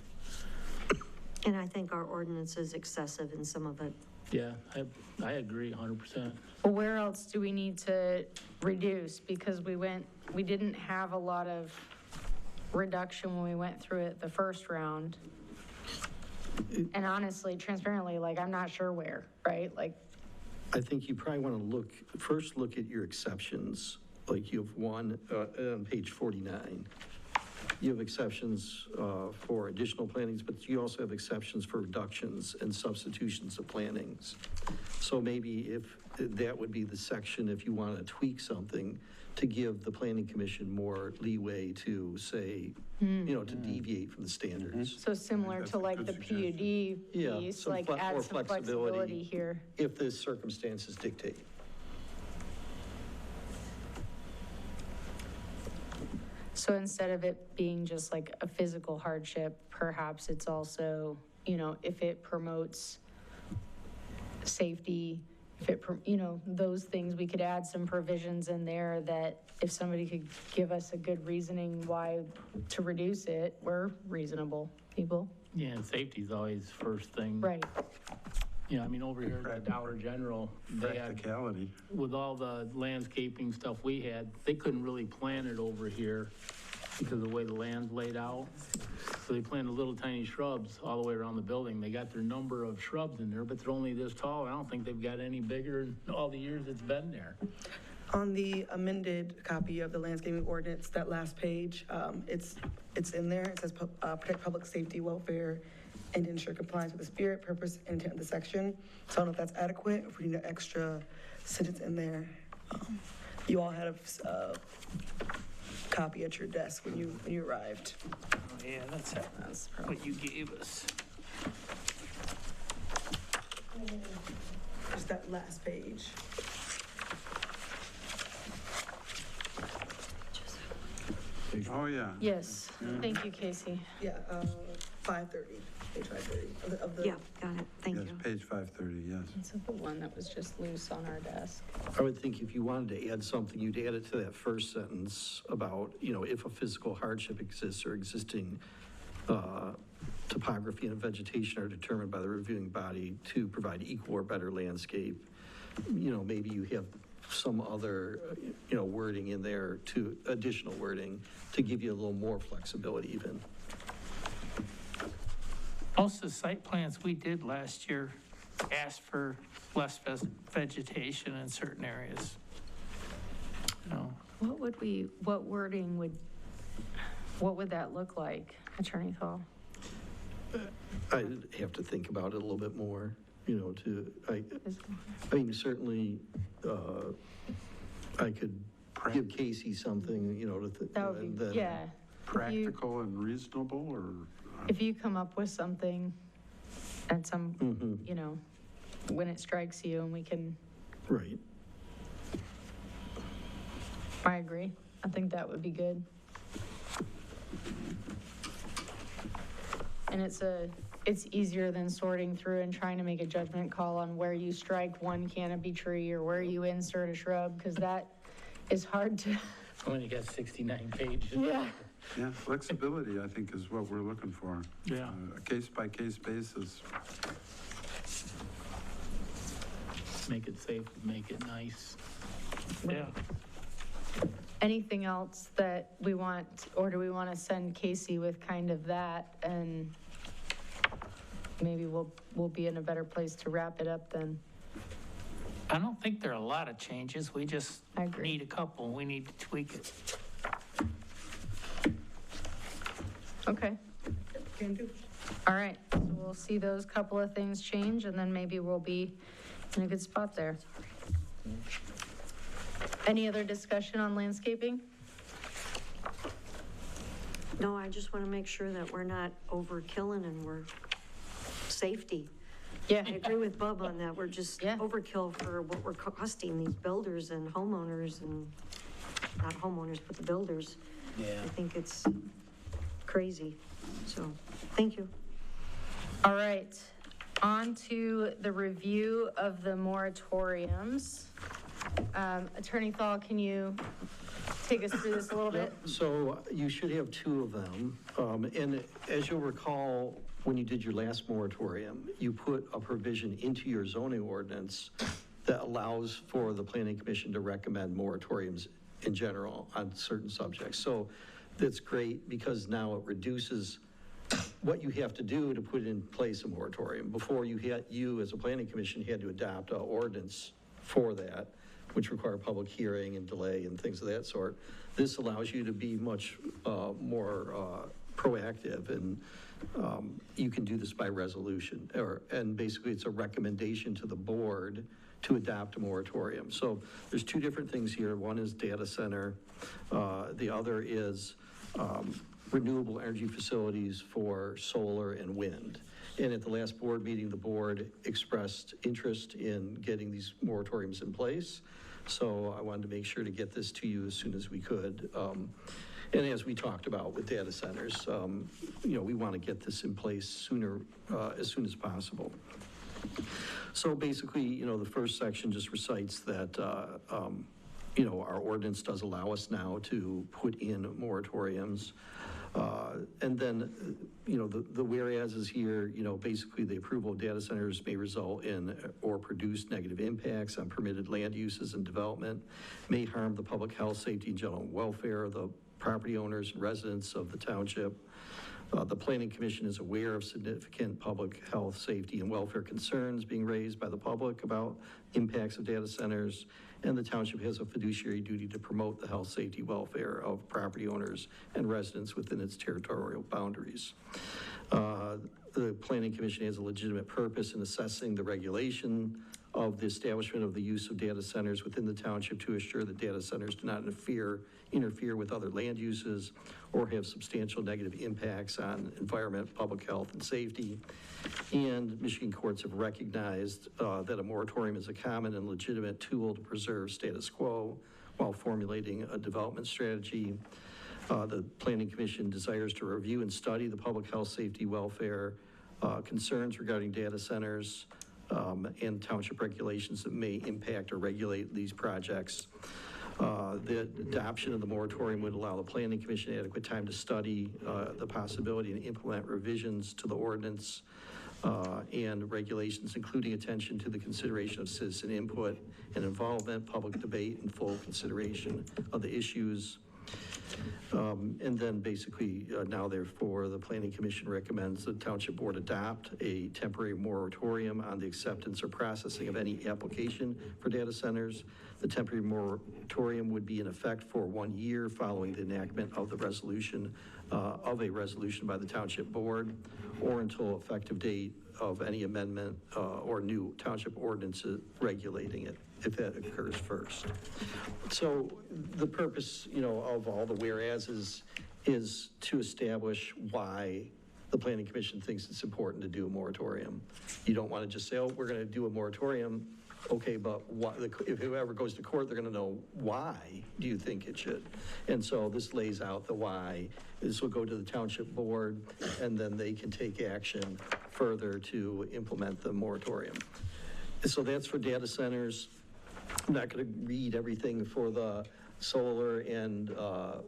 And I think our ordinance is excessive in some of it. Yeah, I agree 100%. Well, where else do we need to reduce? Because we didn't have a lot of reduction when we went through it the first round. And honestly, transparently, like, I'm not sure where, right? Like, I think you probably want to first look at your exceptions. Like you have one on page 49. You have exceptions for additional plantings, but you also have exceptions for reductions and substitutions of plantings. So maybe if that would be the section, if you want to tweak something, to give the planning commission more leeway to say, to deviate from the standards. so similar to like the PUD Yeah, piece, some like more add some flexibility here. If the circumstances dictate. So instead of it being just like a physical hardship, perhaps it's also, if it promotes safety, if it, those things, we could add some provisions in there that if somebody could give us a good reasoning why to reduce it, we're reasonable people. Yeah, and safety's always first thing. Right. I mean, over here at the Dollar General, they had, Practicality. with all the landscaping stuff we had, they couldn't really plant it over here because of the way the land's laid out. So they planted little tiny shrubs all the way around the building. They got their number of shrubs in there, but they're only this tall. I don't think they've got any bigger in all the years it's been there. On the amended copy of the landscaping ordinance, that last page, it's in there. It says protect public safety, welfare, and ensure compliance with the spirit, purpose, and intent of the section. So I don't know if that's adequate, or if we need an extra sentence in there. You all had a copy at your desk when you arrived. Oh, yeah, that's what you gave us. Just that last page. Oh, yeah. Yes, thank you, Casey. Yeah, 530, page 530 of the. Yeah, got it, thank Yes, you. page 530, yes. It's the one that was just loose on our desk. I would think if you wanted to add something, you'd add it to that first sentence about, if a physical hardship exists or existing topography and vegetation are determined by the reviewing body to provide equal or better landscape. Maybe you have some other, wording in there to, additional wording to give you a little more flexibility even. Most of the site plans we did last year asked for less vegetation in certain areas. What would that look like, Attorney Thal? I'd have to think about it a little bit more, I mean, certainly, I could give Casey something, That would then- be, yeah. Practical and reasonable, or? If you come up with something and some, when it strikes you and we can, Right. I agree. I think that would be good. And it's easier than sorting through and trying to make a judgment call on where you strike one canopy tree or where you insert a shrub, because that is hard to, When you got 69 pages. yeah. Yeah, flexibility, I think, is what we're looking for. Yeah. A case-by-case basis. Make it safe, make it nice. Yeah. Anything else that we want, or do we want to send Casey with kind of that, and maybe we'll be in a better place to wrap it up then? I don't think there are a lot of changes. We just I agree. need a couple. We need to tweak it. Okay, Can do. all right, so we'll see those couple of things change, and then maybe we'll be in a good spot there. Any other discussion on landscaping? No, I just want to make sure that we're not overkilling and we're safety. Yeah. I agree with Bub on that. We're just Yeah. overkill for what we're costing these builders and homeowners and, not homeowners, but the builders. Yeah. I think it's crazy. So, thank you. All right, on to the review of the moratoriums. Attorney Thal, can you take us through this a little bit? So you should have two of them. And as you'll recall, when you did your last moratorium, you put a provision into your zoning ordinance that allows for the planning commission to recommend moratoriums in general on certain subjects. So that's great because now it reduces what you have to do to put in place a moratorium. Before you as a planning commission had to adopt an ordinance for that, which require public hearing and delay and things of that sort. This allows you to be much more proactive, and you can do this by resolution, and basically it's a recommendation to the board to adopt a moratorium. So there's two different things here. One is data center. The other is renewable energy facilities for solar and wind. And at the last board meeting, the board expressed interest in getting these moratoriums in place. So I wanted to make sure to get this to you as soon as we could. And as we talked about with data centers, we want to get this in place sooner, as soon as possible. So basically, the first section just recites that, our ordinance does allow us now to put in moratoriums. And then, the whereases here, basically the approval of data centers may result in or produce negative impacts on permitted land uses and development, may harm the public health, safety, and general welfare of the property owners and residents of the township. The Planning Commission is aware of significant public health, safety, and welfare concerns being raised by the public about impacts of data centers, and the township has a fiduciary duty to promote the health, safety, welfare of property owners and residents within its territorial boundaries. The Planning Commission has a legitimate purpose in assessing the regulation of the establishment of the use of data centers within the township to assure that data centers do not interfere with other land uses or have substantial negative impacts on environment, public health, and safety. And Michigan courts have recognized that a moratorium is a common and legitimate tool to preserve status quo while formulating a development strategy. The Planning Commission desires to review and study the public health, safety, welfare concerns regarding data centers and township regulations that may impact or regulate these projects. The adoption of the moratorium would allow the Planning Commission adequate time to study the possibility and implement revisions to the ordinance and regulations, including attention to the consideration of citizen input and involvement, public debate, and full consideration of the issues. And then basically, now therefore, the Planning Commission recommends the Township Board adopt a temporary moratorium on the acceptance or processing of any application for data centers. The temporary moratorium would be in effect for 1 year following the enactment of the resolution, of a resolution by the Township Board, or until effective date of any amendment or new township ordinances regulating it, if that occurs first. So the purpose, of all the whereases is to establish why the Planning Commission thinks it's important to do a moratorium. You don't want to just say, oh, we're going to do a moratorium. Okay, but if whoever goes to court, they're going to know why do you think it should? And so this lays out the why. This will go to the Township Board, and then they can take action further to implement the moratorium. So that's for data centers. I'm not going to read everything for the solar and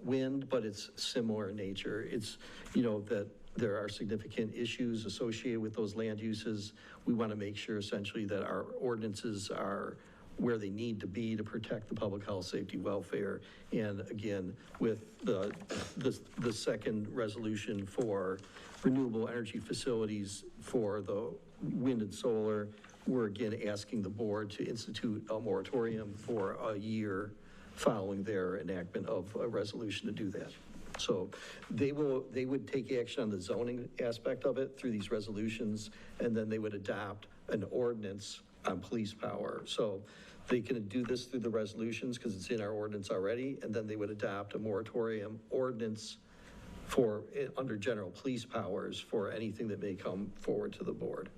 wind, but it's similar in nature. It's, that there are significant issues associated with those land uses. We want to make sure essentially that our ordinances are where they need to be to protect the public health, safety, welfare. And again, with the second resolution for renewable energy facilities for the wind and solar, we're again asking the board to institute a moratorium for a year following their enactment of a resolution to do that. So they would take action on the zoning aspect of it through these resolutions, and then they would adopt an ordinance on police power. So they can do this through the resolutions because it's in our ordinance already, and then they would adopt a moratorium ordinance for under general police powers for anything that may come forward to the board.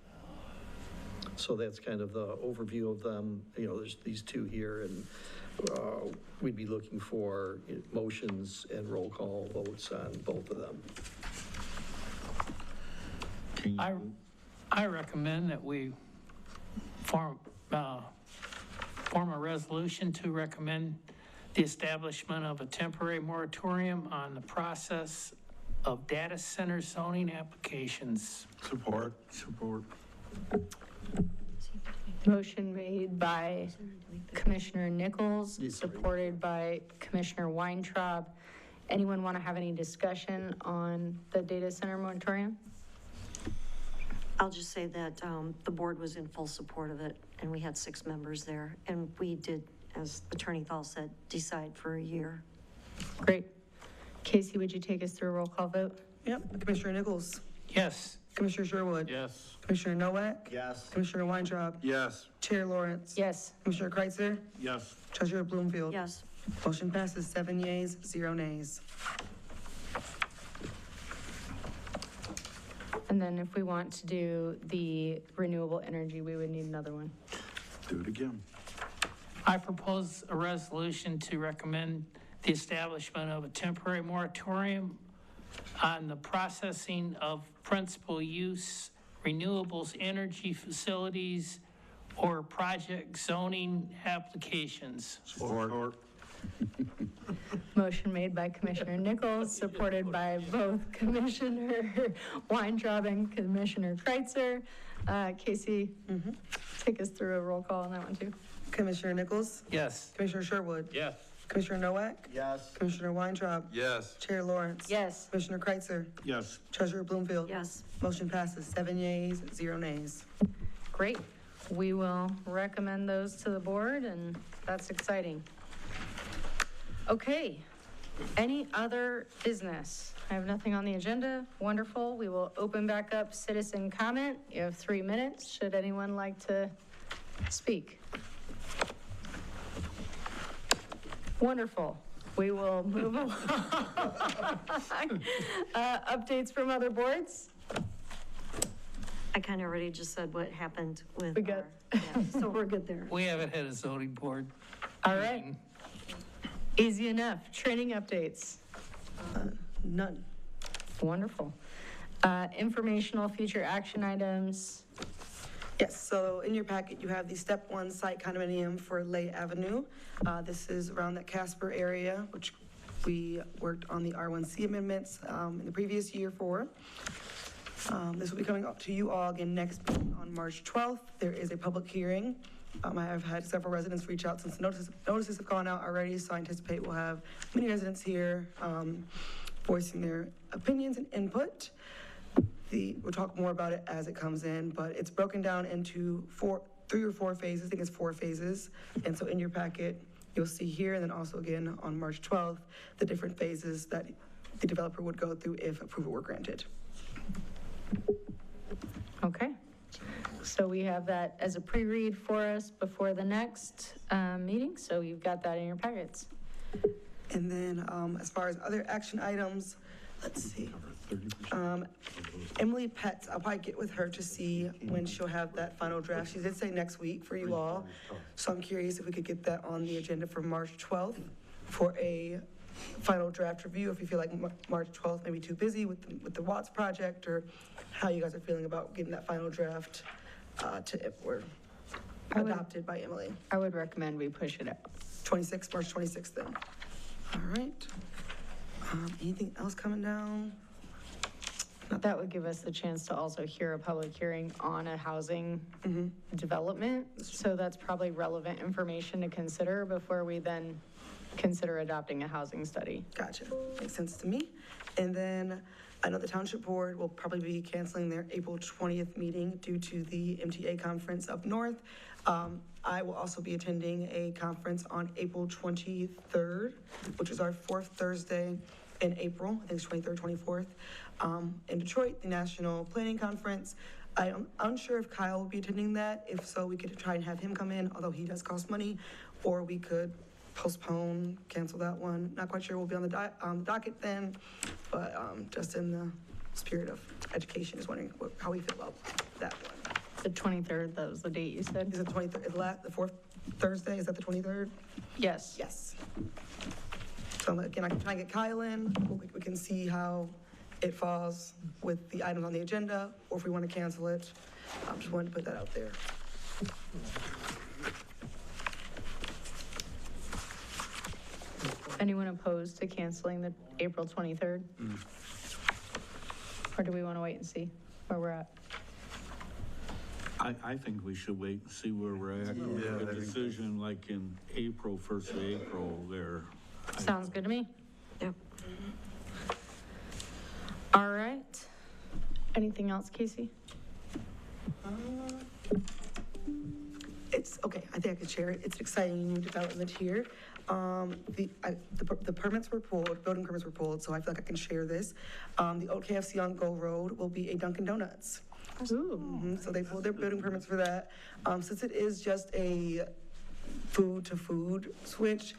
So that's kind of the overview of them. There's these two here, and we'd be looking for motions and roll call votes on both of them. I recommend that we form a resolution to recommend the establishment of a temporary moratorium on the process of data center zoning applications. Support. Motion made by Commissioner Nichols, supported by Commissioner Weintraub. Anyone want to have any discussion on the data center moratorium? I'll just say that the board was in full support of it, and we had 6 members there. And we did, as Attorney Thal said, decide for a year. Great. Casey, would you take us through a roll call vote? Yep. Commissioner Nichols? Yes. Commissioner Sherwood? Yes. Commissioner Nowak? Yes. Commissioner Weintraub? Yes. Chair Lawrence? Yes. Commissioner Kreitzer? Yes. Treasurer Bloomfield? Yes. Motion passes 7 yeas, 0 nays. And then if we want to do the renewable energy, we would need another one. Do it again. I propose a resolution to recommend the establishment of a temporary moratorium on the processing of principal use renewables energy facilities or project zoning applications. Support. Motion made by Commissioner Nichols, supported by both Commissioner Weintraub and Commissioner Kreitzer. Casey, take us through a roll call on that one too. Commissioner Nichols? Yes. Commissioner Sherwood? Yes. Commissioner Nowak? Yes. Commissioner Weintraub? Yes. Chair Lawrence? Yes. Commissioner Kreitzer? Yes. Treasurer Bloomfield? Yes. Motion passes 7 yeas, 0 nays. Great. We will recommend those to the board, and that's exciting. Okay. Any other business? I have nothing on the agenda. Wonderful. We will open back up citizen comment. You have 3 minutes. Should anyone like to speak? Wonderful. We will move along. Updates from other boards? I kind of already just said what happened with We got- so we're good there. We haven't had a zoning board. All right. Easy enough. Training updates. None. Wonderful. Informational future action items. Yes, so in your packet, you have the step 1 site condominium for Lay Avenue. This is around that Casper area, which we worked on the R1C amendments in the previous year for. This will be coming up to you all again next week on March 12th. There is a public hearing. I have had several residents reach out since notices have gone out already, so I anticipate we'll have many residents here voicing their opinions and input. We'll talk more about it as it comes in, but it's broken down into 3 or 4 phases. I think it's 4 phases. And so in your packet, you'll see here, and then also again on March 12th, the different phases that the developer would go through if approval were granted. Okay. So we have that as a pre-read for us before the next meeting, so you've got that in your packets. And then as far as other action items, let's see. Emily Petz, I'll probably get with her to see when she'll have that final draft. She did say next week for you all. So I'm curious if we could get that on the agenda for March 12th for a final draft review. If you feel like March 12th may be too busy with the Watts project, or how you guys are feeling about getting that final draft or adopted by Emily. I would recommend we push it out. March 26th then. All right. Anything else coming down? That would give us the chance to also hear a public hearing on a housing development. So that's probably relevant information to consider before we then consider adopting a housing study. Gotcha. Makes sense to me. And then I know the Township Board will probably be canceling their April 20th meeting due to the MTA conference up north. I will also be attending a conference on April 23rd, which is our 4th Thursday in April. I think it's 23rd, 24th, in Detroit, the National Planning Conference. I'm unsure if Kyle will be attending that. If so, we could try and have him come in, although he does cost money, or we could postpone, cancel that one. Not quite sure we'll be on the docket then, but just in the spirit of education, just wondering how we feel about that one. The 23rd, that was the date you said? Is it the 23rd, the 4th Thursday, is that the 23rd? Yes. Yes. So again, I can try and get Kyle in, we can see how it falls with the items on the agenda, or if we want to cancel it. Just wanted to put that out there. Anyone opposed to canceling the April 23rd? Or do we want to wait and see where we're at? I think we should wait and see where we're at. Make a decision like in April, 1st of April there. Sounds good to me. Yep. All right. Anything else, Casey? It's, okay, I think I could share it. It's an exciting new development here. The permits were pulled, building permits were pulled, so I feel like I can share this. The old KFC on Gull Road will be a Dunkin Donuts. Ooh. So they pulled their building permits for that. Since it is just a food to food switch,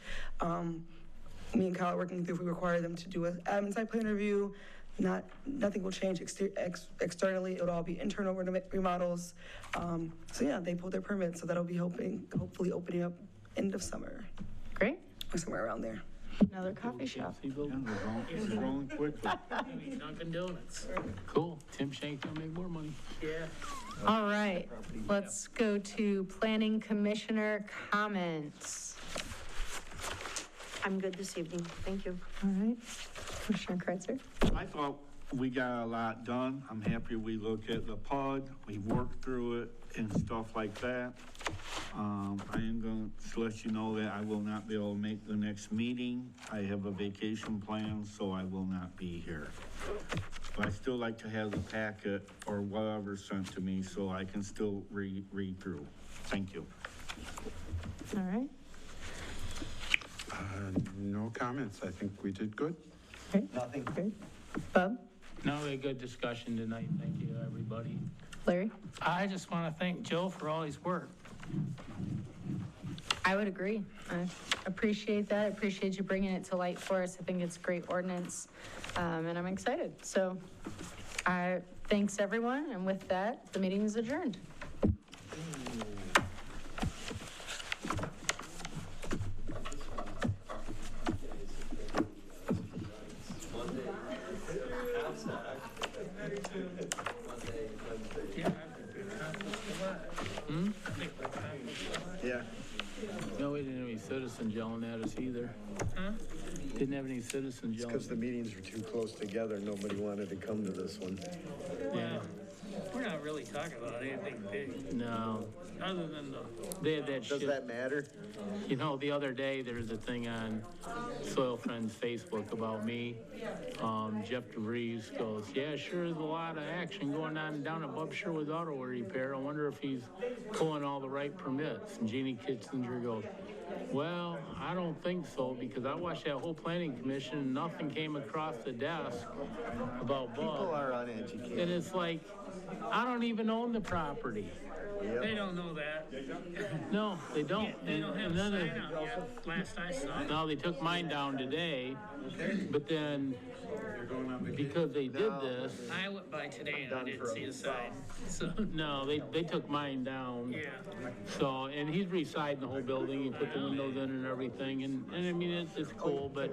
me and Kyle are working through if we require them to do an admin site plan review. Nothing will change externally. It'll all be internal remodels. So yeah, they pulled their permits, so that'll be hopefully opening up end of summer Great. or somewhere around there. Another coffee shop. Yeah, we're growing quickly. Dunkin Donuts. Cool. Tim Shank will make more money. Yeah. All right. Let's go to Planning Commissioner comments. I'm good this evening. Thank you. All right. Commissioner Kreitzer? I thought we got a lot done. I'm happy we looked at the PUD, we worked through it and stuff like that. I am going to let you know that I will not be able to make the next meeting. I have a vacation plan, so I will not be here. But I still like to have the packet or whatever sent to me so I can still read through. Thank you. All right. No comments. I think we did good. Great. Nothing. Great. Bob? No, we had a good discussion tonight. Thank you, everybody. Larry? I just want to thank Joe for all his work. I would agree. I appreciate that. I appreciate you bringing it to light for us. I think it's a great ordinance, and I'm excited. So thanks, everyone, and with that, the meeting is adjourned. Yeah. No, we didn't have any citizens yelling at us either. Didn't have any citizens yelling. Because the meetings were too close together, nobody wanted to come to this one. Yeah, We're not really talking about anything big, no, other than the, they had that Does shit. that matter? You know, the other day, there was a thing on Soil Friends Facebook about me. Jeff DeVries goes, yeah, sure is a lot of action going on down at Bub Sherwood's Auto Repair. I wonder if he's pulling all the right permits. And Jeannie Kitzinger goes, well, I don't think so, because I watched that whole planning commission and nothing came across the desk about People Bub. are And uneducated. it's like, I don't even own the property. they don't know that. No, they don't. They don't have And a then sign out yet, last I saw. no, they took mine down today, but then, because they did this, I went by today and I didn't see a sign, so, no, they took mine down. yeah. So, and he's residing the whole building, he put the windows in and everything, and I mean, it's cool, but